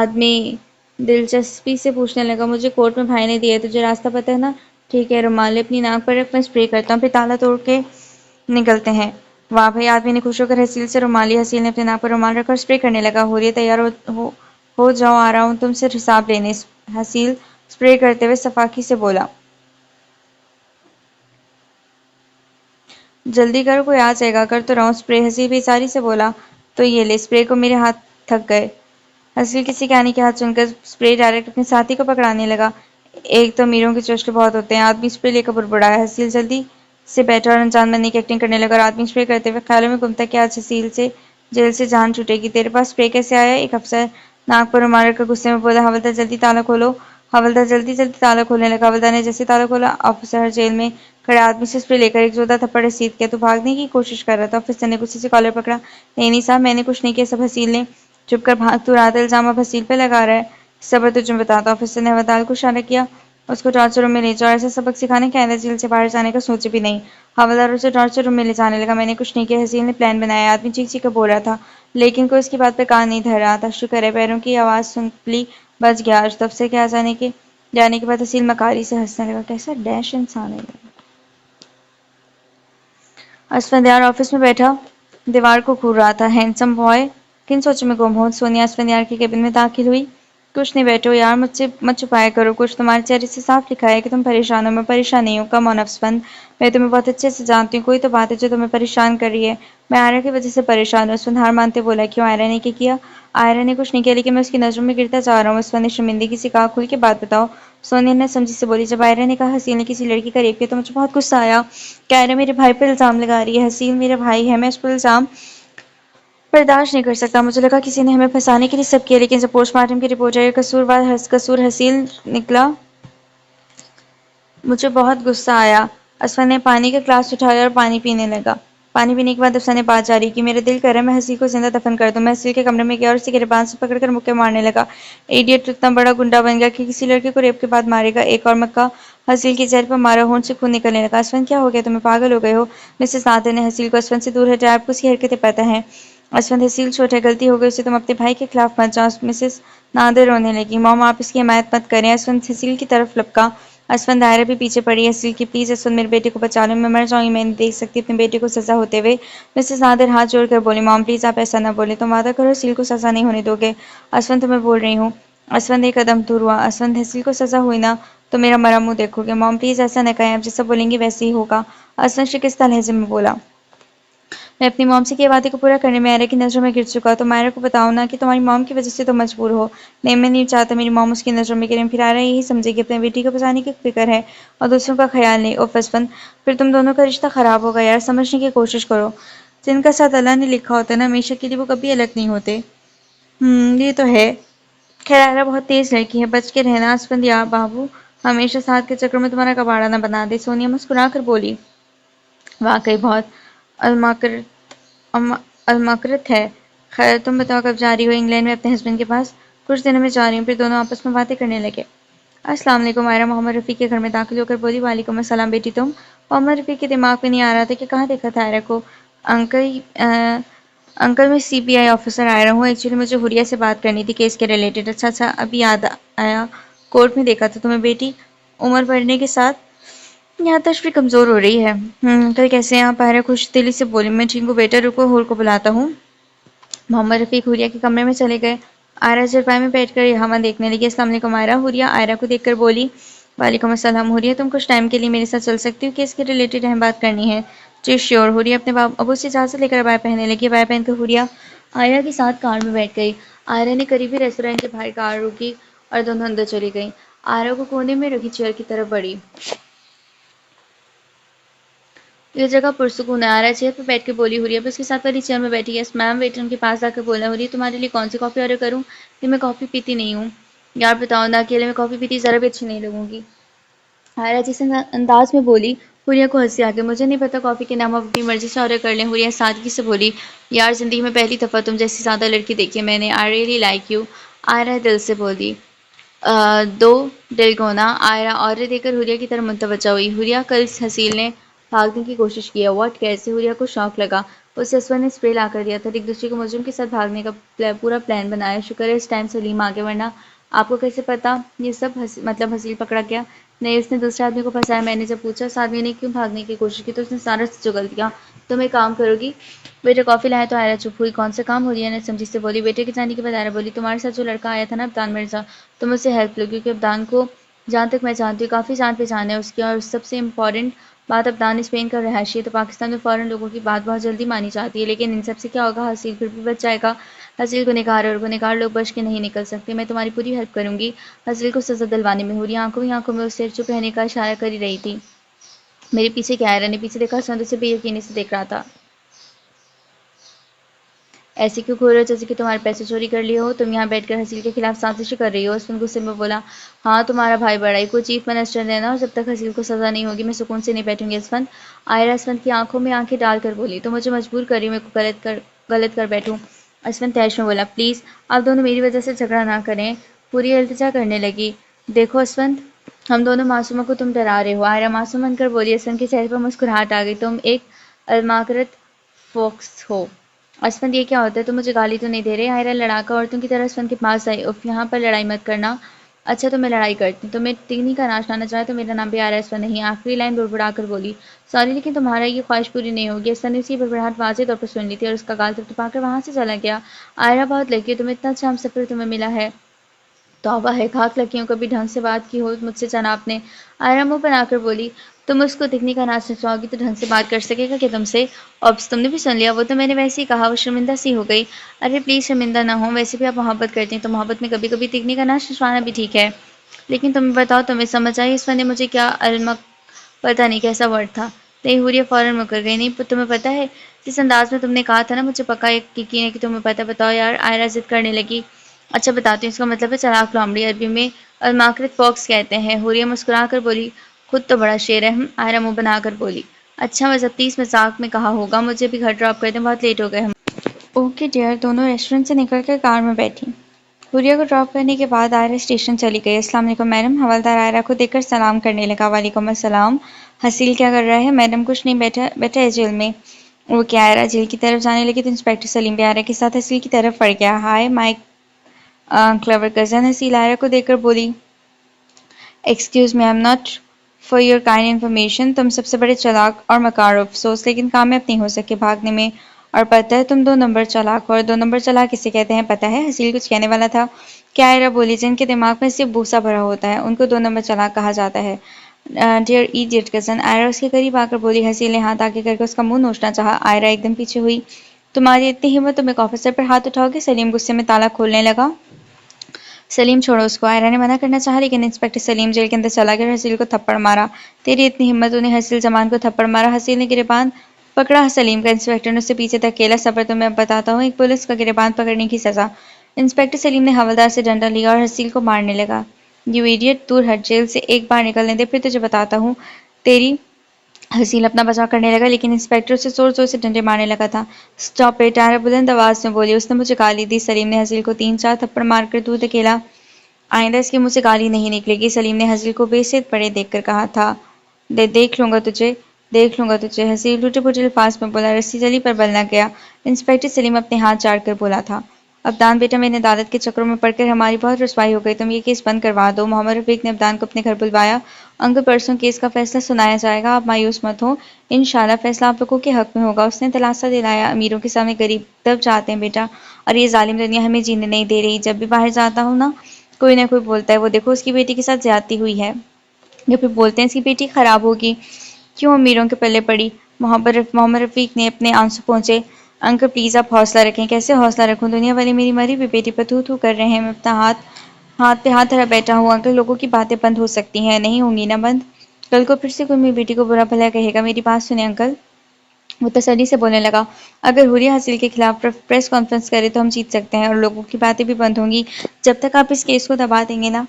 آدمی دلچسپی سے پوچھنے لگا۔ مجھے کورٹ میں بھائی نے دیا ہے، تجھے راستہ پتہ ہے نا؟ ٹھیک ہے، رومال لے اپنی ناک پر رکھ، میں سپرے کرتا ہوں، پھر تالا توڑ کے نکلتے ہیں۔ واہ بھائی، آدمی نے خوش ہو کر حسیل سے رومال لیا۔ حسیل نے اپنے ناک پر رومال رکھا اور سپرے کرنے لگا۔ حوریہ، تیار ہو جاؤ، آ رہا ہوں تم سے حساب لینے۔ حسیل سپرے کرتے ہوئے صفاقی سے بولا۔ جلدی کرو، کوئی آ جائے گا۔ کر تو رہا ہوں سپرے، حسیل بیزاری سے بولا۔ تو یہ لے سپرے کو، میرے ہاتھ تھک گئے۔ حسیل کسی کے آنے کے ہاتھ سن کر سپرے ڈائریکٹ اپنے ساتھی کو پکڑانے لگا۔ ایک تو امیروں کے چسکے بہت ہوتے ہیں۔ آدمی سپرے لے کر بڑبڑایا۔ حسیل جلدی سے بیٹھا اور انجان بننے کی ایکٹنگ کرنے لگا اور آدمی سپرے کرتے ہوئے خیالوں میں گم تھا کہ آج حسیل سے جیل سے جان چھوٹے گی۔ تیرے پاس سپرے کیسے آیا؟ ایک افسر ناک پر رومال رکھ کر غصے میں بولا۔ حوالدار جلدی تالا کھولو۔ حوالدار جلدی تالا کھولنے لگا۔ حوالدار نے جیسے تالا کھولا، افسر جیل میں کھڑے آدمی سے سپرے لے کر ایک زوردار تھپڑ رسید کیا۔ تو بھاگنے کی کوشش کر رہا تھا؟ افسر نے غصے سے کالر پکڑا۔ نہیں صاحب، میں نے کچھ نہیں کیا، سب حسیل نے۔ چپ کر بھاگ، تو رات الزام اب حسیل پہ لگا رہا ہے۔ صبر، تجھے میں بتاتا ہوں۔ افسر نے حوالدار کو اشارہ کیا۔ اس کو ٹارچر روم میں لے جاؤ، ایسا سبق سکھانے کہ آئندہ جیل سے باہر جانے کا سوچے بھی نہیں۔ حوالدار اسے ٹارچر روم میں لے جانے لگا۔ میں نے کچھ نہیں کیا، حسیل نے پلان بنایا۔ آدمی چیخ چیخ کر بول رہا تھا، لیکن کوئی اس کی بات پہ کان نہیں دھر رہا تھا۔ شکر ہے، پیروں کی آواز سن پلی بچ گیا۔ آج دفتر کے جانے کے بعد حسیل مکاری سے ہنسنے لگا۔ کیسا ڈیش انسان ہے یہ۔ اسفندیار آفس میں بیٹھا دیوار کو گھور رہا تھا۔ ہینڈسم بوائے، کن سوچوں میں گم ہو؟ سونیا اسفندیار کے کیبن میں داخل ہوئی۔ کچھ نہیں، بیٹھو یار، مجھ سے مت چھپایا کرو کچھ، تمہارے چہرے سے صاف لکھا ہے کہ تم پریشان ہو۔ میں پریشان نہیں ہوں، کم آن اسفند، میں تمہیں بہت اچھے سے جانتی ہوں، کوئی تو بات ہے جو تمہیں پریشان کر رہی ہے۔ میں آئرہ کی وجہ سے پریشان ہوں۔ اسفند ہار مانتے بولا۔ کیوں، آئرہ نے کیا؟ آئرہ نے کچھ نہیں کیا، لیکن میں اس کی نظروں میں گرتا جا رہا ہوں۔ اسفند نے شرمندگی سے کہا۔ کھل کے بات بتاؤ، سونیا نے سمجھی سے بولی۔ جب آئرہ نے کہا حسیل نے کسی لڑکی کا ریپ کیا تو مجھے بہت غصہ آیا کہ آئرہ میرے بھائی پر الزام لگا رہی ہے۔ حسیل میرا بھائی ہے، میں اس پر الزام برداشت نہیں کر سکتا۔ مجھے لگا کسی نے ہمیں پھنسانے کے لیے سب کیا، لیکن جب پوسٹ مارٹم کی رپورٹ آئی اور قصور حسیل نکلا، مجھے بہت غصہ آیا۔ اسفند نے پانی کا گلاس اٹھایا اور پانی پینے لگا۔ پانی پینے کے بعد افسر نے بات جاری کی۔ میرا دل کر رہا ہے میں حسیل کو زندہ دفن کر دوں۔ میں حسیل کے کمرے میں گیا اور اسے گریبان سے پکڑ کر مکے مارنے لگا۔ ایڈیٹ، تو اتنا بڑا گنڈا بن گیا کہ کسی لڑکے کو ریپ کے بعد مارے گا۔ ایک اور مکہ حسیل کے چہرے پر مارا، ہونٹ سے خون نکلنے لگا۔ اسفند، کیا ہو گیا تمہیں؟ پاگل ہو گئے ہو؟ مسز نادر نے حسیل کو اسفند سے دور ہٹایا۔ آپ کو اس کی حرکتیں پتہ ہیں؟ اسفند، حسیل چھوٹا ہے، غلطی ہو گئی، اسے تم اپنے بھائی کے خلاف مت جاؤ۔ مسز نادر رونے لگی۔ موم، آپ اس کی حمایت مت کریں۔ اسفند حسیل کی طرف لپکا۔ اسفند، دائرہ بھی پیچھے پڑی۔ حسیل کی، پلیز اسفند، میرے بیٹے کو بچا لو، میں مر جاؤں گی، میں نہیں دیکھ سکتی اپنے بیٹے کو سزا ہوتے ہوئے۔ مسز نادر ہاتھ جوڑ کر بولی۔ موم پلیز، آپ ایسا نہ بولیں، تم وعدہ کرو حسیل کو سزا نہیں ہونے دو گے۔ اسفند، تمہیں بول رہی ہوں۔ اسفند ایک قدم دور ہوا۔ اسفند، حسیل کو سزا ہوئی نا تو میرا مرا منہ دیکھو گے۔ موم پلیز ایسا نہ کہیں، آپ جیسا بولیں گی ویسے ہی ہوگا۔ اسفند شکستہ لہجے میں بولا۔ میں اپنی موم سے کیا وعدے کو پورا کرنے میں آئرہ کی نظروں میں گر چکا، تو آئرہ کو بتاؤ نا کہ تمہاری موم کی وجہ سے تو مجبور ہو۔ نہیں، میں نہیں چاہتا میری موم اس کی نظروں میں گریں، پھر آئرہ یہی سمجھے کہ اپنے بیٹی کو بچانے کی فکر ہے اور دوسروں کا خیال نہیں۔ اوف اسفند، پھر تم دونوں کا رشتہ خراب ہوگا یار، سمجھنے کی کوشش کرو۔ جن کا ساتھ اللہ نے لکھا ہوتا ہے نا ہمیشہ کے لیے، وہ کبھی الگ نہیں ہوتے۔ یہ تو ہے۔ خیر آئرہ بہت تیز لڑکی ہے، بچ کے رہنا اسفند یا بابو ہمیشہ ساتھ کے چکر میں تمہارا کباڑا نہ بنا دے۔ سونیا مسکرا کر بولی، واقعی بہت المکرت ہے۔ خیر تم بتاؤ کب جا رہی ہو انگلینڈ میں اپنے ہسبینڈ کے پاس؟ کچھ دنوں میں جا رہی ہوں۔ پھر دونوں آپس میں باتیں کرنے لگے۔ السلام علیکم، آئرہ محمد رفیع کے گھر میں داخل ہو کر بولی۔ وعلیکم السلام بیٹی تم؟ محمد رفیع کے دماغ میں نہیں آ رہا تھا کہ کہاں دیکھا تھا آئرہ کو۔ انکل میں CBI آفیسر آئرہ ہوں، ایکچولی مجھے حریہ سے بات کرنی تھی کیس کے ریلیٹڈ۔ اچھا ابھی یاد آیا، کورٹ میں دیکھا تھا تمہیں بیٹی، عمر بڑھنے کے ساتھ یہاں تشریح کمزور ہو رہی ہے۔ کل کیسے آپ؟ آئرہ خوش دلی سے بولی۔ میں ٹھیک ہوں بیٹا، رکو حور کو بلاتا ہوں۔ محمد رفیع حریہ کے کمرے میں چلے گئے۔ آئرہ چرپائی میں بیٹھ کر یہ ہوا دیکھنے لگی۔ السلام علیکم آئرہ۔ حریہ آئرہ کو دیکھ کر بولی۔ وعلیکم السلام۔ حریہ تم کچھ ٹائم کے لیے میرے ساتھ چل سکتی ہو؟ کیس کے ریلیٹڈ اہم بات کرنی ہے؟ جی شیور۔ حریہ اپنے ابو سے اجازت لے کر عبایا پہننے لگی۔ عبایا پہن کر حریہ آئرہ کے ساتھ کار میں بیٹھ گئی۔ آئرہ نے قریبی ریسٹورینٹ کے باہر کار روکی اور دونوں اندر چلی گئیں۔ آئرہ کو کونے میں رکھی چیئر کی طرف بڑھی۔ یہ جگہ پرسکون ہے، آئرہ چیئر پر بیٹھ کے بولی۔ حریہ بھی اس کے ساتھ والی چیئر میں بیٹھی۔ یس میم۔ ویٹر ان کے پاس جا کر بولا۔ حریہ تمہارے لیے کون سی کافی آرڈر کروں؟ کہ میں کافی پیتی نہیں ہوں۔ یار بتاؤ نا، اکیلے میں کافی پیتی ذرا بھی اچھی نہیں لگوں گی، آئرہ جس انداز میں بولی حریہ کو ہنسی آ گئی۔ مجھے نہیں پتا کافی کے نام آپ اپنی مرضی سے آرڈر کر لیں۔ حریہ سادگی سے بولی۔ یار زندگی میں پہلی دفعہ تم جیسی سادہ لڑکی دیکھی ہے میں نے، آئی ریئلی لائک یو۔ آئرہ دل سے بولی۔ دو ڈلگونا۔ آئرہ آرڈر دے کر حریہ کی طرف متوجہ ہوئی۔ حریہ کل حسیل نے بھاگنے کی کوشش کی ہے۔ واٹ؟ کیسے؟ حریہ کو شوق لگا۔ اسے اسود نے اسپرے لا کر دیا تھا اور ایک دوسرے کو مجرم کے ساتھ بھاگنے کا پورا پلان بنایا۔ شکر ہے اس ٹائم سلیم آگے، ورنہ آپ کو کیسے پتا یہ سب مطلب حسیل پکڑا گیا؟ نہیں، اس نے دوسرے آدمی کو پھنسایا۔ میں نے جب پوچھا اس آدمی نے کیوں بھاگنے کی کوشش کی تو اس نے سارا چگل دیا۔ تم ایک کام کرو گی؟ بیٹے کافی لایا تو آئرہ چپ ہوئی۔ کون سا کام؟ حریہ نے سمجھی سے بولی۔ بیٹے کے جانے کے بعد آئرہ بولی، تمہارے ساتھ جو لڑکا آیا تھا نا عبدان مرزا، تم اس سے ہیلپ لو، کیونکہ عبدان کو جہاں تک میں جانتی ہوں کافی جان پہچان ہے اس کی، اور سب سے امپورٹنٹ بات عبدان اسپین کا رہائشی ہے تو پاکستان میں فوراً لوگوں کی بات بہت جلدی مانی جاتی ہے، لیکن ان سب سے کیا ہوگا؟ حسیل پھر بھی بچ جائے گا۔ حسیل گنہگار ہے اور گنہگار لوگ بچ کے نہیں نکل سکتے۔ میں تمہاری پوری ہیلپ کروں گی حسیل کو سزا دلوانے میں۔ حریہ آنکھوں ہی آنکھوں میں اس سے چپ رہنے کا اشارہ کر ہی رہی تھی۔ میرے پیچھے کیا؟ آئرہ نے پیچھے دیکھا، اسفند اسے بے یقینی سے دیکھ رہا تھا۔ ایسے کیوں گھور رہے ہو جیسے کہ تمہارے پیسے چوری کر لیے ہو؟ تم یہاں بیٹھ کر حسیل کے خلاف سازشیں کر رہی ہو؟ اسفند غصے میں بولا۔ ہاں تمہارا بھائی بڑا ہی کو چیف منسٹر دینا، اور جب تک حسیل کو سزا نہیں ہوگی میں سکون سے نہیں بیٹھوں گی اسفند۔ آئرہ اسفند کی آنکھوں میں آنکھیں ڈال کر بولی۔ تو مجھے مجبور کر رہی ہو میں کو غلط کر بیٹھوں؟ اسفند تیش میں بولا۔ پلیز آپ دونوں میری وجہ سے جھگڑا نہ کریں۔ حریہ التجا کرنے لگی۔ دیکھو اسفند، ہم دونوں معصوموں کو تم ڈرا رہے ہو۔ آئرہ معصوم بن کر بولی۔ اسفند کے چہرے پر مسکراہٹ آ گئی۔ تم ایک الماکرت فوکس ہو۔ اسفند یہ کیا ہوتا ہے؟ تم مجھے گالی تو نہیں دے رہے؟ آئرہ لڑاکا عورتوں کی طرح اسفند کے پاس آئی۔ اف یہاں پر لڑائی مت کرنا۔ اچھا تو میں لڑائی کرتی ہوں، تمہیں تینی کا ناش لانا چاہے تو میرا نام بھی آئرہ اسفند نہیں۔ آخری لائن بڑبڑا کر بولی۔ سوری لیکن تمہارا یہ خواہش پوری نہیں ہوگی۔ اسفند نے اس کی بڑبڑاہٹ واضح طور پر سن لی تھی اور اس کا گال تپتپا کر وہاں سے چلا گیا۔ آئرہ بہت لکی ہو، تمہیں اتنا اچھا ہمسفر تمہیں ملا ہے۔ توبہ ہے، خاک لکی ہوں، کبھی ڈھنگ سے بات کی ہو مجھ سے جناب نے؟ آئرہ منہ بنا کر بولی۔ تم اس کو دکھنے کا ناچ نچواؤ گی تو ڈھنگ سے بات کر سکے گا کہ تم سے؟ اوپس، تم نے بھی سن لیا؟ وہ تو میں نے ویسے ہی کہا، وہ شرمندہ سی ہو گئی۔ ارے پلیز شرمندہ نہ ہو، ویسے بھی آپ محبت کرتے ہیں تو محبت میں کبھی کبھی دکھنے کا ناچ نچوانا بھی ٹھیک ہے۔ لیکن تمہیں بتاؤ تمہیں سمجھ آئی؟ اس نے مجھے کیا پتہ نہیں کیسا ورڈ تھا۔ نہیں، حریہ فوراً مکر گئی۔ نہیں تمہیں پتہ ہے جس انداز میں تم نے کہا تھا نا، مجھے پکا یقین ہے کہ تمہیں پتہ۔ بتاؤ یار، آئرہ ضد کرنے لگی۔ اچھا بتاتی ہوں، اس کا مطلب ہے چلاک لومڑی، عربی میں الماکرت فوکس کہتے ہیں۔ حریہ مسکرا کر بولی۔ خود تو بڑا شیر ہے۔ آئرہ منہ بنا کر بولی۔ اچھا میں ضبطی اس مذاق میں کہا ہوگا، مجھے بھی گھر ڈراپ کر دیں، بہت لیٹ ہو گئے ہم۔ Okay dear. دونوں ریسٹورنٹ سے نکل کر کار میں بیٹھی۔ حریہ کو ڈراپ کرنے کے بعد آئرہ اسٹیشن چلی گئی۔ السلام علیکم میڈم۔ حوالدار آئرہ کو دیکھ کر سلام کرنے لگا۔ وعلیکم السلام۔ حسیل کیا کر رہا ہے؟ میڈم کچھ نہیں، بیٹھا ہے جیل میں۔ وہ کیا؟ آئرہ جیل کی طرف جانے لگی تو انسپکٹر سلیم بھی آئرہ کے ساتھ حسیل کی طرف بڑھ گیا۔ ہائی مائی کلیور کزن۔ حسیل آئرہ کو دیکھ کر بولی۔ Excuse me, I am not for your kind information. تم سب سے بڑے چلاک اور مکار ہو، افسوس لیکن کامیاب نہیں ہو سکے بھاگنے میں، اور پتہ ہے تم 2 نمبر چلاک ہو۔ اور 2 نمبر چلاک کسے کہتے ہیں پتہ ہے؟ حسیل کچھ کہنے والا تھا کہ آئرہ بولی۔ جن کے دماغ میں صرف بھوسا بھرا ہوتا ہے ان کو 2 نمبر چلاک کہا جاتا ہے۔ ڈیئر ایڈیٹ کزن، آئرا اس کے قریب آ کر بولی۔ حسیل نے ہاتھ آگے کر کے اس کا منہ نوچنا چاہا۔ آئرا ایک دم پیچھے ہوئی۔ تمہاری اتنی ہمت، تم ایک آفیسر پر ہاتھ اٹھاؤ گے؟ سلیم غصے میں تالا کھولنے لگا۔ سلیم چھوڑو اس کو، آئرا نے منع کرنا چاہا لیکن انسپکٹر سلیم جیل کے اندر چلا گیا اور حسیل کو تھپڑ مارا۔ تیری اتنی ہمت، انہیں حسیل زمان کو تھپڑ مارا؟ حسیل نے گریباں پکڑا سلیم کا۔ انسپکٹر نے اسے پیچھے دھکیلا۔ صبر، تمہیں اب بتاتا ہوں ایک پولیس کا گریباں پکڑنے کی سزا۔ انسپکٹر سلیم نے حوالدار سے ڈنڈا لیا اور حسیل کو مارنے لگا۔ یو ایڈیٹ، دور ہٹ، جیل سے ایک بار نکلنے دے پھر تجھے بتاتا ہوں تیری۔ حسیل اپنا بچاؤ کرنے لگا لیکن انسپکٹر اسے زور زور سے ڈنڈے مارنے لگا تھا۔ اسٹاپ اٹ، آئرا بلند آواز میں بولی۔ اس نے مجھے گالی دی۔ سلیم نے حسیل کو 3-4 تھپڑ مار کر دور دھکیلا۔ آئندہ اس کے منہ سے گالی نہیں نکلے گی، سلیم نے حسیل کو بے سید پڑے دیکھ کر کہا تھا۔ دیکھ لوں گا تجھے، حسیل ٹوٹے پھوٹے الفاظ میں بولا۔ رسی جلی پر بل نہ گیا۔ انسپکٹر سلیم اپنے ہاتھ جاڑ کر بولا تھا۔ ابدان بیٹا، میں نے عدالت کے چکروں میں پڑ کر ہماری بہت رسوائی ہو گئی، تم یہ کیس بند کروا دو۔ محمد رفیق نے ابدان کو اپنے گھر بلوایا۔ انکل، پرسوں کیس کا فیصلہ سنایا جائے گا، آپ مایوس مت ہوں، انشاءاللہ فیصلہ آپ لوگوں کے حق میں ہوگا۔ اس نے دلاسا دلایا۔ امیروں کے سامنے غریب دب جاتے ہیں بیٹا، اور یہ ظالم دنیا ہمیں جینے نہیں دے رہی۔ جب بھی باہر جاتا ہوں نا، کوئی نہ کوئی بولتا ہے وہ دیکھو اس کی بیٹی کے ساتھ زیادتی ہوئی ہے، یا پھر بولتے ہیں اس کی بیٹی خراب ہوگی، کیوں امیروں کے پلے پڑی۔ محمد رفیق نے اپنے آنسو پہنچے۔ انکل پلیز آپ حوصلہ رکھیں۔ کیسے حوصلہ رکھوں، دنیا والے میری مری ہوئی بیٹی پر تھو تھو کر رہے ہیں، میں اپنا ہاتھ پہ ہاتھ دھرا بیٹھا ہوں۔ انکل، لوگوں کی باتیں بند ہو سکتی ہیں، نہیں ہوں گی نا بند؟ کل کو پھر سے کوئی میری بیٹی کو برا بھلا کہے گا، میری بات سنیں انکل۔ وہ تسلی سے بولنے لگا، اگر حوریہ حسیل کے خلاف پریس کانفرنس کرے تو ہم جیت سکتے ہیں اور لوگوں کی باتیں بھی بند ہوں گی۔ جب تک آپ اس کیس کو دبا دیں گے نا،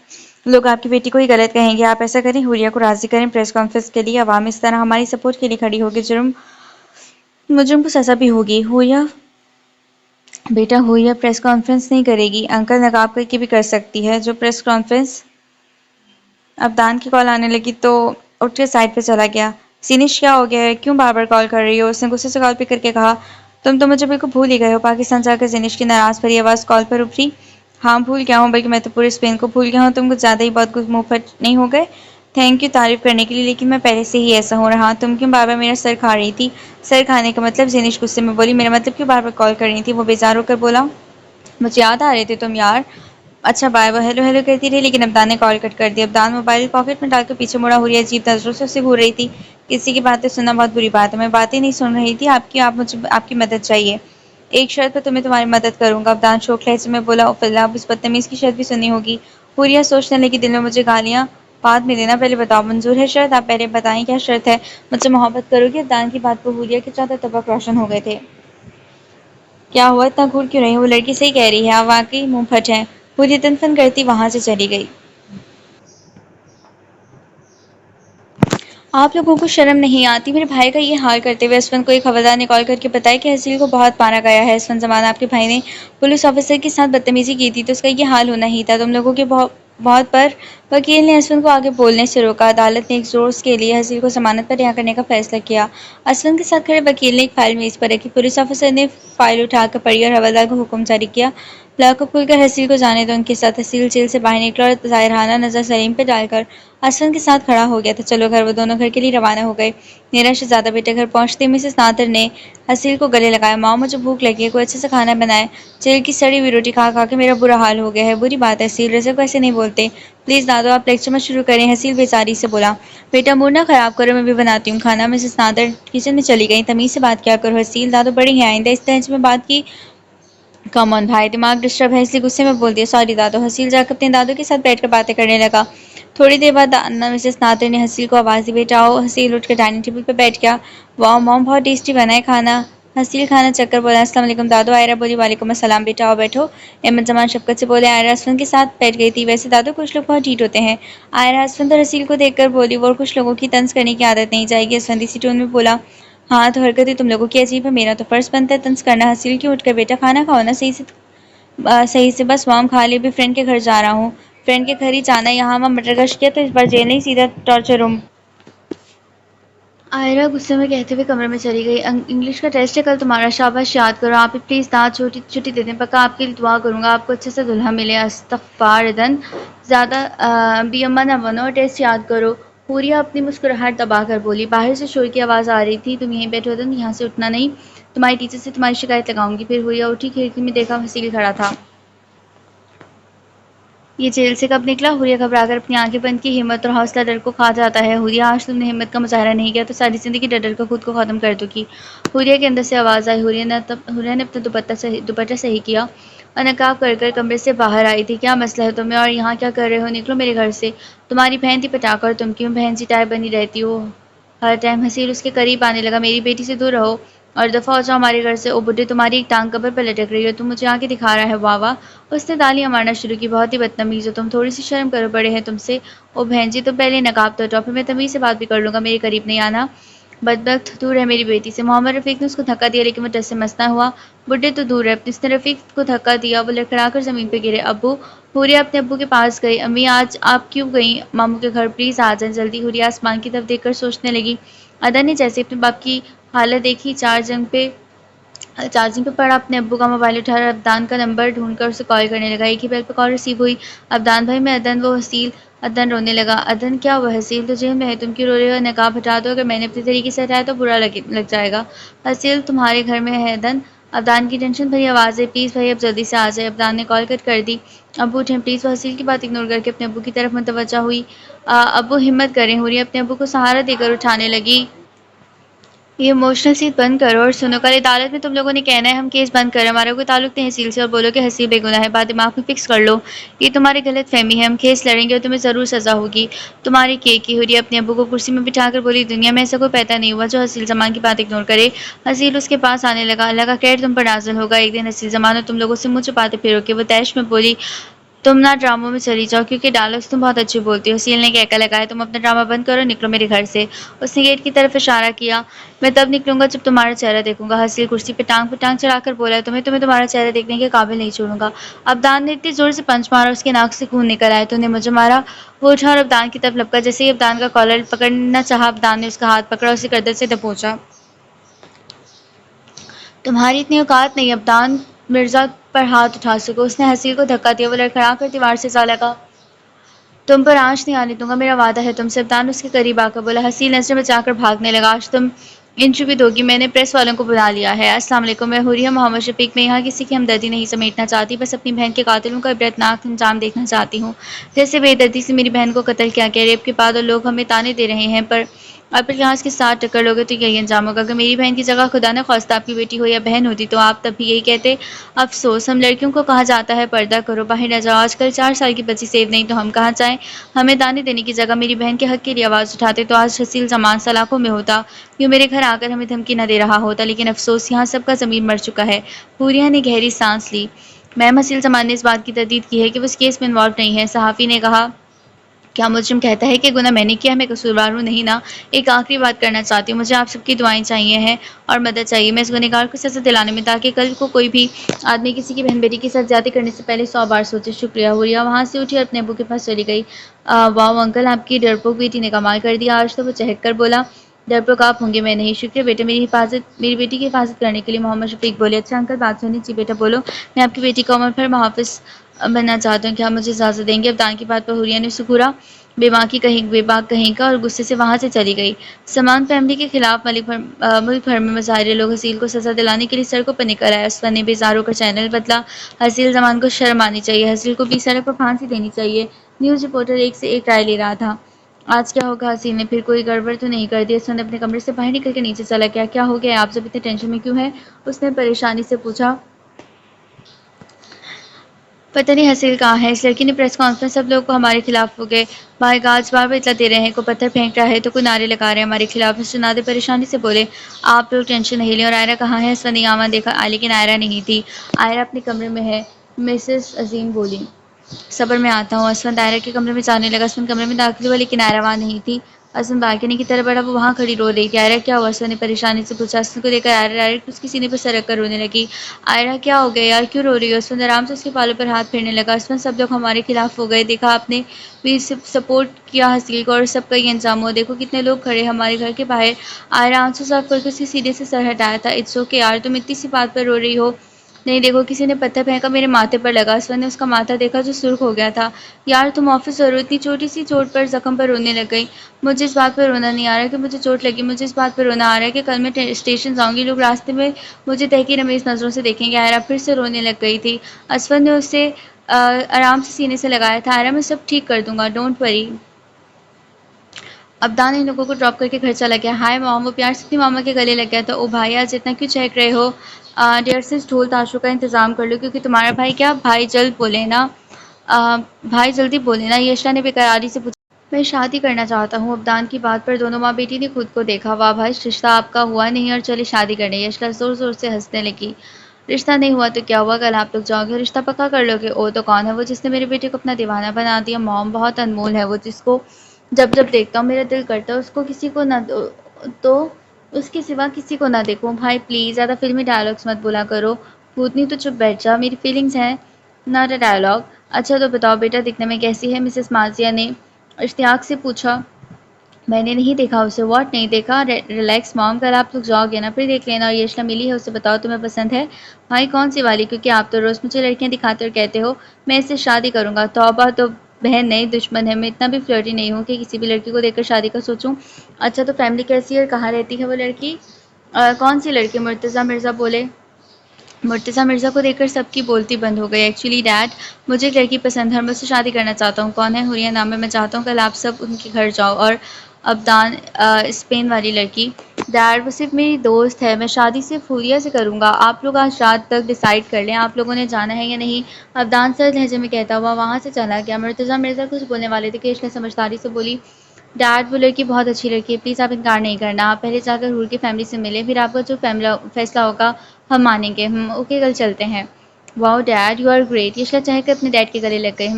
لوگ آپ کی بیٹی کو ہی غلط کہیں گے۔ آپ ایسا کریں، حوریہ کو راضی کریں پریس کانفرنس کے لیے، عوام اس طرح ہماری سپورٹ کے لیے کھڑی ہوگی، مجرم کو سزا بھی ہوگی۔ بیٹا، حوریہ پریس کانفرنس نہیں کرے گی انکل، نقاب کر کے بھی کر سکتی ہے جو پریس کانفرنس۔ ابدان کی کال آنے لگی تو اٹھ کے سائڈ پہ چلا گیا۔ سینش، کیا ہو گیا ہے، کیوں بار بار کال کر رہی ہو؟ اس نے غصے سے کال پک کر کے کہا۔ تم تو مجھے بالکل بھول ہی گئے ہو۔ پاکستان جا کر زینش کی ناراض بھری آواز کال پر ابھری۔ ہاں بھول گیا ہوں، بلکہ میں تو پورے اسپین کو بھول گیا ہوں، تم کچھ زیادہ ہی بہت کچھ منہ پھٹ نہیں ہو گئے؟ تھینک یو تعریف کرنے کے لیے، لیکن میں پہلے سے ہی ایسا ہوں رہا، تم کیوں بار بار میرا سر کھا رہی تھی؟ سر کھانے کا مطلب؟ زینش غصے میں بولی۔ میرا مطلب کیوں بار بار کال کر رہی تھی؟ وہ بیزار ہو کر بولا۔ مجھے یاد آ رہے تھے تم یار۔ اچھا بائے۔ وہ ہیلو ہیلو کرتی رہی لیکن ابدان نے کال کٹ کر دی۔ ابدان موبائل پاکٹ میں ڈال کر پیچھے مڑا۔ حوریہ عجیب نظروں سے اسے گھور رہی تھی۔ کسی کی باتیں سننا بہت بری بات ہے، میں باتیں نہیں سن رہی تھی مجھے آپ کی مدد چاہیے، ایک شرط پر تمہیں تمہاری مدد کروں گا۔ ابدان شوق لہجے میں بولا۔ اوف اللہ، اب اس بدتمیز کی شرط بھی سننی ہوگی۔ حوریہ سوچنے لگی، دل میں مجھے گالیاں بعد میں دینا، پہلے بتاؤ منظور ہے شرط؟ آپ پہلے بتائیں کیا شرط ہے؟ مجھ سے محبت کرو گی؟ ابدان کی بات پر حوریہ کے چہرے تبک روشن ہو گئے تھے۔ کیا ہوا، اتنا گھور کیوں رہی؟ وہ لڑکی صحیح کہہ رہی ہے، آپ واقعی منہ پھٹ ہیں۔ حوریہ تنفن کرتی وہاں سے چلی گئی۔ آپ لوگوں کو شرم نہیں آتی؟ میرے بھائی کا یہ حال کرتے ہوئے اسفند کو ایک حوالدار نے کال کر کے بتایا کہ حسیل کو بہت مارا گیا ہے۔ اسفند زمان، آپ کے بھائی نے پولیس آفیسر کے ساتھ بدتمیزی کی تھی تو اس کا یہ حال ہونا ہی تھا، تم لوگوں کے بہت پر۔ وکیل نے اسفند کو آگے بولنے سے روکا۔ عدالت نے ایک روز کے لیے حسیل کو ضمانت پر رہا کرنے کا فیصلہ کیا۔ اسفند کے ساتھ کھڑے وکیل نے ایک فائل میز پر رکھی۔ پولیس آفیسر نے فائل اٹھا کر پڑھی اور حوالدار کو حکم جاری کیا، لاک اپ کھول کر حسیل کو جانے دو ان کے ساتھ۔ حسیل جیل سے باہر نکلا اور ظاہرانہ نظر سلیم پہ ڈال کر اسفند کے ساتھ کھڑا ہو گیا تھا۔ چلو گھر۔ وہ دونوں گھر کے لیے روانہ ہو گئے۔ میرا شہزادہ بیٹا، گھر پہنچتے ہی مسز نادر نے حسیل کو گلے لگایا۔ ماں، مجھے بھوک لگی ہے، کوئی اچھا سا کھانا بنائے، جیل کی سڑی ہوئی روٹی کھا کھا کے میرا برا حال ہو گیا ہے۔ بری بات ہے حسیل، رزق کو ایسے نہیں بولتے، پلیز دادو آپ لیکچر مت شروع کریں، حسیل بیزاری سے بولا۔ بیٹا موڈ نہ خراب کرو، میں بھی بناتی ہوں کھانا۔ مسز نادر کچن میں چلی گئی۔ تمیز سے بات کیا کرو حسیل، دادو بڑی ہیں، آئندہ اس لہجے میں بات کی۔ کم آن بھائی، دماغ ڈسٹرب ہے اس لیے غصے میں بول دیا، سوری دادو۔ حسیل جا کر اپنے دادو کے ساتھ بیٹھ کر باتیں کرنے لگا۔ تھوڑی دیر بعد مسز نادر نے حسیل کو آواز دی، بیٹا آؤ۔ حسیل اٹھ کر ڈائننگ ٹیبل پر بیٹھ گیا۔ واؤ مام، بہت ٹیسٹی بنا ہے کھانا۔ حسیل کھانا چکھ کر بولا، السلام علیکم دادو۔ آئرہ بولی، وعلیکم السلام، بیٹا آؤ بیٹھو۔ احمد زمان شفقت سے بولے۔ آئرہ اسفند کے ساتھ بیٹھ گئی تھی۔ ویسے دادو کچھ لوگ بہت ڈھیٹ ہوتے ہیں، آئرہ اسفند اور حسیل کو دیکھ کر بولی، اور کچھ لوگوں کی طنز کرنے کی عادت نہیں جائے گی۔ اسفند اسی ٹون میں بولا، ہاں تو حرکتیں تم لوگوں کی عجیب ہے، میرا تو فرض بنتا ہے طنز کرنا۔ حسیل کیوں؟ اٹھ کر بیٹا کھانا کھاؤ نا صحیح سے۔ بس مام کھا لی، ابھی فرینڈ کے گھر جا رہا ہوں۔ فرینڈ کے گھر ہی جانا ہے؟ یہاں وہاں مٹر گشت کیا تو اس بار جیل نہیں، سیدھا ٹارچر روم۔ آئرہ غصے میں کہتے ہوئے کمرے میں چلی گئی۔ انگلش کا ٹیسٹ ہے کل تمہارا، شاباش یاد کرو۔ آپ پلیز داد چھٹی دے دیں، پکا آپ کے لیے دعا کروں گا، آپ کو اچھا سا دلہا ملے۔ استغفارالدن، زیادہ بھی اما نہ بنو اور ٹیسٹ یاد کرو۔ حوریہ اپنی مسکراہٹ دبا کر بولی۔ باہر سے شور کی آواز آ رہی تھی، تم یہیں بیٹھے ہو، یہاں سے اٹھنا نہیں، تمہاری ٹیچر سے تمہاری شکایت لگاؤں گی۔ پھر حوریہ اٹھی، کھڑکی میں دیکھا حسیل کھڑا تھا۔ یہ جیل سے کب نکلا؟ حوریہ گھبرا کر اپنی آنکھیں بند کی۔ ہمت اور حوصلہ ڈر کو کھا جاتا ہے حوریہ، آج تم نے ہمت کا مظاہرہ نہیں کیا تو ساری زندگی ڈر ڈر کر خود کو ختم کر دو گی۔ حوریہ کے اندر سے آواز آئی۔ حوریہ نے اپنا دوپٹہ صحیح کیا اور نقاب کر کر کمرے سے باہر آئی تھی۔ کیا مسئلہ ہے تمہیں اور یہاں کیا کر رہے ہو؟ نکلو میرے گھر سے۔ تمہاری بہن تھی پٹاخہ اور تم کیوں بہن سی ٹائپ بنی رہتی ہو ہر ٹائم؟ حسین اس کے قریب آنے لگا۔ میری بیٹی سے دور رہو اور دفعہ ہو جاؤ ہمارے گھر سے۔ او بڈھے، تمہاری ایک ٹانگ قبر پر لٹک رہی ہے، تم مجھے آ کے دکھا رہا ہے؟ واہ واہ! اس نے تالیاں مارنا شروع کی۔ بہت ہی بدتمیز ہو تم، تھوڑی سی شرم کرو، بڑے ہیں تم سے۔ او بہن جی، تم پہلے نقاب تو ہٹاؤ، پھر میں تمیز سے بات بھی کر لوں گا، میرے قریب نہیں آنا۔ بدبخت، دور ہے میری بیٹی سے۔ محمد رفیق نے اس کو دھکا دیا لیکن وہ ٹس سے مس نہ ہوا۔ بڈھے تو دور ہے، اس نے رفیق کو دھکا دیا، وہ لڑکھڑا کر زمین پہ گرے۔ ابو؟ حوریہ اپنے ابو کے پاس گئی۔ امی، آج آپ کیوں گئیں ماموں کے گھر؟ پلیز آ جائیں جلدی۔ حوریہ آسمان کی طرف دیکھ کر سوچنے لگی۔ ادن نے جیسے اپنے باپ کی حالت دیکھی، چارجنگ پہ پڑا، اپنے ابو کا موبائل اٹھا اور ابدان کا نمبر ڈھونڈ کر اسے کال کرنے لگا۔ ایک ہی بیل پہ کال ریسیو ہوئی۔ ابدان بھائی، میں ادن، وہ حسین۔ ادن رونے لگا۔ ادن، کیا ہوا حسین؟ تو جیل میں ہے، تم کیوں رو رہے ہو؟ نقاب ہٹا دو، اگر میں نے اپنے طریقے سے ہٹایا تو برا لگ جائے گا۔ حسین تمہارے گھر میں ہے ادن؟ ابدان کی ٹینشن بھری آواز ہے۔ پلیز بھائی اب جلدی سے آ جائے۔ ابدان نے کال کٹ کر دی۔ ابو اٹھیں پلیز۔ وہ حسین کی بات اگنور کر کے اپنے ابو کی طرف متوجہ ہوئی۔ ابو ہمت کریں۔ حوریہ اپنے ابو کو سہارا دے کر اٹھانے لگی۔ یہ ایموشنل سین بند کرو اور سنو، کل عدالت میں تم لوگوں نے کہنا ہے ہم کیس بند کریں، ہمارا کوئی تعلق نہیں حسین سے، اور بولو کہ حسین بے گناہ ہے۔ بات دماغ میں فکس کر لو، یہ تمہاری غلط فہمی ہے، ہم کیس لڑیں گے اور تمہیں ضرور سزا ہوگی تمہاری کیک کی۔ حوریہ اپنے ابو کو کرسی میں بٹھا کر بولی، دنیا میں ایسا کوئی پیدا نہیں ہوا جو حسین زمان کی بات اگنور کرے۔ حسین اس کے پاس آنے لگا۔ اللہ کا قہر تم پر نازل ہوگا ایک دن حسین زمان، اور تم لوگوں سے منہ چھپاتے پھرو گے۔ وہ طیش میں بولی، تم نہ ڈراموں میں چلی جاؤ کیونکہ ڈائلاگس تم بہت اچھے بولتی ہو۔ حسین نے کہکا لگایا، تم اپنا ڈرامہ بند کرو، نکلو میرے گھر سے۔ اس نے گیٹ کی طرف اشارہ کیا۔ میں تب نکلوں گا جب تمہارا چہرہ دیکھوں گا۔ حسین کرسی پہ ٹانگ چڑھا کر بولا، تمہیں تمہارا چہرہ دیکھنے کے قابل نہیں چھوڑوں گا۔ ابدان نے اتنی زور سے پنچ مارا اس کے ناک سے خون نکل آیا۔ تو نے مجھے مارا؟ وہ اٹھا اور ابدان کی طرف لپکا۔ جیسے ہی ابدان کا کالر پکڑنا چاہا، ابدان نے اس کا ہاتھ پکڑا اور اسے گردن سے دبوچا۔ تمہاری اتنی اوقات نہیں ابدان مرزا پر ہاتھ اٹھا سکو۔ اس نے حسین کو دھکا دیا، وہ لڑکھڑا کر دیوار سے جا لگا۔ تم پر آنچ نہیں آنے دوں گا، میرا وعدہ ہے تم سے۔ ابدان اس کے قریب آ کر بولا۔ حسین نظریں بچا کر بھاگنے لگا۔ آج تم انٹرویو دو گی؟ میں نے پریس والوں کو بلا لیا ہے۔ السلام علیکم، میں حوریہ محمد شفیق، میں یہاں کسی کی ہمدردی نہیں سمیٹنا چاہتی، بس اپنی بہن کے قاتلوں کا عبرتناک انجام دیکھنا چاہتی ہوں۔ جیسے بے دردی سے میری بہن کو قتل کیا گیا، ریپ کے بعد، اور لوگ ہمیں تانے دے رہے ہیں پر آپ جہاں اس کے ساتھ ٹکر لوگے تو یہی انجام ہوگا۔ اگر میری بہن کی جگہ خدا نہ خواستہ آپ کی بیٹی ہو یا بہن ہوتی تو آپ تب بھی یہی کہتے۔ افسوس، ہم لڑکیوں کو کہا جاتا ہے پردہ کرو، باہر نہ جاؤ۔ آج کل 4 سال کی بچی سیف نہیں تو ہم کہاں جائیں؟ ہمیں دانے دینے کی جگہ میری بہن کے حق کے لیے آواز اٹھاتے تو آج حسین زمان سلاخوں میں ہوتا، یوں میرے گھر آ کر ہمیں دھمکی نہ دے رہا ہوتا۔ لیکن افسوس، یہاں سب کا ضمیر مر چکا ہے۔ حوریہ نے گہری سانس لی۔ میم، حسین زمان نے اس بات کی تردید کی ہے کہ وہ اس کیس میں انوالو نہیں ہے۔ صحافی نے کہا، کیا مجرم کہتا ہے کہ گناہ میں نے کیا؟ میں قصوروار ہوں نہیں نا؟ ایک آخری بات کرنا چاہتی ہوں، مجھے آپ سب کی دعائیں چاہیے ہیں اور مدد چاہیے، میں اس گنہگار کو سزا دلانے میں، تاکہ کل کو کوئی بھی آدمی کسی کی بہن بیٹی کے ساتھ زیادتی کرنے سے پہلے 100 بار سوچے۔ شکریہ۔ حوریہ وہاں سے اٹھی اور اپنے ابو کے پاس چلی گئی۔ واؤ انکل، آپ کی ڈرپوک بیٹی نے کمال کر دیا آج تو۔ وہ چہک کر بولا۔ ڈرپوک آپ ہوں گے، میں نہیں۔ شکریہ بیٹے، میری بیٹی کی حفاظت کرنے کے لیے۔ محمد شفیق بولے۔ اچھا انکل، بات سنی؟ جی بیٹا بولو۔ میں آپ کی بیٹی کا عمر بھر محافظ بننا چاہتا ہوں، کیا آپ مجھے اجازت دیں گے؟ ابدان کی بات پر حوریہ نے اسے گھورا۔ بے باک کہیں کا، اور غصے سے وہاں سے چلی گئی۔ سمان فیملی کے خلاف ملک بھر میں مظاہرے، لوگ حسین کو سزا دلانے کے لیے سڑکوں پر نکل آئے۔ اسفن نے بیزار ہو کر چینل بدلا۔ حسین زمان کو شرم آنی چاہیے، حسین کو بھی سڑک پر پھانسی دینی چاہیے۔ نیوز رپورٹر ایک سے ایک رائے لے رہا تھا۔ آج کیا ہوگا؟ حسین نے پھر کوئی گڑبڑ تو نہیں کر دی؟ اسفن نے اپنے کمرے سے باہر نکل کر نیچے چلا گیا۔ کیا ہو گیا؟ آپ سب اتنے ٹینشن میں کیوں ہیں؟ اس نے پریشانی سے پوچھا۔ پتہ نہیں حسین کہاں ہے؟ اس لڑکی نے پریس کانفرنس، سب لوگ کو ہمارے خلاف ہو گئے، بائی گارڈز بار بار اطلاع دے رہے ہیں، کوئی پتھر پھینک رہا ہے تو کوئی نعرے لگا رہے ہیں ہمارے خلاف۔ مسٹر نادر پریشانی سے بولے۔ آپ لوگ ٹینشن نہیں لیں۔ اور آئرہ کہاں ہے؟ اسفن نے یہاں دیکھا لیکن آئرہ نہیں تھی۔ آئرہ اپنے کمرے میں ہے، مسز عظیم بولی۔ صبر، میں آتا ہوں۔ اسفن آئرہ کے کمرے میں جانے لگا۔ اسفن کمرے میں داخل ہوا لیکن آئرہ وہاں نہیں تھی۔ اسفن بالکنی کی طرف بڑھا، وہ وہاں کھڑی رو رہی تھی۔ آئرہ کیا ہوا؟ اسفن نے پریشانی سے پوچھا۔ اسفن کو دیکھ کر آئرہ ڈائریکٹ اس کے سینے پر سر رکھ کر رونے لگی۔ آئرہ کیا ہو گیا یار، کیوں رو رہی ہو؟ اسفن آرام سے اس کے بالوں پر ہاتھ پھیرنے لگا۔ اسفن، سب لوگ ہمارے خلاف ہو گئے، دیکھا آپ نے بھی سپورٹ کیا حسین کو، اور سب کا یہ انجام ہوا، دیکھو کتنے لوگ کھڑے ہمارے گھر کے باہر۔ آئرہ آنسو صاف کر کے اس کے سینے سے سر ہٹایا تھا۔ اٹس اوکے یار، تم اتنی سی بات پر رو رہی ہو؟ نہیں، دیکھو کسی نے پتھر پھینکا، میرے ماتھے پر لگا۔ اسفن نے اس کا ماتھا دیکھا جو سرخ ہو گیا تھا۔ یار تم آفس ضرور، اتنی چھوٹی سی چوٹ پر زخم پر رونے لگ گئی۔ مجھے اس بات پر رونا نہیں آ رہا کہ مجھے چوٹ لگی، مجھے اس بات پر رونا آ رہا ہے کہ کل میں اسٹیشن جاؤں گی، لوگ راستے میں مجھے تحقیر آمیز نظروں سے دیکھیں گے۔ آئرہ پھر سے رونے لگ گئی تھی۔ اسفن نے اسے آرام سے سینے سے لگایا تھا. آئرہ میں سب ٹھیک کر دوں گا, ڈونٹ وری. ابدان ان لوگوں کو ڈراپ کر کے گھر چلا گیا. ہائے مام. وہ پیار سے اپنی ماما کے گلے لگ گیا تھا. او بھائی آج اتنا کیوں چہک رہے ہو؟ ڈیئر سنس ڈھول تاشوں کا انتظام کر لو کیونکہ تمہارا بھائی کیا بھائی جلد بولے نا بھائی جلدی بولے نا. یشلا نے بےقراری سے پوچھا. میں شادی کرنا چاہتا ہوں. ابدان کی بات پر دونوں ماں بیٹی نے خود کو دیکھا. واہ بھائی رشتہ آپ کا ہوا نہیں اور چلے شادی کرنے. یشلا زور زور سے ہنسنے لگی. رشتہ نہیں ہوا تو کیا ہوا؟ کل آپ لوگ جاؤ گے رشتہ پکا کر لو گے. او تو کون ہے وہ جس نے میرے بیٹے کو اپنا دیوانہ بنا دیا؟ موم بہت انمول ہے وہ, جس کو جب جب دیکھتا ہوں میرا دل کرتا ہے اس کو کسی کو نہ تو اس کے سوا کسی کو نہ دیکھوں. بھائی پلیز زیادہ فلمی ڈائلاگس مت بولا کرو. پوتنی تو چپ بیٹھ جا, میری فیلنگز ہیں ناٹ اے ڈائلاگ. اچھا تو بتاؤ بیٹا دکھنے میں کیسی ہے؟ مسز مارزیا نے اشتیاق سے پوچھا. میں نے نہیں دیکھا اسے. واٹ نہیں دیکھا؟ ریلیکس مام, کل آپ لوگ جاؤ گے نا پھر دیکھ لینا. اور یشلا ملی ہے اسے بتاؤ تمہیں پسند ہے؟ بھائی کون سی والی؟ کیونکہ آپ تو روز مجھے لڑکیاں دکھاتے اور کہتے ہو میں اس سے شادی کروں گا. توبہ تو بہن نہیں دشمن ہے. میں اتنا بھی فلرٹی نہیں ہوں کہ کسی بھی لڑکی کو دیکھ کر شادی کا سوچوں. اچھا تو فیملی کیسی ہے اور کہاں رہتی ہے وہ لڑکی؟ کون سی لڑکی؟ مرتضیٰ مرزا بولے. مرتضیٰ مرزا کو دیکھ کر سب کی بولتی بند ہو گئی. ایکچولی ڈیڈ مجھے ایک لڑکی پسند ہے اور میں اس سے شادی کرنا چاہتا ہوں. کون ہے؟ حوریہ نام ہے. میں چاہتا ہوں کل آپ سب ان کے گھر جاؤ. اور ابدان اسپین والی لڑکی؟ ڈیڈ وہ صرف میری دوست ہے. میں شادی صرف حوریہ سے کروں گا. آپ لوگ آج رات تک ڈیسائیڈ کر لیں آپ لوگوں نے جانا ہے یا نہیں. ابدان سرد لہجے میں کہتا ہوا وہاں سے چلا گیا. مرتضیٰ مرزا کچھ بولنے والے تھے کہ یشلا سمجھداری سے بولی. ڈیڈ وہ لڑکی بہت اچھی لڑکی ہے, پلیز آپ انکار نہیں کرنا. آپ پہلے جا کر حور کی فیملی سے ملیں, پھر آپ کا جو فیصلہ ہوگا ہم مانیں گے. اوکے کل چلتے ہیں. Wow dad you are great. Yashla چاہ کر اپنے ڈیڈ کے گلے لگ گئی.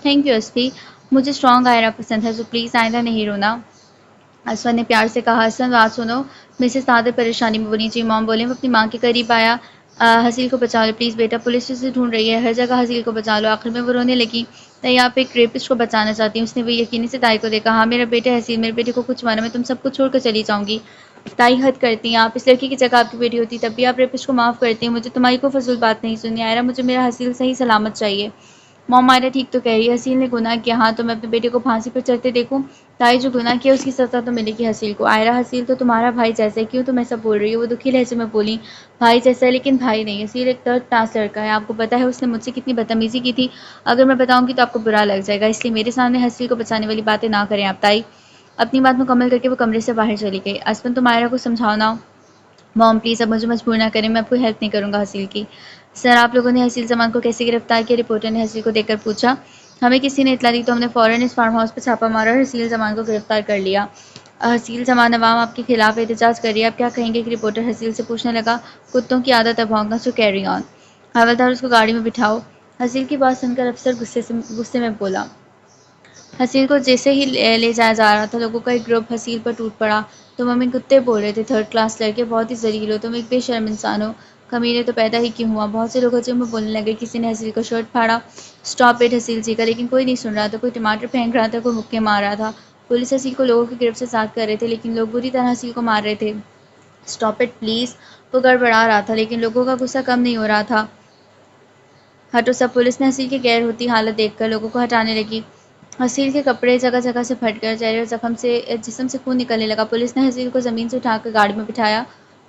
Thank you Asfi. مجھے اسٹرانگ آئرہ پسند ہے سو پلیز آئندہ نہیں رونا. اسود نے پیار سے کہا. اسود بات سنو. مسز سعادت پریشانی میں بولی. جی مام بولیں. وہ اپنی ماں کے قریب آیا. حسیل کو بچا لو پلیز بیٹا, پولیس اسے ڈھونڈ رہی ہے ہر جگہ, حسیل کو بچا لو. آخر میں وہ رونے لگی. میں آپ ایک ریپسٹ کو بچانا چاہتی ہوں. اس نے وہ یقینی سے تائی کو دیکھا. ہاں میرا بیٹا حسیل, میرے بیٹے کو کچھ مانا میں تم سب کو چھوڑ کر چلی جاؤں گی. تائی حد کرتی ہیں آپ. اس لڑکی کی جگہ آپ کی بیٹی ہوتی تب بھی آپ ریپسٹ کو معاف کرتی ہیں. مجھے تمہاری کوئی فضول بات نہیں سننی. آئرہ مجھے میرا حسیل صحیح سلامت چاہیے. موم آئرہ ٹھیک تو کہہ رہی ہے. حسیل نے گناہ کیا ہاں تو میں اپنے بیٹے کو پھانسی پر چڑھتے دیکھوں. تائی جو گناہ کیا اس کی سزا تو ملے گی حسیل کو. آئرہ حسیل تو تمہارا بھائی جیسا ہے, کیوں تم ایسا بول رہی ہو؟ وہ دکھی لہجے میں بولی. بھائی جیسا ہے لیکن بھائی نہیں. حسیل ایک تھرڈ کلاس لڑکا ہے. آپ کو پتہ ہے اس نے مجھ سے کتنی بدتمیزی کی تھی. اگر میں بتاؤں گی تو آپ کو برا لگ جائے گا, اس لیے میرے سامنے حسیل کو بچانے والی باتیں نہ کریں آپ. تائی اپنی بات مکمل کر کے وہ کمرے سے باہر چلی گئی. اسپن تم آئرہ کو سمجھاؤ نا. مام پلیز اب مجھے مجبور نہ کریں, میں آپ کو ہیلپ نہیں کروں گا حسیل کی. سر آپ لوگوں نے حسیل زمان کو کیسے گرفتار کیا؟ رپورٹر نے حسیل کو دیکھ کر پوچھا. ہمیں کسی نے اطلاع دی تو ہم نے فوراً اس فارم ہاؤس پہ چھاپا مارا اور حسیل زمان کو گرفتار کر لیا. حسیل زمان عوام آپ کے خلاف احتجاج کر رہی ہے, آپ کیا کہیں گے؟ ایک رپورٹر حسیل سے پوچھنے لگا. کتوں کی عادت ہے بھونکنا, سو کیری آن. حوالدار اس کو گاڑی میں بٹھاؤ. حسیل کی بات سن کر افسر غصے میں بولا. حسیل کو جیسے ہی لے جایا جا رہا تھا لوگوں کا ایک گروپ حسیل پر ٹوٹ پڑا. تم ہمیں کتے بول رہے تھے, تھرڈ کلاس لڑکے, بہت ہی ذلیل ہو تم, ایک بے شرم انسان ہو. کمینے تو پیدا ہی کیوں ہوا؟ بہت سے لوگ ہنسے میں بولنے لگے. کسی نے حسیل کو شرٹ پھاڑا. اسٹاپ اٹ حسیل جی کا. لیکن کوئی نہیں سن رہا تھا. کوئی ٹماٹر پھینک رہا تھا, کوئی مکے مار رہا تھا. پولیس حسیل کو لوگوں کی گرفت سے آزاد کر رہے تھے لیکن لوگ بری طرح حسیل کو مار رہے تھے. Stop it please. وہ گڑبڑا رہا تھا لیکن لوگوں کا غصہ کم نہیں ہو رہا تھا. ہٹو سب. پولیس نے حسیل کی غیر ہوتی حالت دیکھ کر لوگوں کو ہٹانے لگی. حسیل کے کپڑے جگہ جگہ سے پھٹ گئے, چہرے اور زخم سے جسم سے خون نکلنے لگا. پولیس نے حسیل کو زمین سے اٹھا کر گاڑی میں بٹھایا.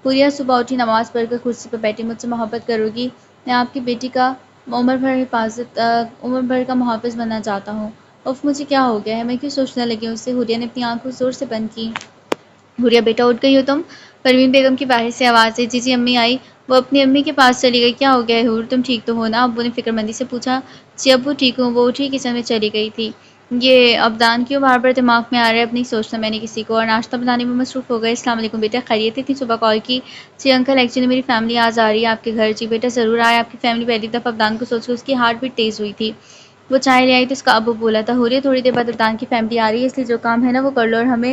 حوریہ صبح اٹھی, نماز پڑھ کر کرسی پہ بیٹھی. مجھ سے محبت کرو گی؟ میں آپ کی بیٹی کا عمر بھر کا محافظ بننا چاہتا ہوں. اف مجھے کیا ہو گیا ہے, میں کیوں سوچنے لگی ہوں اس سے؟ حوریہ نے اپنی آنکھوں زور سے بند کی. حوریہ بیٹا اٹھ گئی ہو تم؟ پروین بیگم کی باہر سے آواز ہے. جی جی امی آئی. وہ اپنی امی کے پاس چلی گئی. کیا ہو گیا ہے حور, تم ٹھیک تو ہو نا؟ ابو نے فکر مندی سے پوچھا. جی ابو ٹھیک ہوں. وہ اٹھی کچن میں چلی گئی تھی. یہ ابدان کیوں بار بار دماغ میں آ رہا ہے, اب نہیں سوچنا میں نے کسی کو. اور ناشتہ بنانے میں مصروف ہو گئے. السلام علیکم بیٹا, خیریت؟ اتنی صبح کال کی؟ جی انکل ایکچولی میری فیملی آج آ رہی ہے آپ کے گھر. جی بیٹا ضرور آئے. آپ کی فیملی پہلی دفعہ ابدان کو سوچ کر اس کی ہارٹ بیٹ تیز ہوئی تھی. وہ چائے لے آئی تو اس کا ابو بولا تھا. حوریہ تھوڑی دیر بعد ابدان کی فیملی آ رہی ہے, اس لیے جو کام ہے نا وہ کر لو, اور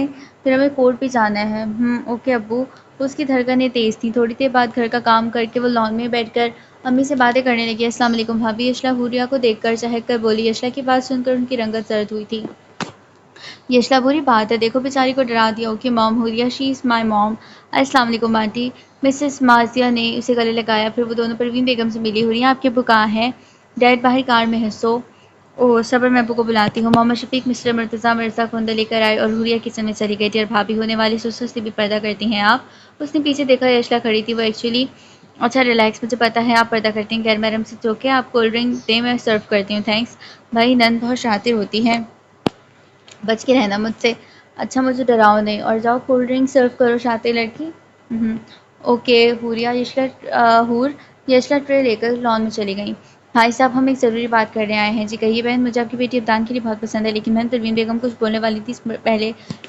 پھر ہمیں کورٹ بھی جانا ہے. اوکے ابو. اس کی دھڑکنیں تیز تھیں. تھوڑی دیر بعد گھر کا کام کر کے وہ لان میں بیٹھ کر امی سے باتیں کرنے لگی. السلام علیکم بھابھی. یشلا حوریہ کو دیکھ کر چہک کر بولی. یشلا کی بات سن کر ان کی رنگت زرد ہوئی تھی. یشلا بری بات ہے, دیکھو بیچاری کو ڈرا دیا. اوکے مام. حوریہ شی از مائی مام. السلام علیکم آنٹی. مسز مارزیا نے اسے گلے لگایا. پھر وہ دونوں پروین بیگم سے ملی. حوریہ آپ کے ابو کہاں ہیں؟ ڈیڈ باہر کار میں ہے. سو اوہ صبر, میں ابو کو بلاتی ہوں. محمد شفیق مسٹر مرتضیٰ مرزا کو اندر لے کر آئے اور حوریہ کچن میں چلی گئی. ڈیئر بھابھی, ہونے والی سسر سے بھی پردہ کرتی ہیں آپ. اس نے پیچھے دیکھا, یشلا کھڑی تھی. وہ ایکچولی اچھا ریلیکس، مجھے پتا ہے آپ پردہ کرتی ہیں، غیر محرم سے چوکے آپ کولڈ ڈرنک دیں میں سرو کرتی ہوں، تھینکس۔ بھائی نند بہت شاطر ہوتی ہے، بچ کے رہنا مجھ سے۔ اچھا مجھے ڈراؤ نہیں، اور جاؤ کولڈ ڈرنک سرو کرو شاطر لڑکی۔ اوکے ہور یشلا ٹرے لے کر لان میں چلی گئیں۔ بھائی صاحب ہم ایک ضروری بات کرنے آئے ہیں۔ جی کہیے بہن، مجھے آپ کی بیٹی ابدان کے لیے بہت پسند ہے، لیکن بہن پروین بیگم کچھ بولنے والی تھی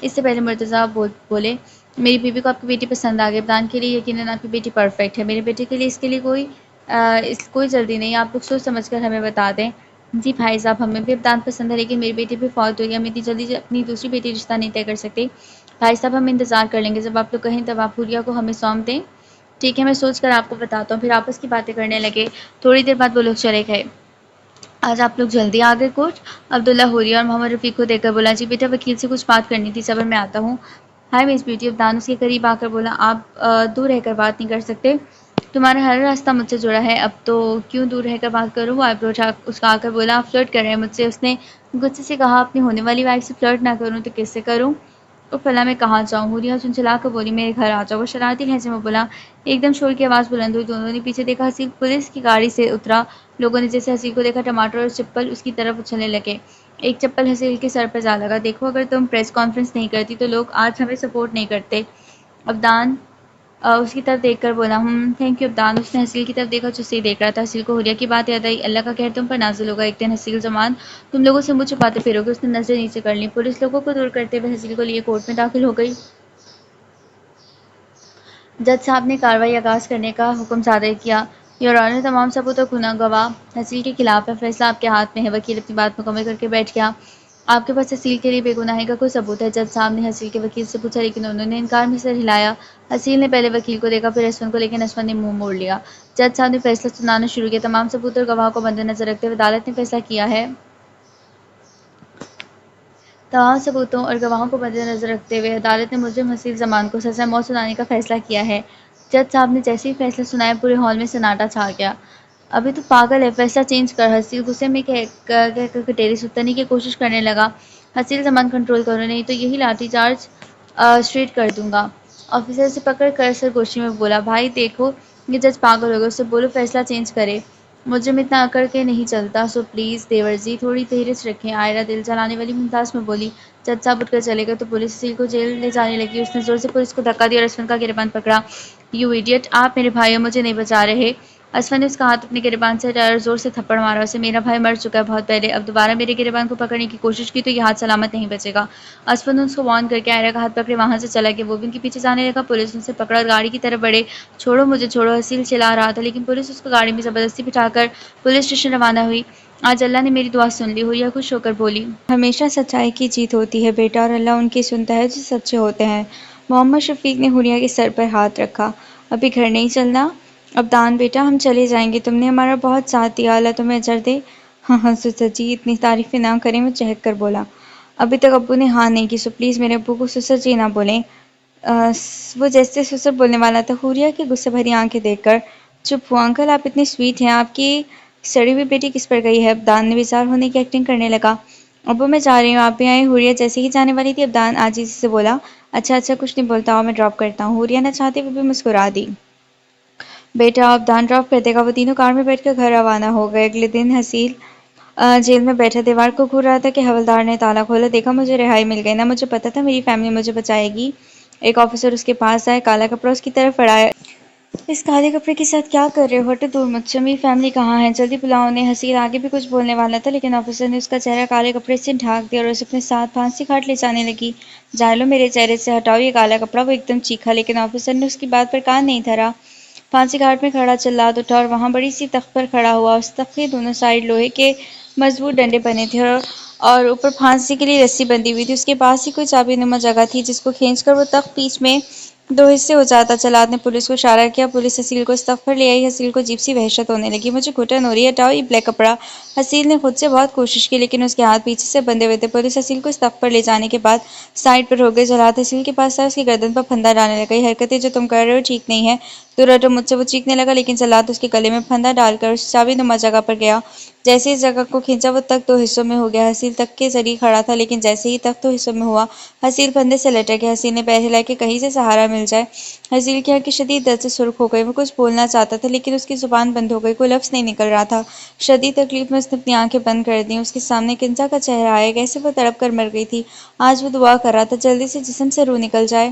اس سے پہلے مرتضیٰ بولے میری بیوی کو آپ کی بیٹی پسند آ گئی، ابدان کے لیے یقیناً آپ کی بیٹی پرفیکٹ ہے، میرے بیٹے کے لیے اس کے لیے کوئی جلدی نہیں، آپ لوگ سوچ سمجھ کر ہمیں بتا دیں۔ جی بھائی صاحب ہمیں بھی ابدان پسند ہے، لیکن میری بیٹی بھی فوت ہوئی ہے، ہم اتنی جلدی اپنی دوسری بیٹی رشتہ نہیں طے کر سکتے۔ بھائی صاحب ہم انتظار کر لیں گے، جب آپ لوگ کہیں تب آپ حوریہ کو ہمیں سونپ دیں۔ ٹھیک ہے میں سوچ کر آپ کو بتاتا ہوں۔ پھر آپس کی باتیں کرنے لگے۔ تھوڑی دیر بعد وہ لوگ چلے گئے۔ آج آپ لوگ جلدی آ گئے کوچ؟ عبداللہ حوریہ اور محمد رفیق کو دیکھ کر بولا۔ جی بیٹا وکیل سے کچھ بات کرنی تھی، صبر میں آتا ہوں۔ ہائی مس بیوٹی، ابدان اس کے قریب آ کر بولا۔ آپ دور رہ کر بات نہیں کر سکتے؟ تمہارا ہر راستہ مجھ سے جڑا ہے، اب تو کیوں دور رہ کر بات کروں؟ وہ آئیبرو اٹھا کر بولا۔ آپ فلرٹ کر رہے ہیں مجھ سے؟ اس نے غصے سے کہا۔ اپنی ہونے والی وائف سے فلرٹ نہ کروں تو کس سے کروں؟ او فلاں میں کہاں جاؤں؟ حوریہ چنچلا کر بولی۔ میرے گھر آ جاؤ۔ وہ شرارتی لہجے میں بولا۔ ایک دم شور کی آواز بلند ہوئی، دونوں نے پیچھے دیکھا۔ حسین پولیس کی گاڑی سے اترا۔ لوگوں نے جیسے حسین کو دیکھا ٹماٹر اور چپل اس کی طرف اچھلنے لگے۔ ایک چپل حسین کے سر پر جا لگا۔ دیکھو اگر تم پریس کانفرنس نہیں کرتی تو لوگ آج ہمیں سپورٹ نہیں کرتے۔ ابدان اس کی طرف دیکھ کر بولا۔ Thank you ابدان۔ اس نے حسین کی طرف دیکھا جو اسے دیکھ رہا تھا۔ حسین کو حوریہ کی بات یاد آئی۔ اللہ کا قہر تم پر نازل ہوگا ایک دن حسین زمان، تم لوگوں سے منہ چھپاتے پھرو گے۔ اس نے نظریں نیچے کر لیں۔ پولیس لوگوں کو دور کرتے ہوئے حسین کو لیے کورٹ میں داخل ہو گئی۔ جج صاحب نے کارروائی آغاز کرنے کا حکم صادر کیا۔ یور آنر، تمام ثبوت اور گواہ حسین کے خلاف ہے، فیصلہ آپ کے ہاتھ میں ہے۔ وکیل اپنی بات مکمل کر کے بیٹھ گیا۔ آپ کے پاس حسین کے لیے بے گناہی کا کوئی ثبوت ہے؟ جج صاحب نے حسین کے وکیل سے پوچھا، لیکن انہوں نے انکار میں سر ہلایا۔ حسین نے پہلے وکیل کو دیکھا پھر اسون کو، لیکن اسون نے منہ موڑ لیا۔ جج صاحب نے فیصلہ سنانا شروع کیا۔ تمام ثبوت اور گواہوں کو مد نظر رکھتے ہوئے عدالت نے فیصلہ کیا ہے تمام ثبوتوں اور گواہوں کو مد نظر رکھتے ہوئے عدالت نے مجرم حسین زمان کو سزائے موت سنانے کا فیصلہ کیا ہے۔ جج صاحب نے جیسے ہی فیصلہ سنایا پورے ہال میں سناٹا چھا گیا۔ ابھی تو پاگل ہے، فیصلہ چینج کر۔ حسین غصے میں کہہ کر کٹیری سے اترنے کی کوشش کرنے لگا۔ حسین زمان کنٹرول کرو، نہیں تو یہی لاٹھی چارج اسٹریٹ کر دوں گا۔ آفیسر سے پکڑ کر سرگوشی میں بولا۔ بھائی دیکھو یہ جج پاگل ہو گیا، اس سے بولو فیصلہ چینج کرے۔ مجرم اتنا اکڑ کے نہیں چلتا، سو پلیز دیور جی تھوڑی دھیرج رکھیں، آئرہ دل جلانے والی ممتاز میں بولی۔ جج صاحب اٹھ کر چلے گئے تو پولیس حسین کو جیل لے جانے لگی۔ اس نے زور سے پولیس کو دھکا دیا اور اسون کا گریبان پکڑا۔ یو ایڈیٹ، آپ میرے بھائی ہو، مجھے نہیں بچا رہے؟ اسون نے اس کا ہاتھ اپنے گریبان سے ہٹایا اور زور سے تھپڑ مارا اسے۔ میرا بھائی مر چکا ہے بہت پہلے، اب دوبارہ میرے گریبان کو پکڑنے کی کوشش کی تو یہ ہاتھ سلامت نہیں بچے گا۔ اسون نے اس کو وارن کر کے آئرہ کا ہاتھ پکڑے وہاں سے چلا گیا۔ وہ بھی ان کے پیچھے جانے لگا۔ پولیس نے اسے پکڑا اور گاڑی کی طرف بڑھے۔ چھوڑو مجھے چھوڑو، حسین چلا رہا تھا، لیکن پولیس اس کو گاڑی میں زبردستی بٹھا کر پولیس اسٹیشن روانہ ہوئی۔ آج اللہ نے میری دعا سن لی، حوریہ خوش ہو کر بولی۔ ہمیشہ سچائی کی جیت ہوتی ہے بیٹا، اور اللہ ان کی سنتا ہے جو سچے ہوتے ہیں۔ محمد شفیق نے حوریہ کے سر پر ہاتھ رکھا۔ ابھی گھر نہیں چلنا؟ ابدان بیٹا ہم چلے جائیں گے، تم نے ہمارا بہت ساتھ دیا، اللہ تمہیں اجر دے۔ ہاں سسر جی اتنی تعریفیں نہ کریں، وہ چہک کر بولا۔ ابھی تک ابو نے ہاں نہیں کی، سو پلیز میرے ابو کو سسر جی نہ بولیں۔ وہ جیسے سسر بولنے والا تھا حوریہ کی غصے بھری آنکھیں دیکھ کر چپ ہوا۔ انکل آپ اتنے سویٹ ہیں، آپ کی سڑی ہوئی بیٹی کس پر گئی ہے؟ ابدان نے بیزار ہونے کی ایکٹنگ کرنے لگا۔ ابو میں جا رہی ہوں، آپ بھی آئیں۔ حوریہ جیسے ہی جانے والی تھی ابدان عاجزی سے بولا۔ اچھا کچھ نہیں بولتا، آؤ میں ڈراپ کرتا ہوں۔ حوریہ نہ چاہتے ہوئے بھی مسکرا دی۔ بیٹا ابدان ڈراپ کر دے گا۔ وہ تینوں کار میں بیٹھ کر گھر روانہ ہو گئے۔ اگلے دن حسین جیل میں بیٹھا دیوار کو گھور رہا تھا کہ حوالدار نے تالا کھولا، دیکھا مجھے رہائی مل گئی، نہ مجھے پتا تھا میری فیملی مجھے بچائے گی۔ ایک آفیسر اس کے پاس آئے، کالا کپڑا اس کی طرف بڑھایا۔ اس کالے کپڑے کے ساتھ کیا کر رہے ہو؟ ہٹو دور مجھ سے، میری فیملی کہاں ہے؟ جلدی بلاؤ انہیں۔ حسین آگے بھی کچھ بولنے والا تھا، لیکن آفیسر نے اس کا چہرہ کالے کپڑے سے ڈھانک دیا اور اسے اپنے ساتھ پھانسی گھاٹ لے جانے لگی۔ جاہلوں میرے چہرے سے ہٹاؤ یہ کالا کپڑا، وہ ایک دم چیخا، لیکن آفیسر نے اس کی بات پر کان نہیں دھرا۔ پھانسی گھاٹ میں کھڑا جلاد اٹھا اور وہاں بڑی سی تخت پر کھڑا ہوا۔ اس تخت کے دونوں سائیڈ لوہے کے مضبوط ڈنڈے بنے تھے اور اوپر پھانسی کے لیے رسی بندھی ہوئی تھی۔ اس کے پاس ہی کوئی چابی نما جگہ تھی جس کو کھینچ کر وہ تخت بیچ میں دو حصے ہو جاتا۔ جلاد نے پولیس کو اشارہ کیا، پولیس حسین کو اس تخت پر لے آئی۔ حسین کو عجیب سی وحشت ہونے لگی۔ مجھے گھٹن ہو رہی ہے، ہٹاؤ یہ بلیک کپڑا۔ حسین نے خود سے بہت کوشش کی، لیکن اس کے ہاتھ پیچھے سے بندھے ہوئے تھے۔ پولیس حسین کو اس تخت پر لے جانے کے بعد سائیڈ پر ہو گئی۔ جلاد حسین کے پاس آیا، اس کی گردن پر پھندا ڈالنے لگا۔ یہ حرکتیں جو تم کر رہے ہو ٹھیک نہیں ہے، دور ہٹو مجھ سے، وہ چیخنے لگا، لیکن جلاد اس کے گلے میں پھندا ڈال کر اس چابی نما جگہ پر گیا۔ جیسے اس جگہ کو کھینچا وہ تخت دو حصوں میں ہو گیا۔ حسین تخت کے ذریعے کھڑا تھا لیکن جیسے ہی تخت دو حصوں میں ہوا حسین پھندے سے لٹک گیا۔ حسین نے پیر ہلا کہ کہیں سے سہارا مل جائے۔ حسین کی آنکھیں شدید درد سے سرخ ہو گئی۔ وہ کچھ بولنا چاہتا تھا لیکن اس کی زبان بند ہو گئی، کوئی لفظ نہیں نکل رہا تھا۔ شدید تکلیف میں اس نے اپنی آنکھیں بند کر دیں۔ اس کے سامنے کنزا کا چہرہ آیا، کیسے وہ تڑپ کر مر گئی تھی۔ آج وہ دعا کر رہا تھا جلدی سے جسم سے روح نکل جائے،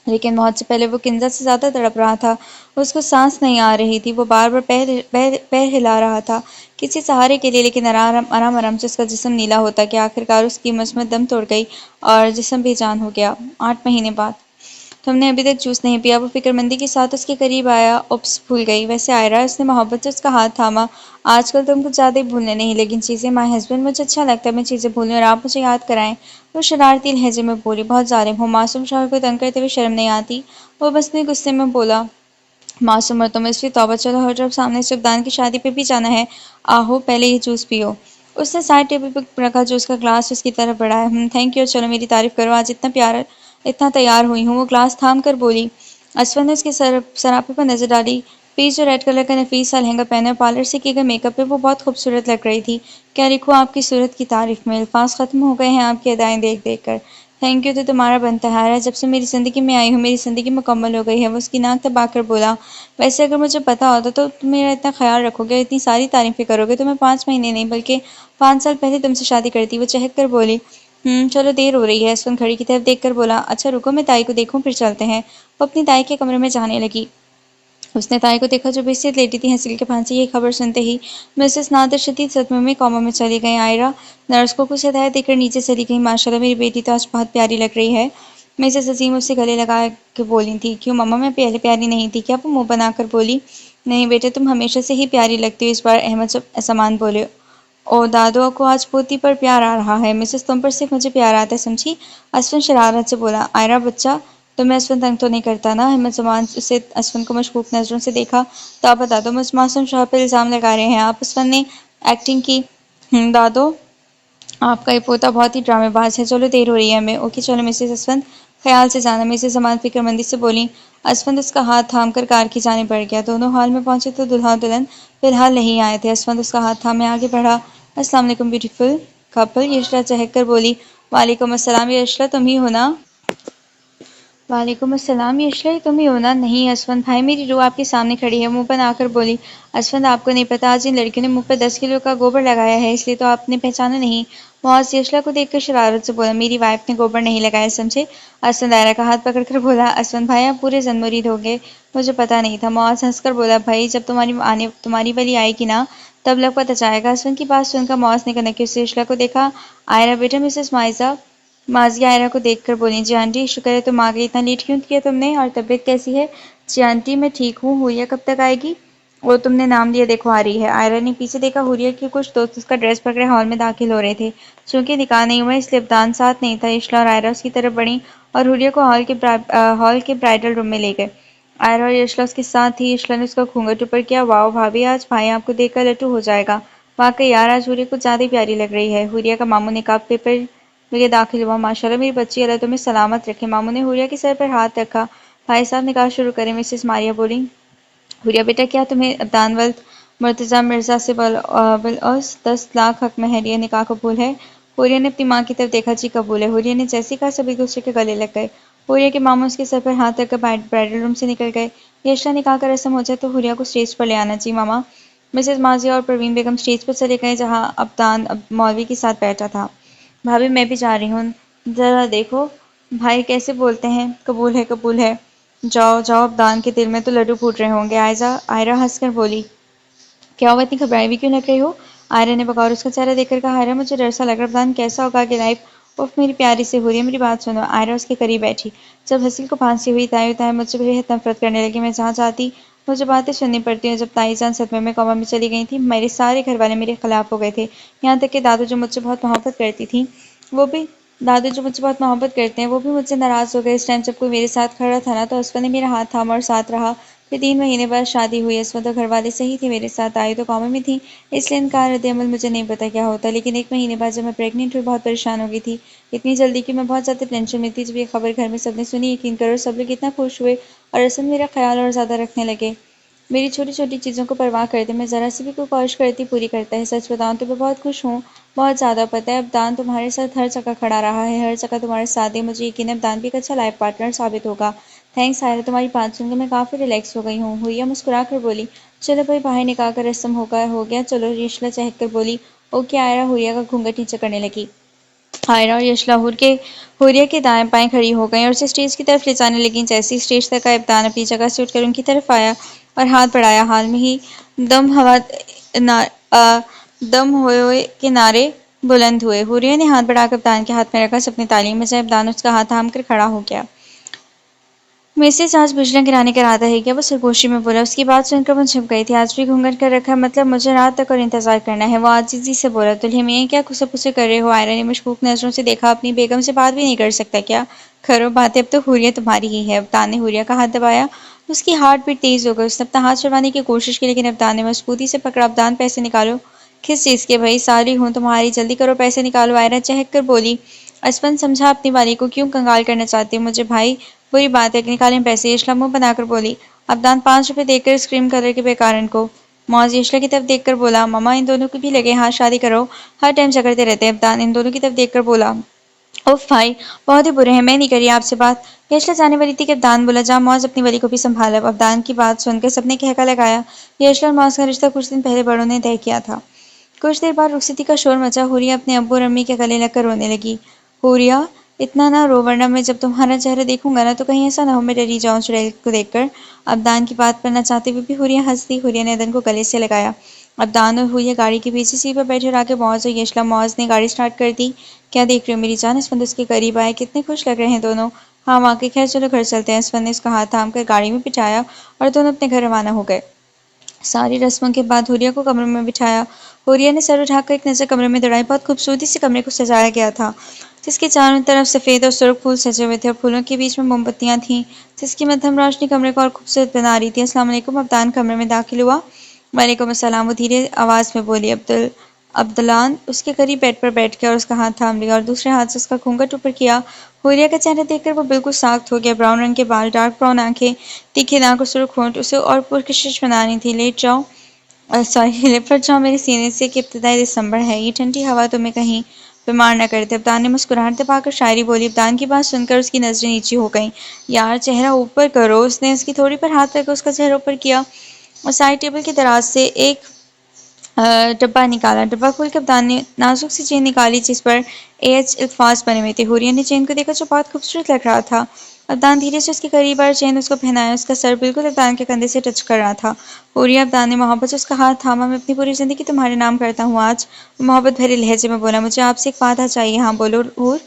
لیکن موت سے پہلے وہ کنزا سے زیادہ تڑپ رہا تھا۔ اس کو سانس نہیں آ رہی تھی، وہ بار بار پیر ہلا رہا تھا کسی سہارے کے لیے، لیکن آرام آرام سے اس کا جسم نیلا ہوتا گیا۔ آخرکار اس کی مجمع دم توڑ گئی اور جسم بے جان ہو گیا۔ 8 مہینے بعد تم نے ابھی تک جوس نہیں پیا۔ وہ فکر مندی کے ساتھ اس کے قریب آیا۔ اوپس بھول گئی ویسے آئرہ، اس نے محبت سے اس کا ہاتھ تھاما۔ آج کل تم کچھ زیادہ ہی بھولنے نہیں لگیں چیزیں مائی ہسبینڈ، مجھے اچھا لگتا ہے میں چیزیں بھولوں اور آپ مجھے یاد کرائیں۔ وہ شرارتی لہجے میں بولی، بہت ظالم ہو، معصوم شوہر کو تنگ کرتے ہوئے شرم نہیں آتی؟ وہ مصنوعی غصے میں بولا، معصوم اور تم اس لیے توبہ، چلو ہر طرف سامنے سے ابدان کی شادی پہ بھی جانا ہے، آہو پہلے یہ جوس پیو۔ اس نے سائڈ ٹیبل پر رکھا جوس کا گلاس اس کی طرف بڑھایا۔ تھینک یو، اور چلو میری تعریف کرو، آج اتنا تیار ہوئی ہوں۔ وہ گلاس تھام کر بولی۔ اسفند نے اس کے سراپے پر نظر ڈالی۔ پیچ جو ریڈ کلر کا نفیس سا لہنگا پہنے اور پارلر سے کیے گئے میک اپ پہ وہ بہت خوبصورت لگ رہی تھی۔ کیا لکھوں آپ کی صورت کی تعریف میں، الفاظ ختم ہو گئے ہیں آپ کی ادائیں دیکھ دیکھ کر۔ تھینک یو تو تمہارا بنتا ہے آئرہ، جب سے میری زندگی میں آئی ہوں میری زندگی مکمل ہو گئی ہے۔ وہ اس کی ناک دبا کر بولا، ویسے اگر مجھے پتا ہوتا تو تم میرا اتنا خیال رکھو گے، اتنی ساری تعریفیں کرو گے تو میں 5 مہینے نہیں بلکہ 5 سال پہلے تم سے شادی کرتی۔ وہ چہک کر بولی، چلو دیر ہو رہی ہے۔ اسفند گھڑی کی طرف دیکھ کر بولا، اچھا رکو میں تائی کو دیکھوں پھر چلتے ہیں۔ وہ اپنی تائی کے کمرے میں جانے لگی۔ اس نے تائی کو دیکھا جو بحیثیت لیٹی تھی حنسیل کے پھانسی۔ یہ خبر سنتے ہی مسز نادر شدید صدمے میں کوما میں چلی گئیں۔ آئرہ نرس کو کچھ ہدایت دے کر نیچے چلی گئی۔ ماشاءاللہ میری بیٹی تو آج بہت پیاری لگ رہی ہے، مسز عظیم اس سے گلے لگا کے بولی تھی۔ کیوں مما میں پہلے پیاری نہیں تھی کیا؟ وہ منہ بنا کر بولی، نہیں بیٹے تم ہمیشہ سے ہی پیاری لگتی ہو۔ اس بار احمد سامان بولے، او دادو کو آج پوتی پر پیار آ رہا ہے، مسز تم پر صرف مجھے پیار آتا ہے سمجھی؟ اسفند شرارت سے بولا۔ آئرہ بچہ تمہیں اسفند تنگ تو نہیں کرتا نا؟ احمد زمان سے اسفند کو مشکوک نظروں سے دیکھا۔ تو آپ بتا دو، مجھ معصوم شوہر پر الزام لگا رہے ہیں آپ؟ اسفند نے ایکٹنگ کی۔ دادو آپ کا یہ پوتا بہت ہی ڈرامے باز ہے، چلو دیر ہو رہی ہے ہمیں۔ اوکے چلو مسز اسفند، خیال سے جانا، مسز زمان فکر مندی سے بولی۔ اسفند اس کا ہاتھ تھام کر کار کی جانب بڑھ گیا۔ دونوں ہال میں پہنچے تو دلہا اور دلہن فی الحال نہیں آئے تھے۔ اسفند اس کا ہاتھ تھامے آگے بڑھا۔ السلام علیکم بیوٹیفل کپل، یشلا چہک کر بولی۔ وعلیکم السلام، یہ یشلا تم ہی ہو نا؟ وعلیکم السلام، یشلا یہ تم ہی ہو نا؟ نہیں اسفند بھائی، میری روح آپ کے سامنے کھڑی ہے، منہ بنا کر بولی۔ اسفند آپ کو نہیں پتا آج ان لڑکیوں نے منہ پر 10 کلو کا گوبر لگایا ہے، اس لیے تو آپ نے پہچانا نہیں۔ معاذ یشلا کو دیکھ کر شرارت سے بولا، میری وائف نے گوبر نہیں لگایا سمجھے؟ اسفند آئرہ کا ہاتھ پکڑ کر بولا۔ اسفند بھائی آپ پورے زن مرید ہو گئے، مجھے پتا نہیں تھا۔ معاذ ہنس کر بولا، بھائی جب تمہاری والی آئے گی نا تب لگ پتہ جائے گا۔ اسفند کی بات سن کر معاذ نے کنک سے یشلا کو دیکھا۔ آئرہ بیٹا مسز ماضیہ آئرہ کو دیکھ کر بولی، جی آنٹی شکر ہے تم آ گئی، اتنا لیٹ کیوں کیا تم نے، اور طبیعت کیسی ہے؟ جی آنٹی میں ٹھیک ہوں، حوریہ کب تک آئے گی؟ وہ تم نے نام لیا دیکھو آ رہی ہے۔ آئرہ نے پیچھے دیکھا، حوریہ کے کچھ دوست اس کا ڈریس پکڑے ہال میں داخل ہو رہے تھے۔ چونکہ نکاح نہیں ہوا اس لیے ابدان ساتھ نہیں تھا، یشلا اور آئرہ اس کی طرف بڑھیں اور حوریہ کو ہال کے برائڈل روم میں لے گئے۔ آئرہ اور یشلا اس کے ساتھ تھی۔ یشلا نے اس کا گھونگھٹ اوپر کیا، واؤ بھابی آج بھائی آپ کو دیکھ کر لٹو ہو جائے گا، واقعی یار آج حوریہ کچھ زیادہ ہی پیاری لگ رہی ہے۔ حوریہ کا ماموں نقاب پیپر لیے داخل ہوا، ماشاءاللہ میری بچی اللہ تمہیں سلامت رکھے۔ ماموں نے حوریہ کے سر پر ہاتھ رکھا، بھائی صاحب نکاح شروع کریں، مسز ماریہ بولی۔ حوریہ بیٹا کیا تمہیں ابدان ولد مرتضیٰ مرزا سے بالعرض 10 لاکھ حق مہر، یہ نکاح قبول ہے؟ حوریہ نے اپنی ماں کی طرف دیکھا، جی قبول ہے۔ حوریہ نے جیسے کہا سب ایک دوسرے کے گلے لگ گئے۔ حوریہ کے ماموں اس کے سر پر ہاتھ رکھ کر برائڈل روم سے نکل گئے۔ یشلا نکاح کا رسم ہو جائے تو حوریہ کو سٹیج پر لے آنا، جی ماما۔ مسز ماضیہ اور پروین بیگم سٹیج پر چلے گئے جہاں ابدان مولوی کے ساتھ بیٹھا تھا۔ بھابی میں بھی جا رہی ہوں، ذرا دیکھو بھائی کیسے بولتے ہیں، قبول ہے قبول ہے، جاؤ جاؤ، ابدان کے دل میں تو لڈو پھوٹ رہے ہوں گے۔ آئرہ ہنس کر بولی، کیا ہوا اتنی گھبرائی ہوئی کیوں لگ رہی ہو؟ آئرہ نے بغور اس کا چہرہ دیکھ کر کہا، آئرہ مجھے ڈر سا لگ رہا، ابدان کیسا ہوگا کہ لائف اف میری پیاری سے ہو رہی ہے، میری بات سنو۔ آئرہ اس کے قریب بیٹھی۔ جب حسین کو پھانسی ہوئی تائی مجھ سے بے حد نفرت کرنے لگی، میں جہاں جاتی مجھے باتیں سننی پڑتی ہیں۔ جب تائی جان صدمے میں کوما میں چلی گئی تھی میرے سارے گھر والے میرے خلاف ہو گئے تھے، یہاں تک کہ دادو جو مجھ سے بہت محبت کرتی تھی وہ بھی مجھ سے ناراض ہو گئے۔ اس ٹائم جب کوئی میرے ساتھ کھڑا تھا نا تو اسفند نے میرا ہاتھ تھاما اور ساتھ رہا۔ پھر 3 مہینے بعد شادی ہوئی، اسفند اور گھر والے صحیح تھے میرے ساتھ، آئی تو کوما میں تھی اس لیے ان کا رد عمل مجھے نہیں پتا کیا ہوتا، لیکن 1 مہینے بعد جب میں پریگننٹ ہوئی بہت پریشان ہو گئی تھی، اتنی جلدی کہ میں بہت زیادہ ٹینشن میں تھی۔ جب یہ خبر گھر میں سب نے سنی، یقین کرو سب لوگ اتنا خوش ہوئے اور اصل میں میرا خیال اور زیادہ رکھنے لگے۔ میری چھوٹی چھوٹی چیزوں کو پرواہ کرتے، میں ذرا سی بھی کوئی خواہش کرتی پوری کرتا ہے۔ سچ بتاؤں تو میں بہت خوش ہوں، بہت زیادہ۔ پتہ ہے ابدان تمہارے ساتھ ہر جگہ کھڑا رہا ہے، ہر جگہ تمہارے ساتھ ہے، مجھے یقین ہے ابدان بھی ایک اچھا لائف پارٹنر ثابت ہوگا۔ تھینکس سائرہ، تمہاری بات سن کر میں کافی ریلیکس ہو گئی ہوں۔ حوریہ مسکرا کر بولی، چلو بھائی باہر نکاح کا رسم ہو گیا چلو۔ یشلا چہک کر بولی، اوکے آئرہ۔ حوریہ کا گھونگھٹ نیچے کرنے لگی۔ آئرہ اور یشلا حوریہ کے دائیں بائیں کھڑی ہو گئیں اور اسے اسٹیج کی طرف لے جانے لگیں۔ جیسے ہی اسٹیج تک آئے، ابدان اپنی جگہ سے اٹھ کر ان کی طرف آیا اور ہاتھ بڑھایا۔ حال میں ہی دم ہوئے کے نعرے بلند ہوئے۔ حوریہ نے ہاتھ بڑھا کر ابدان کے ہاتھ میں رکھا، سب نے تالیاں بجائیں۔ ابدان اس کا ہاتھ تھام کر کھڑا ہو گیا۔ مسز آج بجلیاں گرانے کا ارادہ ہے کیا؟ وہ سرگوشی میں بولا۔ اس کی بات سن کر وہ جھپ گئی تھی۔ آج بھی گھونگھٹ کر رکھا ہے؟ مطلب مجھے رات تک اور انتظار کرنا ہے، وہ عاجزی سے بولا۔ دلہے میاں کیا کسر پسر کر رہے ہو؟ آئرہ نے مشکوک نظروں سے دیکھا۔ اپنی بیگم سے بات بھی نہیں کر سکتا کیا؟ کرو باتیں، اب تو حوریہ تمہاری ہی ہے۔ ابدان نے حوریہ کا ہاتھ دبایا، اس کی ہارٹ بیٹ تیز ہو گئی۔ اس نے اپنا ہاتھ چھڑوانے کی کوشش کی لیکن ابدان نے مضبوطی سے پکڑا۔ ابدان پیسے نکالو۔ کس چیز کے بھائی؟ ساری ہوں تمہاری، جلدی کرو پیسے نکالو۔ آئرہ چہک کر بولی۔ اسپن سمجھا اپنی والی کو کیوں کنگال کرنا چاہتی ہوں مجھے بھائی؟ بری بات ہے، نکالیں پیسے۔ یشلا منہ بنا کر بولی۔ ابدان 5 روپے دے کر اسکریم کلر کے بیکارن کو۔ معاذ یشلا کی طرف دیکھ کر بولا، ماما ان دونوں کو بھی لگے ہاتھ، شادی کرو، ہر ٹائم جھگڑتے رہتے ہیں۔ ابدان ان دونوں کی طرف دیکھ کر بولا، اوف بھائی بہت ہی برے ہیں، میں نہیں کری آپ سے بات۔ یشلا جانے والی تھی کہ ابدان بولا، جا معاذ اپنی ولی کو بھی سنبھال۔ اب ابدان کی بات سن کر سب نے کہکا لگایا۔ یشلا اور معاذ کا رشتہ کچھ دن پہلے بڑوں نے طے کیا تھا۔ کچھ دیر بعد رخصتی کا شور مچا۔ حوریہ اپنے ابو اور امی کے گلے لگ کر رونے لگی۔ حوریہ اتنا نہ رو، ورنہ میں جب تمہارا چہرہ دیکھوں گا نا تو کہیں ایسا نہ ہو میں ڈری جاؤں چڑیل کو دیکھ کر۔ ابدان کی بات پر نہ چاہتے ہوئے بھی حوریہ ہنس دی۔ حوریہ نے ادن کو گلے سے لگایا۔ ابدان اور حوریہ گاڑی کے پیچھے سیٹ پر بیٹھے اور آگے معاذ اور یشلا۔ معاذ نے گاڑی سٹارٹ کر دی۔ کیا دیکھ رہے ہو میری جان؟ اسفند اس کے قریب آئے۔ کتنے خوش لگ رہے ہیں دونوں۔ ہاں واقعی، خیر چلو گھر چلتے ہیں۔ اسفند نے اس کا ہاتھ تھام کر گاڑی میں بٹھایا اور دونوں اپنے گھر روانہ ہو گئے۔ ساری رسموں کے بعد حوریہ کو کمرے میں بٹھایا۔ حوریہ نے سر اٹھا کر ایک نظر کمرے میں دوڑائی۔ بہت خوبصورتی سے کمرے کو سجایا گیا تھا، جس کے چاروں طرف سفید اور سرخ پھول سجے ہوئے تھے اور پھولوں کے بیچ میں موم بتیاں تھیں، جس کی مدھم روشنی کمرے کو اور خوبصورت بنا رہی تھی۔ السلام علیکم۔ ابدان کمرے میں داخل ہوا۔ وعلیکم السلام، وہ دھیرے آواز میں بولی۔ ابدالان اس کے قریب بیڈ پر بیٹھ گیا اور اس کا ہاتھ تھام لیا اور دوسرے ہاتھ سے اس کا گھونگھٹ اوپر کیا۔ حوریہ کا چہرہ دیکھ کر وہ بالکل ساخت ہو گیا۔ براؤن رنگ کے بال، ڈارک براؤن آنکھیں، تیکھے ناک اور سرخ ہونٹ اسے اور پرکشش بنا رہی تھی۔ لیٹ جاؤ، لپٹ جاؤ میرے سینے سے کہ ابتدائی دسمبر ہے، یہ ٹھنڈی ہوا تمہیں کہیں بیمار نہ کر دے۔ ابدان نے مسکراہٹ دبا کر شاعری بولی۔ ابدان کی بات سن کر اس کی نظریں نیچی ہو گئیں۔ یار چہرہ اوپر کرو۔ اس نے اس کی تھوڑی پر ہاتھ رکھ کر اس کا چہرہ اوپر کیا اور سائڈ ٹیبل کے دراز سے ایک ڈبہ نکالا۔ ڈبہ کھول کے ابدان نے نازک سی چین نکالی جس پر AH الفاظ بنے ہوئے تھے۔ حوریہ نے چین کو دیکھا جو بہت خوبصورت لگ رہا تھا۔ ابدان دھیرے سے اس کے قریب آیا اور چین اس کو پہنایا۔ اس کا سر بالکل ابدان کے کندھے سے ٹچ کر رہا تھا۔ حوریہ ابدان نے محبت سے اس کا ہاتھ تھاما۔ میں اپنی پوری زندگی تمہارے نام کرتا ہوں آج، وہ محبت بھرے لہجے میں بولا۔ مجھے آپ سے ایک وعدہ چاہیے۔ ہاں بولو حور۔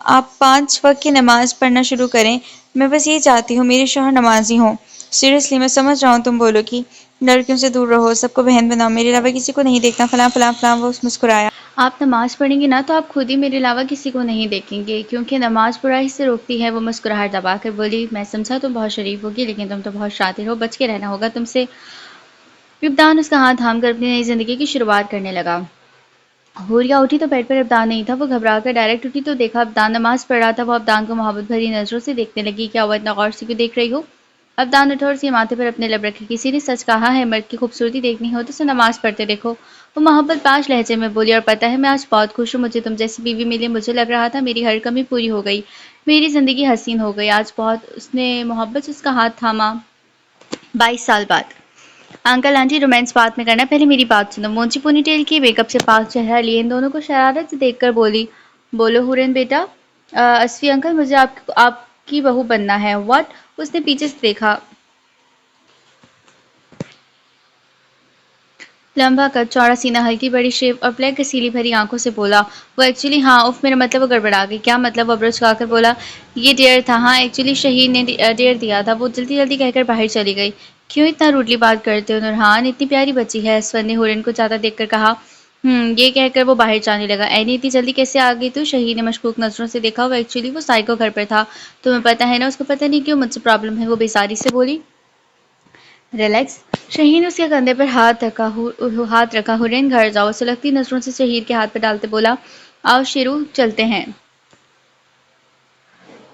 آپ 5 وقت کی نماز پڑھنا شروع کریں۔ میں بس یہی چاہتی ہوں میرے شوہر نمازی ہوں۔ سیریسلی میں سمجھ رہا ہوں تم بولو گی، لڑکیوں سے دور رہو، سب کو بہن بناؤ، میرے علاوہ کسی کو نہیں دیکھنا، فلاں فلاں فلاں۔ وہ مسکرایا۔ آپ نماز پڑھیں گے نا تو آپ خود ہی میرے علاوہ کسی کو نہیں دیکھیں گے، کیونکہ نماز برائی سے روکتی ہے۔ وہ مسکراہٹ دبا کر بولی، میں سمجھا تم بہت شریف ہوگی، لیکن تم تو بہت شاطر ہو، بچ کے رہنا ہوگا تم سے۔ ابدان اس کا ہاتھ تھام کر اپنی نئی زندگی کی شروعات کرنے لگا۔ حوریہ اٹھی تو بیڈ پر ابدان نہیں تھا۔ وہ گھبرا کر ڈائریکٹ اٹھی تو دیکھا ابدان نماز پڑھ رہا تھا۔ وہ ابدان کو محبت بھری نظروں سے دیکھنے لگی۔ کیا ہوا، اتنا غور سے کیوں دیکھ رہی ہو؟ ابدان اٹھا اور اس کے ماتھے پر اپنے لب رکھے۔ کسی نے سچ کہا ہے، مرد کی خوبصورتی دیکھنی ہو تو اسے نماز پڑھتے دیکھو۔ وہ محبت باش لہجے میں بولی، اور پتہ ہے میں آج بہت خوش ہوں، مجھے تم جیسی بیوی ملی۔ مجھے لگ رہا تھا میری ہر کمی پوری ہو گئی، میری زندگی حسین ہو گئی آج بہت۔ اس نے محبت سے اس کا ہاتھ تھاما۔ 22 سال بعد انکل آنٹی رومانس بعد میں کرنا، پہلے میری بات سنو۔ مونچی پونی ٹیل کی، میک اپ سے پاک چہرہ لیے ان دونوں کو شرارت سے دیکھ کر بولی، بولو حورین بیٹا۔ اسفی انکل، مجھے آپ کی بہو بننا ہے۔ واٹ؟ اس نے پیچھے سے دیکھا۔ لمبا قد، چوڑا سینہ، ہلکی بڑی شیپ اور بلیک گسیلی بھری آنکھوں سے بولا، وہ ایکچولی ہاں، اف میرا مطلب وہ گڑبڑا گئی۔ کیا مطلب؟ وہ ابروچ کھا کر بولا، یہ ڈیئر تھا۔ ہاں ایکچولی شہید نے ڈیئر دیا تھا۔ وہ جلدی جلدی کہہ کر باہر چلی گئی۔ کیوں اتنا روڈلی بات کرتے ہو نورہان، اتنی پیاری بچی ہے، اسفند نے حورین کو جاتا دیکھ کر کہا۔ یہ کہہ کر وہ باہر جانے لگا۔ اینی اتنی جلدی کیسے آ گئی تو؟ شہید نے مشکوک نظروں سے دیکھا۔ وہ ایکچولی وہ سائیکو گھر پر تھا، تمہیں پتہ ہے نا، اس کو پتہ نہیں کیوں مجھ سے پرابلم ہے، وہ بیزاری سے بولی۔ ریلیکس۔ شہید نے اس کے کندھے پر ہاتھ رکھا۔ حورین گھر جاؤ، سلگتی نظروں سے شہید کے ہاتھ پر ڈالتے بولا، آؤ شیرو چلتے ہیں۔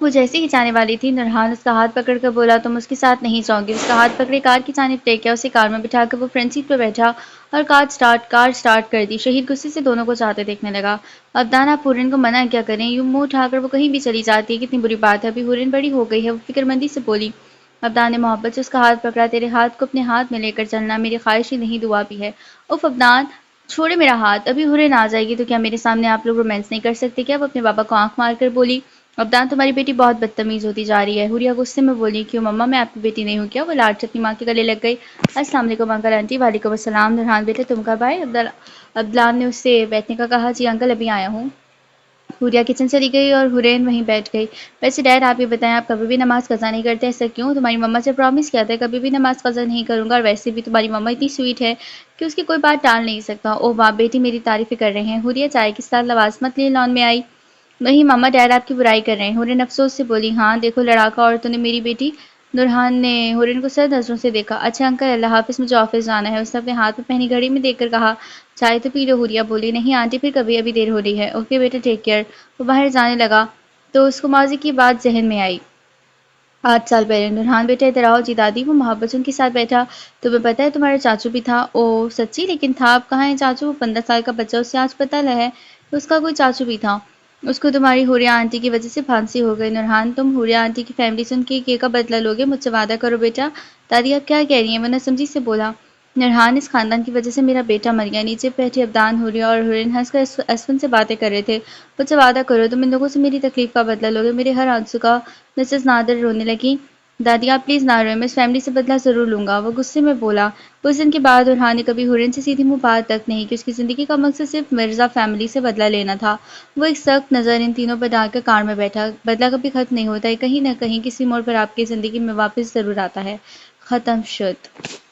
وہ جیسے ہی جانے والی تھی نورہان اس کا ہاتھ پکڑ کر بولا تم اس کے ساتھ نہیں جاؤ گی۔ اس کا ہاتھ پکڑے کار کی جانب لے گیا، اسے کار میں بٹھا کر وہ فرنٹ سیٹ پر بیٹھا اور کار سٹارٹ کر دی۔ شہید غصے سے دونوں کو جاتے دیکھنے لگا۔ ابدان آپ حورن کو منع کیا کریں، یوں منہ اٹھا کر وہ کہیں بھی چلی جاتی ہے، کتنی بری بات ہے، ابھی حورن بڑی ہو گئی ہے، وہ فکر مندی سے بولی۔ ابدان نے محبت سے اس کا ہاتھ پکڑا، تیرے ہاتھ کو اپنے ہاتھ میں لے کر چلنا میری خواہش ہی نہیں دعا بھی ہے۔ اف ابدان چھوڑے میرا ہاتھ، ابھی حورن آ جائے گی تو کیا میرے سامنے آپ لوگ رومانس نہیں کر سکتے کیا؟ وہ اپنے بابا کو آنکھ مار کر بولی۔ ابدان تمہاری بیٹی بہت بدتمیز ہوتی جا رہی ہے۔ حوریہ غصے میں بولی، کیوں مما میں آپ کی بیٹی نہیں ہوں کیا؟ وہ لاڈ سے اپنی ماں کے گلے لگ گئی۔ السلام علیکم انکل آنٹی۔ وعلیکم السلام۔ نورہان بیٹے تم کب آئے؟ ابدان نے اس سے بیٹھنے کا کہا۔ جی انکل ابھی آیا ہوں۔ حوریہ کچن چلی گئی اور حورین وہیں بیٹھ گئی۔ ویسے ڈیڈ آپ یہ بتائیں آپ کبھی بھی نماز قضا نہیں کرتے، ایسا کیوں؟ تمہاری مما سے پرامس کیا تھا کبھی بھی نماز قضا نہیں کروں گا، اور ویسے بھی تمہاری مما اتنی سویٹ ہے کہ اس کی کوئی بات ٹال نہیں سکتا۔ اوہ واہ بیٹی میری تعریفیں کر رہے ہیں۔ حوریہ چائے کے ساتھ لوازمت لیے لان میں آئی۔ نہیں ماما ڈیڈ آپ کی برائی کر رہے ہیں۔ حورین افسوس سے بولی، ہاں دیکھو لڑاکا عورتوں نے میری بیٹی۔ نورہان نے حورین کو سرد نظروں سے دیکھا۔ اچھا انکل اللہ حافظ، مجھے آفس جانا ہے۔ اس نے اپنے ہاتھ میں پہنی گھڑی میں دیکھ کر کہا۔ چائے تو پی لو۔ حوریہ بولی، نہیں آنٹی پھر کبھی، ابھی دیر ہو رہی ہے۔ اوکے بیٹا ٹیک کیئر۔ وہ باہر جانے لگا تو اس کو ماضی کی بات ذہن میں آئی۔ 8 سال پہلے۔ نورہان بیٹا ادھر آؤ۔ جی دادی۔ وہ محبت سے ان کے ساتھ بیٹھا۔ تمہیں پتہ ہے تمہارا چاچو بھی تھا؟ اوہ سچی؟ لیکن تھا اب کہاں ہے چاچو؟ وہ 15 سال کا بچہ، اس سے آج پتہ ہے اس کا کوئی چاچو بھی تھا۔ اس کو تمہاری حوریہ آنٹی کی وجہ سے پھانسی ہو گئی۔ نورہان تم حوریہ آنٹی کی فیملی سے ان کے کیے کا بدلہ لوگے، مجھ سے وعدہ کرو بیٹا۔ دادی آپ کیا کہہ رہی ہیں؟ وہ نہ سمجھی سے بولا۔ نورہان اس خاندان کی وجہ سے میرا بیٹا مر گیا۔ نیچے بیٹھے ابدان، حوریہ اور حورین ہنس کر اسفن سے باتیں کر رہے تھے۔ مجھ سے وعدہ کرو تم ان لوگوں سے میری تکلیف کا بدلہ لوگے، میرے ہر آنسو کا۔ مسز نادر رونے لگی۔ دادی آپ پلیز نہ روئیں، میں اس فیملی سے بدلہ ضرور لوں گا، وہ غصے میں بولا۔ اس دن کے بعد نورہان نے کبھی حورین سے سیدھی منہ بات تک نہیں کی۔ اس کی زندگی کا مقصد صرف مرزا فیملی سے بدلہ لینا تھا۔ وہ ایک سخت نظر ان تینوں پر ڈال کر کار میں بیٹھا۔ بدلہ کبھی ختم نہیں ہوتا ہے، کہیں نہ کہیں کسی موڑ پر آپ کی زندگی میں واپس ضرور آتا ہے۔ ختم شد۔